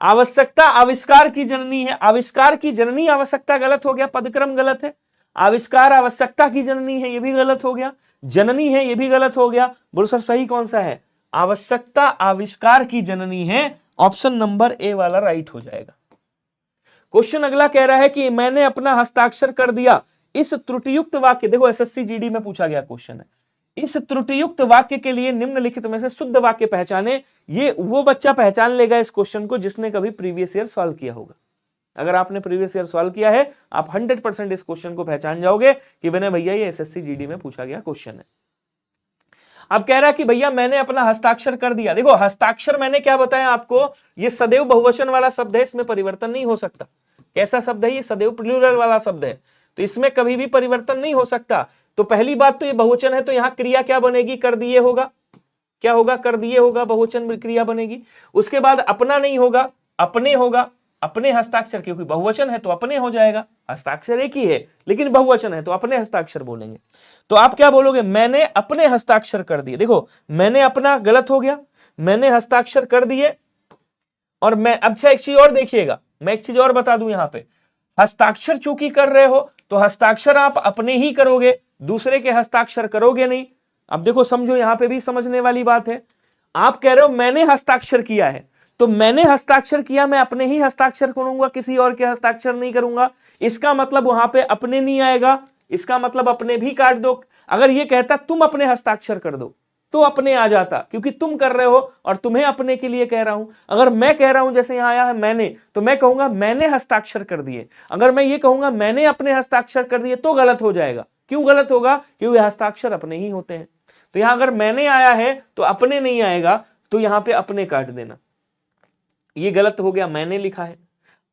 आवश्यकता आविष्कार की जननी है, आविष्कार की जननी आवश्यकता गलत हो गया, पदक्रम गलत है। आविष्कार आवश्यकता की जननी है, ये भी गलत हो गया। जननी है, ये भी गलत हो गया। बोलो सर सही कौन सा है? आवश्यकता आविष्कार की जननी है, ऑप्शन नंबर ए वाला राइट हो जाएगा। क्वेश्चन अगला कह रहा है कि मैंने अपना हस्ताक्षर कर दिया, इस त्रुटियुक्त वाक्य, देखो एसएससी जीडी में पूछा गया क्वेश्चन है, इस त्रुटियुक्त वाक्य के लिए निम्नलिखित में से शुद्ध वाक्य पहचाने। ये वो बच्चा पहचान लेगा इस क्वेश्चन को जिसने कभी प्रीवियस ईयर सॉल्व किया होगा। अगर आपने प्रीवियस ईयर सॉल्व किया है, आप 100% इस क्वेश्चन को पहचान जाओगे कि विनय भैया ये एसएससी जीडी में पूछा गया क्वेश्चन है। अब कह रहा है कि भैया मैंने अपना हस्ताक्षर कर दिया। देखो हस्ताक्षर मैंने क्या बताया आपको, ये सदैव बहुवचन वाला शब्द है, इसमें परिवर्तन नहीं हो सकता। कैसा शब्द है ये? सदैव प्लूरल वाला शब्द है, तो इसमें कभी भी परिवर्तन नहीं हो सकता। तो पहली बात तो ये बहुवचन है, तो यहां क्रिया क्या बनेगी? कर दिए होगा। क्या होगा? कर दिए होगा, बहुवचन क्रिया बनेगी। उसके बाद अपना नहीं होगा, अपने होगा, अपने हस्ताक्षर, क्योंकि बहुवचन है तो अपने हो जाएगा। हस्ताक्षर एक ही है लेकिन बहुवचन है तो अपने हस्ताक्षर बोलेंगे। तो आप क्या बोलोगे? मैंने अपने हस्ताक्षर कर दिए। देखो मैंने अपना गलत हो गया, मैंने हस्ताक्षर कर दिए। और मैं अच्छा एक चीज और देखिएगा, मैं एक चीज और बता दूं, यहां पे हस्ताक्षर चूंकि कर रहे हो तो हस्ताक्षर आप अपने ही करोगे, दूसरे के हस्ताक्षर करोगे नहीं। अब देखो समझो, यहां पे भी समझने वाली बात है। आप कह रहे हो मैंने हस्ताक्षर किया है, तो मैंने हस्ताक्षर किया, मैं अपने ही हस्ताक्षर करूंगा, किसी और के हस्ताक्षर नहीं करूंगा। इसका मतलब वहां पे अपने नहीं आएगा, इसका मतलब अपने भी काट दो। अगर ये कहता तुम अपने हस्ताक्षर कर दो तो अपने आ जाता, क्योंकि तुम कर रहे हो और तुम्हें अपने के लिए कह रहा हूं। अगर मैं कह रहा हूं, जैसे यहां आया है मैंने, तो मैं कहूंगा मैंने हस्ताक्षर कर दिए। अगर मैं ये कहूंगा मैंने अपने हस्ताक्षर कर दिए तो गलत हो जाएगा। क्यों गलत होगा? क्योंकि हस्ताक्षर अपने ही होते हैं। तो यहां अगर मैंने आया है तो अपने नहीं आएगा, तो यहां पे अपने काट देना। ये गलत हो गया, मैंने लिखा है।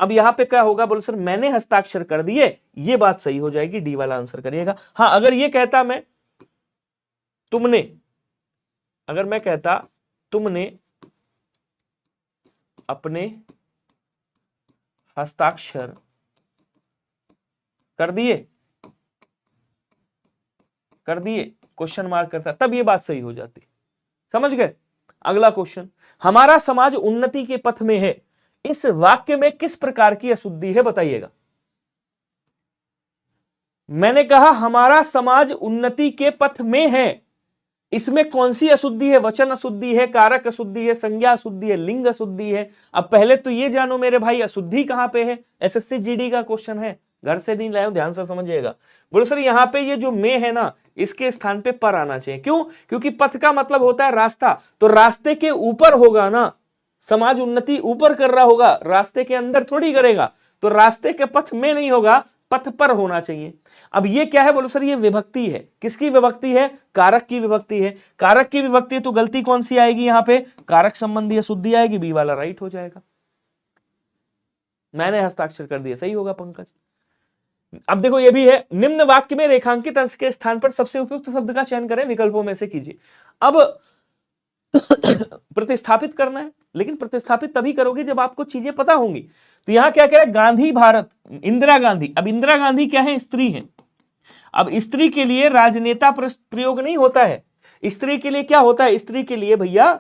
अब यहां पे क्या होगा? बोलो सर मैंने हस्ताक्षर कर दिए, ये बात सही हो जाएगी, डी वाला आंसर करिएगा। हाँ अगर ये कहता मैं तुमने, अगर मैं कहता तुमने अपने हस्ताक्षर कर दिए, कर दिए क्वेश्चन मार्क करता, तब ये बात सही हो जाती। समझ गए? अगला क्वेश्चन, हमारा समाज उन्नति के पथ में है, इस वाक्य में किस प्रकार की अशुद्धि है बताइएगा। मैंने कहा हमारा समाज उन्नति के पथ में है, इसमें कौन सी अशुद्धि है? वचन अशुद्धि है, कारक अशुद्धि है, संज्ञा अशुद्धि है, लिंग अशुद्धि है। अब पहले तो ये जानो मेरे भाई अशुद्धि कहां पे है। एसएससी जीडी का क्वेश्चन है, घर से नहीं लाए, ध्यान से समझिएगा। बोलो सर यहाँ पे ये जो में है ना, इसके स्थान पे पर आना चाहिए। क्यों? क्योंकि पथ का मतलब होता है रास्ता, तो रास्ते के ऊपर होगा ना। समाज उन्नति ऊपर कर रहा होगा, रास्ते के अंदर थोड़ी करेगा। तो रास्ते के पथ में नहीं होगा, पथ पर होना चाहिए। अब ये क्या है? बोलो सर ये विभक्ति है। किसकी विभक्ति है? कारक की विभक्ति है। कारक की विभक्ति है तो गलती कौन सी आएगी? यहां पे कारक संबंधी अशुद्धि आएगी, बी वाला राइट हो जाएगा। मैंने हस्ताक्षर कर दिया, सही होगा पंकज। अब देखो ये भी है, निम्न वाक्य में रेखांकित अंश के स्थान पर सबसे उपयुक्त शब्द का चयन करें, विकल्पों में से कीजिए। अब प्रतिस्थापित करना है, लेकिन प्रतिस्थापित तभी करोगे जब आपको चीजें पता होंगी। तो यहां क्या कह रहा है? गांधी भारत, इंदिरा गांधी। अब इंदिरा गांधी क्या है? स्त्री है। अब स्त्री के लिए राजनेता प्रयोग नहीं होता है, स्त्री के लिए क्या होता है? स्त्री के लिए भैया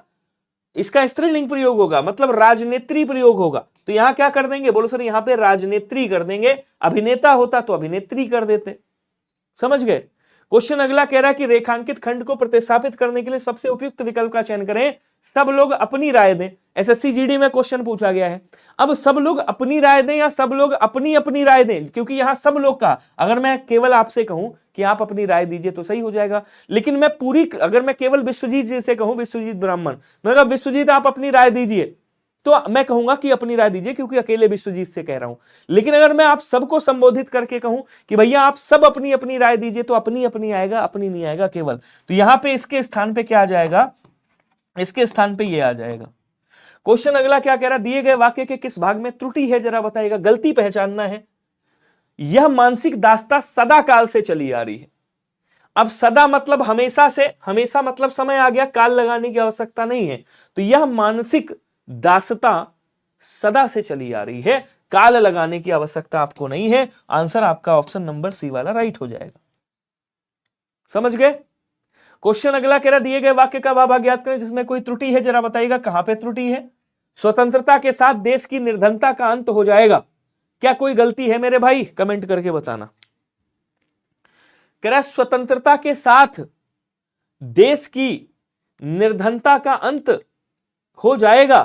इसका स्त्रीलिंग प्रयोग होगा, मतलब राजनेत्री प्रयोग होगा। तो यहां क्या कर देंगे? बोलो सर यहां पे राजनेत्री कर देंगे, अभिनेता होता तो अभिनेत्री कर देते। समझ गए? क्वेश्चन अगला कह रहा है कि रेखांकित खंड को प्रतिस्थापित करने के लिए सबसे उपयुक्त विकल्प का चयन करें, सब लोग अपनी राय दें। एसएससी जीडी में क्वेश्चन पूछा गया है। अब सब लोग अपनी राय दें या सब लोग अपनी अपनी राय दें, क्योंकि यहां सब लोग का, अगर मैं केवल आपसे कहूं कि आप अपनी राय दीजिए तो सही हो जाएगा। लेकिन मैं पूरी, अगर मैं केवल विश्वजीत जी से कहूं, विश्वजीत ब्राह्मण, मैं कहा विश्वजीत आप अपनी राय दीजिए, तो मैं कहूंगा कि अपनी राय दीजिए, क्योंकि अकेले विश्वजीत से कह रहा हूं। लेकिन अगर मैं आप सबको संबोधित करके कहूं कि भैया आप सब अपनी अपनी राय दीजिए, तो अपनी अपनी आएगा, अपनी नहीं आएगा केवल। तो यहां पे इसके स्थान पे क्या आ जाएगा? इसके स्थान पे ये आ जाएगा। क्वेश्चन अगला क्या कह रहा है? दिए गए वाक्य के किस भाग में त्रुटि है जरा बताइएगा, गलती पहचानना है। यह मानसिक दास्ता सदा काल से चली आ रही है। अब सदा मतलब हमेशा से, हमेशा मतलब समय आ गया, काल लगाने की आवश्यकता नहीं है। तो यह मानसिक दास्ता सदा से चली आ रही है, काल लगाने की आवश्यकता आपको नहीं है। आंसर आपका ऑप्शन नंबर सी वाला राइट हो जाएगा। समझ गए? क्वेश्चन अगला कह रहा दिए गए वाक्य का भाग ज्ञात करें जिसमें कोई त्रुटि है, जरा बताइएगा कहां पे त्रुटि है। स्वतंत्रता के साथ देश की निर्धनता का अंत हो जाएगा, क्या कोई गलती है मेरे भाई? कमेंट करके बताना। कह रहा स्वतंत्रता के साथ देश की निर्धनता का अंत हो जाएगा,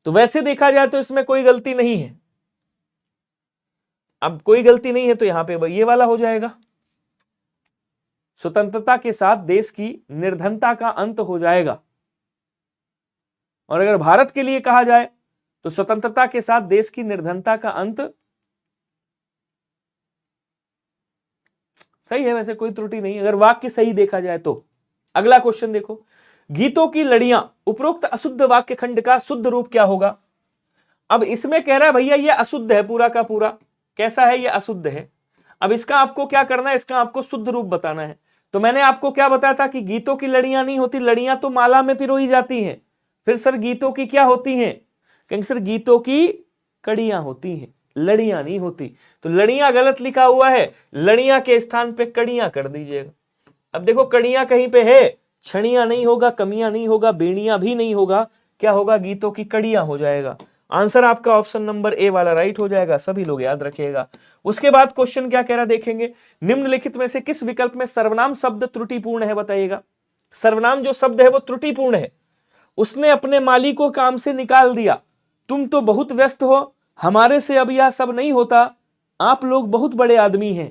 तो वैसे देखा जाए तो इसमें कोई गलती नहीं है। अब कोई गलती नहीं है तो यहां पे ये वाला हो जाएगा, स्वतंत्रता के साथ देश की निर्धनता का अंत हो जाएगा। और अगर भारत के लिए कहा जाए तो स्वतंत्रता के साथ देश की निर्धनता का अंत, सही है वैसे, कोई त्रुटि नहीं अगर वाक्य सही देखा जाए तो। अगला क्वेश्चन देखो, गीतों की लड़ियां, उपरोक्त अशुद्ध वाक्य खंड का शुद्ध रूप क्या होगा? अब इसमें कह रहा है भैया ये अशुद्ध है पूरा का पूरा, कैसा है, ये अशुद्ध है। अब इसका आपको क्या करना है, इसका आपको शुद्ध रूप बताना है। तो मैंने आपको क्या बताया था कि गीतों की लड़ियां नहीं होती, लड़ियां तो माला में पिरोई जाती हैं। फिर सर गीतों की क्या होती हैं? कहेंगे सर गीतों की कड़ियां होती हैं, लड़ियां नहीं होती। तो लड़ियां गलत लिखा हुआ है, लड़ियां के स्थान पे कड़ियां कर दीजिएगा। अब देखो कड़ियां कहीं पे है, छड़ियां नहीं होगा, कमियां नहीं होगा, बेड़ियां भी नहीं होगा, क्या होगा, गीतों की कड़ियां हो जाएगा। आंसर आपका ऑप्शन नंबर ए वाला राइट हो जाएगा, सभी लोग याद रखिएगा। उसके बाद क्वेश्चन क्या कह रहा देखेंगे, निम्नलिखित में से किस विकल्प में सर्वनाम शब्द त्रुटिपूर्ण है, बताइएगा। सर्वनाम जो शब्द है वो त्रुटिपूर्ण है। उसने अपने माली को काम से निकाल दिया, तुम तो बहुत व्यस्त हो, हमारे से अब यह सब नहीं होता, आप लोग बहुत बड़े आदमी हैं।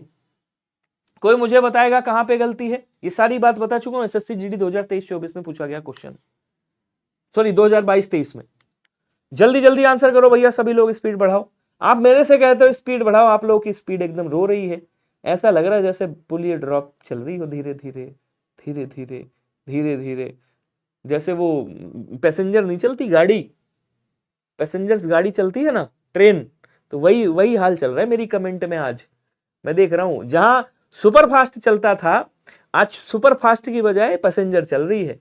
कोई मुझे बताएगा कहां पे गलती है? ये सारी बात बता चुका हूं, एसएससी जीडी 2023-24 में पूछा गया क्वेश्चन, सॉरी 2022-23 में। जल्दी जल्दी आंसर करो भैया, सभी लोग स्पीड बढ़ाओ। आप मेरे से कहते हो स्पीड बढ़ाओ, आप लोगों की स्पीड एकदम रो रही है। ऐसा लग रहा है जैसे पुलिया ड्रॉप चल रही हो, धीरे धीरे धीरे धीरे धीरे धीरे, जैसे वो पैसेंजर नहीं चलती गाड़ी, पैसेंजर्स गाड़ी चलती है ना, ट्रेन, तो वही हाल चल रहा है मेरी कमेंट में आज। मैं देख रहा हूं जहां सुपर फास्ट चलता था, आज सुपर फास्ट की बजाय पैसेंजर चल रही है।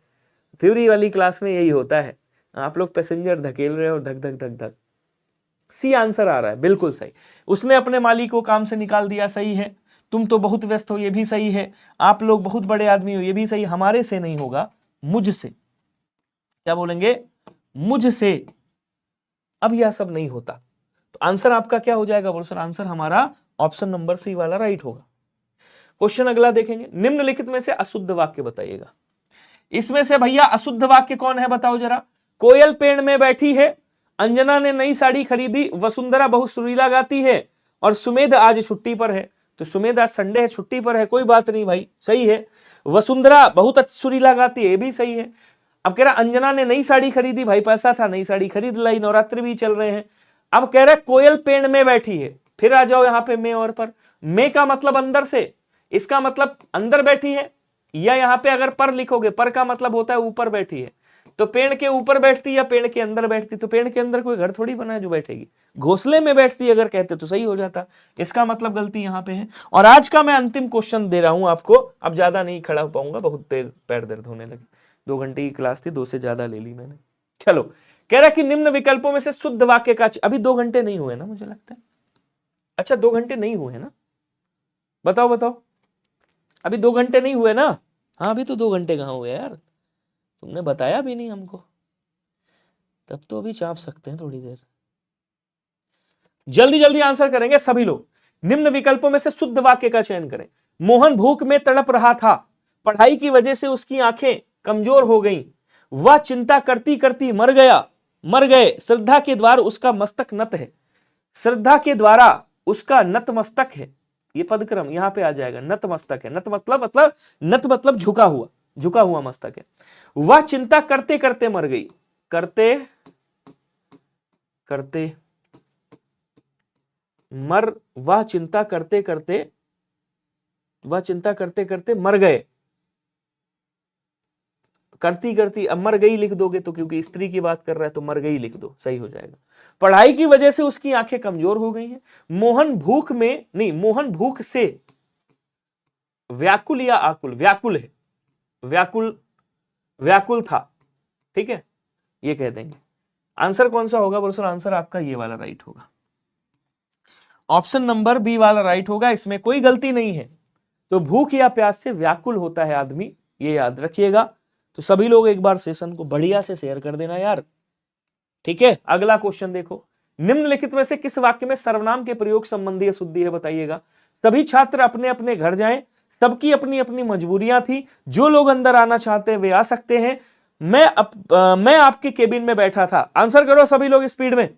थ्योरी वाली क्लास में यही होता है, आप लोग पैसेंजर धकेल रहे हो, धक धक धक धक। सी आंसर आ रहा है, बिल्कुल सही। उसने अपने मालिक को काम से निकाल दिया, सही है। तुम तो बहुत व्यस्त हो, ये भी सही है। आप लोग बहुत बड़े आदमी हो, ये भी सही। हमारे से नहीं होगा, मुझसे, क्या बोलेंगे, मुझसे अब यह सब नहीं होता। तो आंसर आपका क्या हो जाएगा? बोलो सर आंसर हमारा ऑप्शन नंबर सी वाला राइट होगा। क्वेश्चन अगला देखेंगे, निम्नलिखित में से अशुद्ध वाक्य बताइएगा। इसमें से भैया अशुद्ध वाक्य कौन है बताओ जरा। कोयल पेड़ में बैठी है, अंजना ने नई साड़ी खरीदी, वसुंधरा बहुत सुरीला गाती है, और सुमेध आज छुट्टी पर है। तो सुमेध आज संडे है, छुट्टी पर है, कोई बात नहीं भाई, सही है। वसुंधरा बहुत सुरीला गाती है, ये भी सही है। अब कह रहा अंजना ने नई साड़ी खरीदी, भाई पैसा था, नई साड़ी खरीद लाई, नवरात्रि भी चल रहे हैं। अब कह रहा कोयल पेड़ में बैठी है, फिर आ जाओ यहां पे में और पर। में का मतलब अंदर से, इसका मतलब अंदर बैठी है, या यहां पे अगर पर लिखोगे, पर का मतलब होता है ऊपर बैठी है। तो पेड़ के ऊपर बैठती या पेड़ के अंदर बैठती? तो पेड़ के अंदर कोई घर थोड़ी बना है जो बैठेगी, घोंसले में बैठती अगर कहते तो सही हो जाता। इसका मतलब गलती यहां पे है। और आज का मैं अंतिम क्वेश्चन दे रहा हूं आपको, अब ज्यादा नहीं खड़ा हो पाऊंगा, बहुत देर पैर दर्द होने लगे। 2 घंटे की क्लास थी, 2 से ज्यादा ले ली मैंने। चलो, कह रहा कि निम्न विकल्पों में से शुद्ध वाक्य का, अभी 2 घंटे नहीं हुए ना मुझे लगता है। अच्छा 2 घंटे नहीं हुए ना, बताओ बताओ, अभी 2 घंटे नहीं हुए ना? हाँ अभी तो 2 घंटे कहाँ हुए यार, तुमने बताया भी नहीं हमको, तब तो अभी चाप सकते हैं थोड़ी देर। जल्दी जल्दी आंसर करेंगे सभी लोग। निम्न विकल्पों में से शुद्ध वाक्य का चयन करें। मोहन भूख में तड़प रहा था, पढ़ाई की वजह से उसकी आंखें कमजोर हो गईं, वह चिंता करती करती मर गए, श्रद्धा के द्वार उसका मस्तक नत है। श्रद्धा के द्वारा उसका नत मस्तक है, ये पदक्रम यहां पे आ जाएगा। नत मस्तक है, नत मतलब झुका हुआ मस्तक है। वह चिंता करते करते मर गई, वह चिंता करते करते मर गए, करती अब मर गई लिख दोगे तो, क्योंकि स्त्री की बात कर रहा है तो मर गई लिख दो, सही हो जाएगा। पढ़ाई की वजह से उसकी आंखें कमजोर हो गई हैं। मोहन भूख में नहीं, मोहन भूख से व्याकुल या आकुल, व्याकुल है, व्याकुल था, ठीक है, ये कह देंगे। आंसर कौन सा होगा बोलो सर? आंसर आपका ये वाला राइट होगा, ऑप्शन नंबर बी वाला राइट होगा, इसमें कोई गलती नहीं है। तो भूख या प्यास से व्याकुल होता है आदमी, ये याद रखिएगा। तो सभी लोग एक बार सेशन को बढ़िया से शेयर कर देना यार, ठीक है। अगला क्वेश्चन देखो, निम्नलिखित में से किस वाक्य में सर्वनाम के प्रयोग संबंधी अशुद्धि है, बताइएगा। सभी छात्र अपने अपने घर जाएं, सबकी अपनी अपनी मजबूरियां थी, जो लोग अंदर आना चाहते हैं वे आ सकते हैं, मैं आपके केबिन में बैठा था। आंसर करो सभी लोग स्पीड में,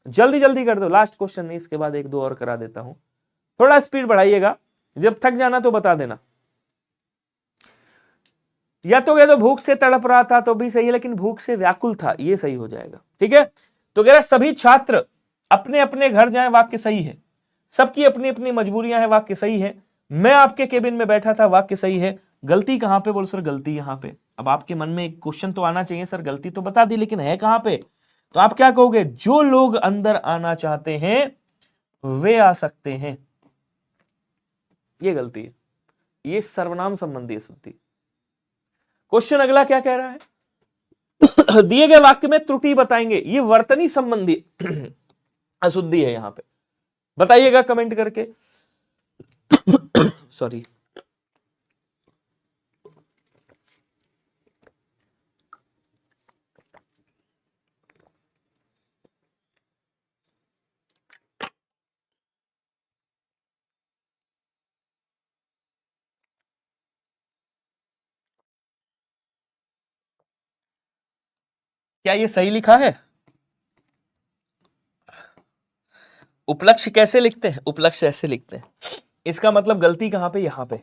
जल्दी जल्दी कर दो, लास्ट क्वेश्चन नहीं, इसके बाद एक दो और करा देता हूं। थोड़ा स्पीड बढ़ाइएगा, जब थक जाना तो बता देना। या तो भूख से तड़प रहा था तो भी सही है, लेकिन भूख से व्याकुल था, ये सही हो जाएगा। ठीक है, तो कह रहा सभी छात्र अपने अपने घर जाएं, वाक्य सही है। सबकी अपनी अपनी मजबूरियां हैं, वाक्य सही है। मैं आपके केबिन में बैठा था, वाक्य सही है। गलती कहां पे? बोल सर गलती यहां पे। अब आपके मन में एक क्वेश्चन तो आना चाहिए, सर गलती तो बता दी लेकिन है कहां पे? तो आप क्या कहोगे? जो लोग अंदर आना चाहते हैं वे आ सकते हैं, ये गलती है, ये सर्वनाम संबंधी अशुद्धि। क्वेश्चन अगला क्या कह रहा है? दिए गए वाक्य में त्रुटि बताएंगे, ये वर्तनी संबंधी अशुद्धि है यहां पे, बताइएगा कमेंट करके। सॉरी, क्या ये सही लिखा है? उपलक्ष्य कैसे लिखते हैं? उपलक्ष्य ऐसे लिखते हैं। इसका मतलब गलती कहां पे? यहां पे।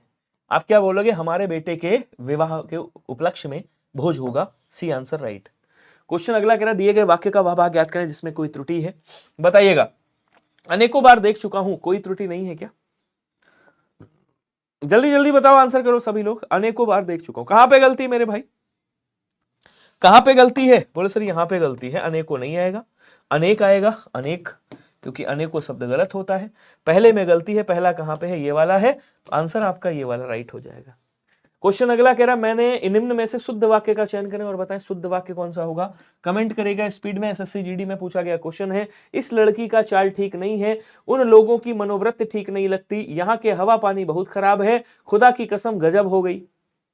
आप क्या बोलोगे? हमारे बेटे के विवाह के उपलक्ष्य में भोज होगा, सी आंसर राइट। क्वेश्चन अगला कह रहा है दिए गए वाक्य का वह भाग ज्ञात करें जिसमें कोई त्रुटि है, बताइएगा। अनेकों बार देख चुका हूं, कोई त्रुटि नहीं है क्या? जल्दी जल्दी बताओ, आंसर करो सभी लोग। अनेकों बार देख चुका हूं, कहां पे गलती मेरे भाई? कहां पे गलती है? बोले सर यहां पे गलती है, अनेकों नहीं आएगा, अनेक आएगा, अनेक, क्योंकि अनेकों शब्द गलत होता है। पहले में गलती है, पहला कहां पे है? ये वाला है, तो आंसर आपका ये वाला राइट हो जाएगा। क्वेश्चन अगला कह रहा मैंने निम्न में से शुद्ध वाक्य का चयन करें और बताएं शुद्ध वाक्य कौन सा होगा। कमेंट करेगा स्पीड में। एसएससी जीडी में पूछा गया क्वेश्चन है, इस लड़की का चाल ठीक नहीं है, उन लोगों की मनोवृत्ति ठीक नहीं लगती, यहाँ के हवा पानी बहुत खराब है, खुदा की कसम गजब हो गई।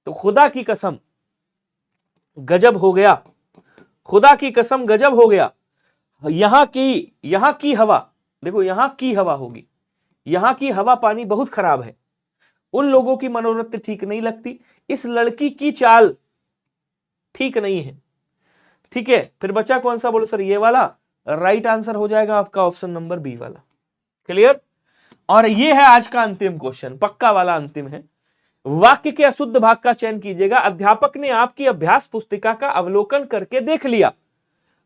तो खुदा की कसम गजब हो गया, खुदा की कसम गजब हो गया। यहाँ की हवा, देखो यहाँ की हवा होगी, यहाँ की हवा पानी बहुत खराब है, उन लोगों की मनोवृत्ति ठीक नहीं लगती, इस लड़की की चाल ठीक नहीं है। ठीक है, फिर बचा कौन सा? बोलो सर ये वाला। राइट आंसर हो जाएगा आपका ऑप्शन नंबर बी वाला। क्लियर? और ये है आज का अंतिम क्वेश्चन, पक्का वाला अंतिम है। वाक्य के अशुद्ध भाग का चयन कीजिएगा। अध्यापक ने आपकी अभ्यास पुस्तिका का अवलोकन करके देख लिया।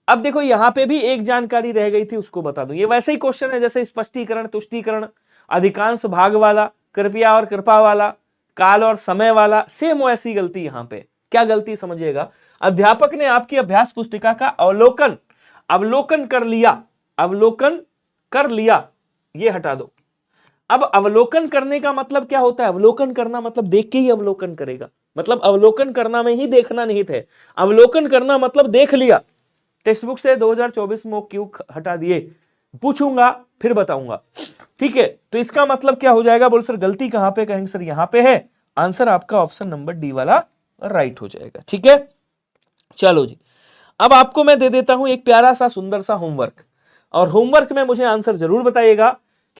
अब देखो यहां पे भी एक जानकारी रह गई थी, उसको बता दूं। ये वैसे ही क्वेश्चन है जैसे स्पष्टीकरण, तुष्टीकरण, अधिकांश भाग वाला, कृपया और कृपा वाला, काल और समय वाला, सेम वैसी गलती यहां पे। क्या गलती समझिएगा? अध्यापक ने आपकी अभ्यास पुस्तिका का अवलोकन कर लिया, अवलोकन कर लिया, ये हटा दो। अब अवलोकन करने का मतलब क्या होता है? अवलोकन करना मतलब देख के ही अवलोकन करेगा, मतलब अवलोकन करना में ही देखना निहित है। अवलोकन करना मतलब देख लिया। टेक्स्ट बुक से 2024 मॉक क्यों हटा दिए? पूछूंगा फिर बताऊंगा। ठीक है, तो इसका मतलब क्या हो जाएगा? बोल सर गलती कहां पे? कहेंगे सर यहां पे है, आंसर आपका ऑप्शन नंबर डी वाला राइट हो जाएगा। ठीक है, चलो जी, अब आपको मैं दे देता हूं एक प्यारा सा सुंदर सा होमवर्क, और होमवर्क में मुझे आंसर जरूर बताइएगा।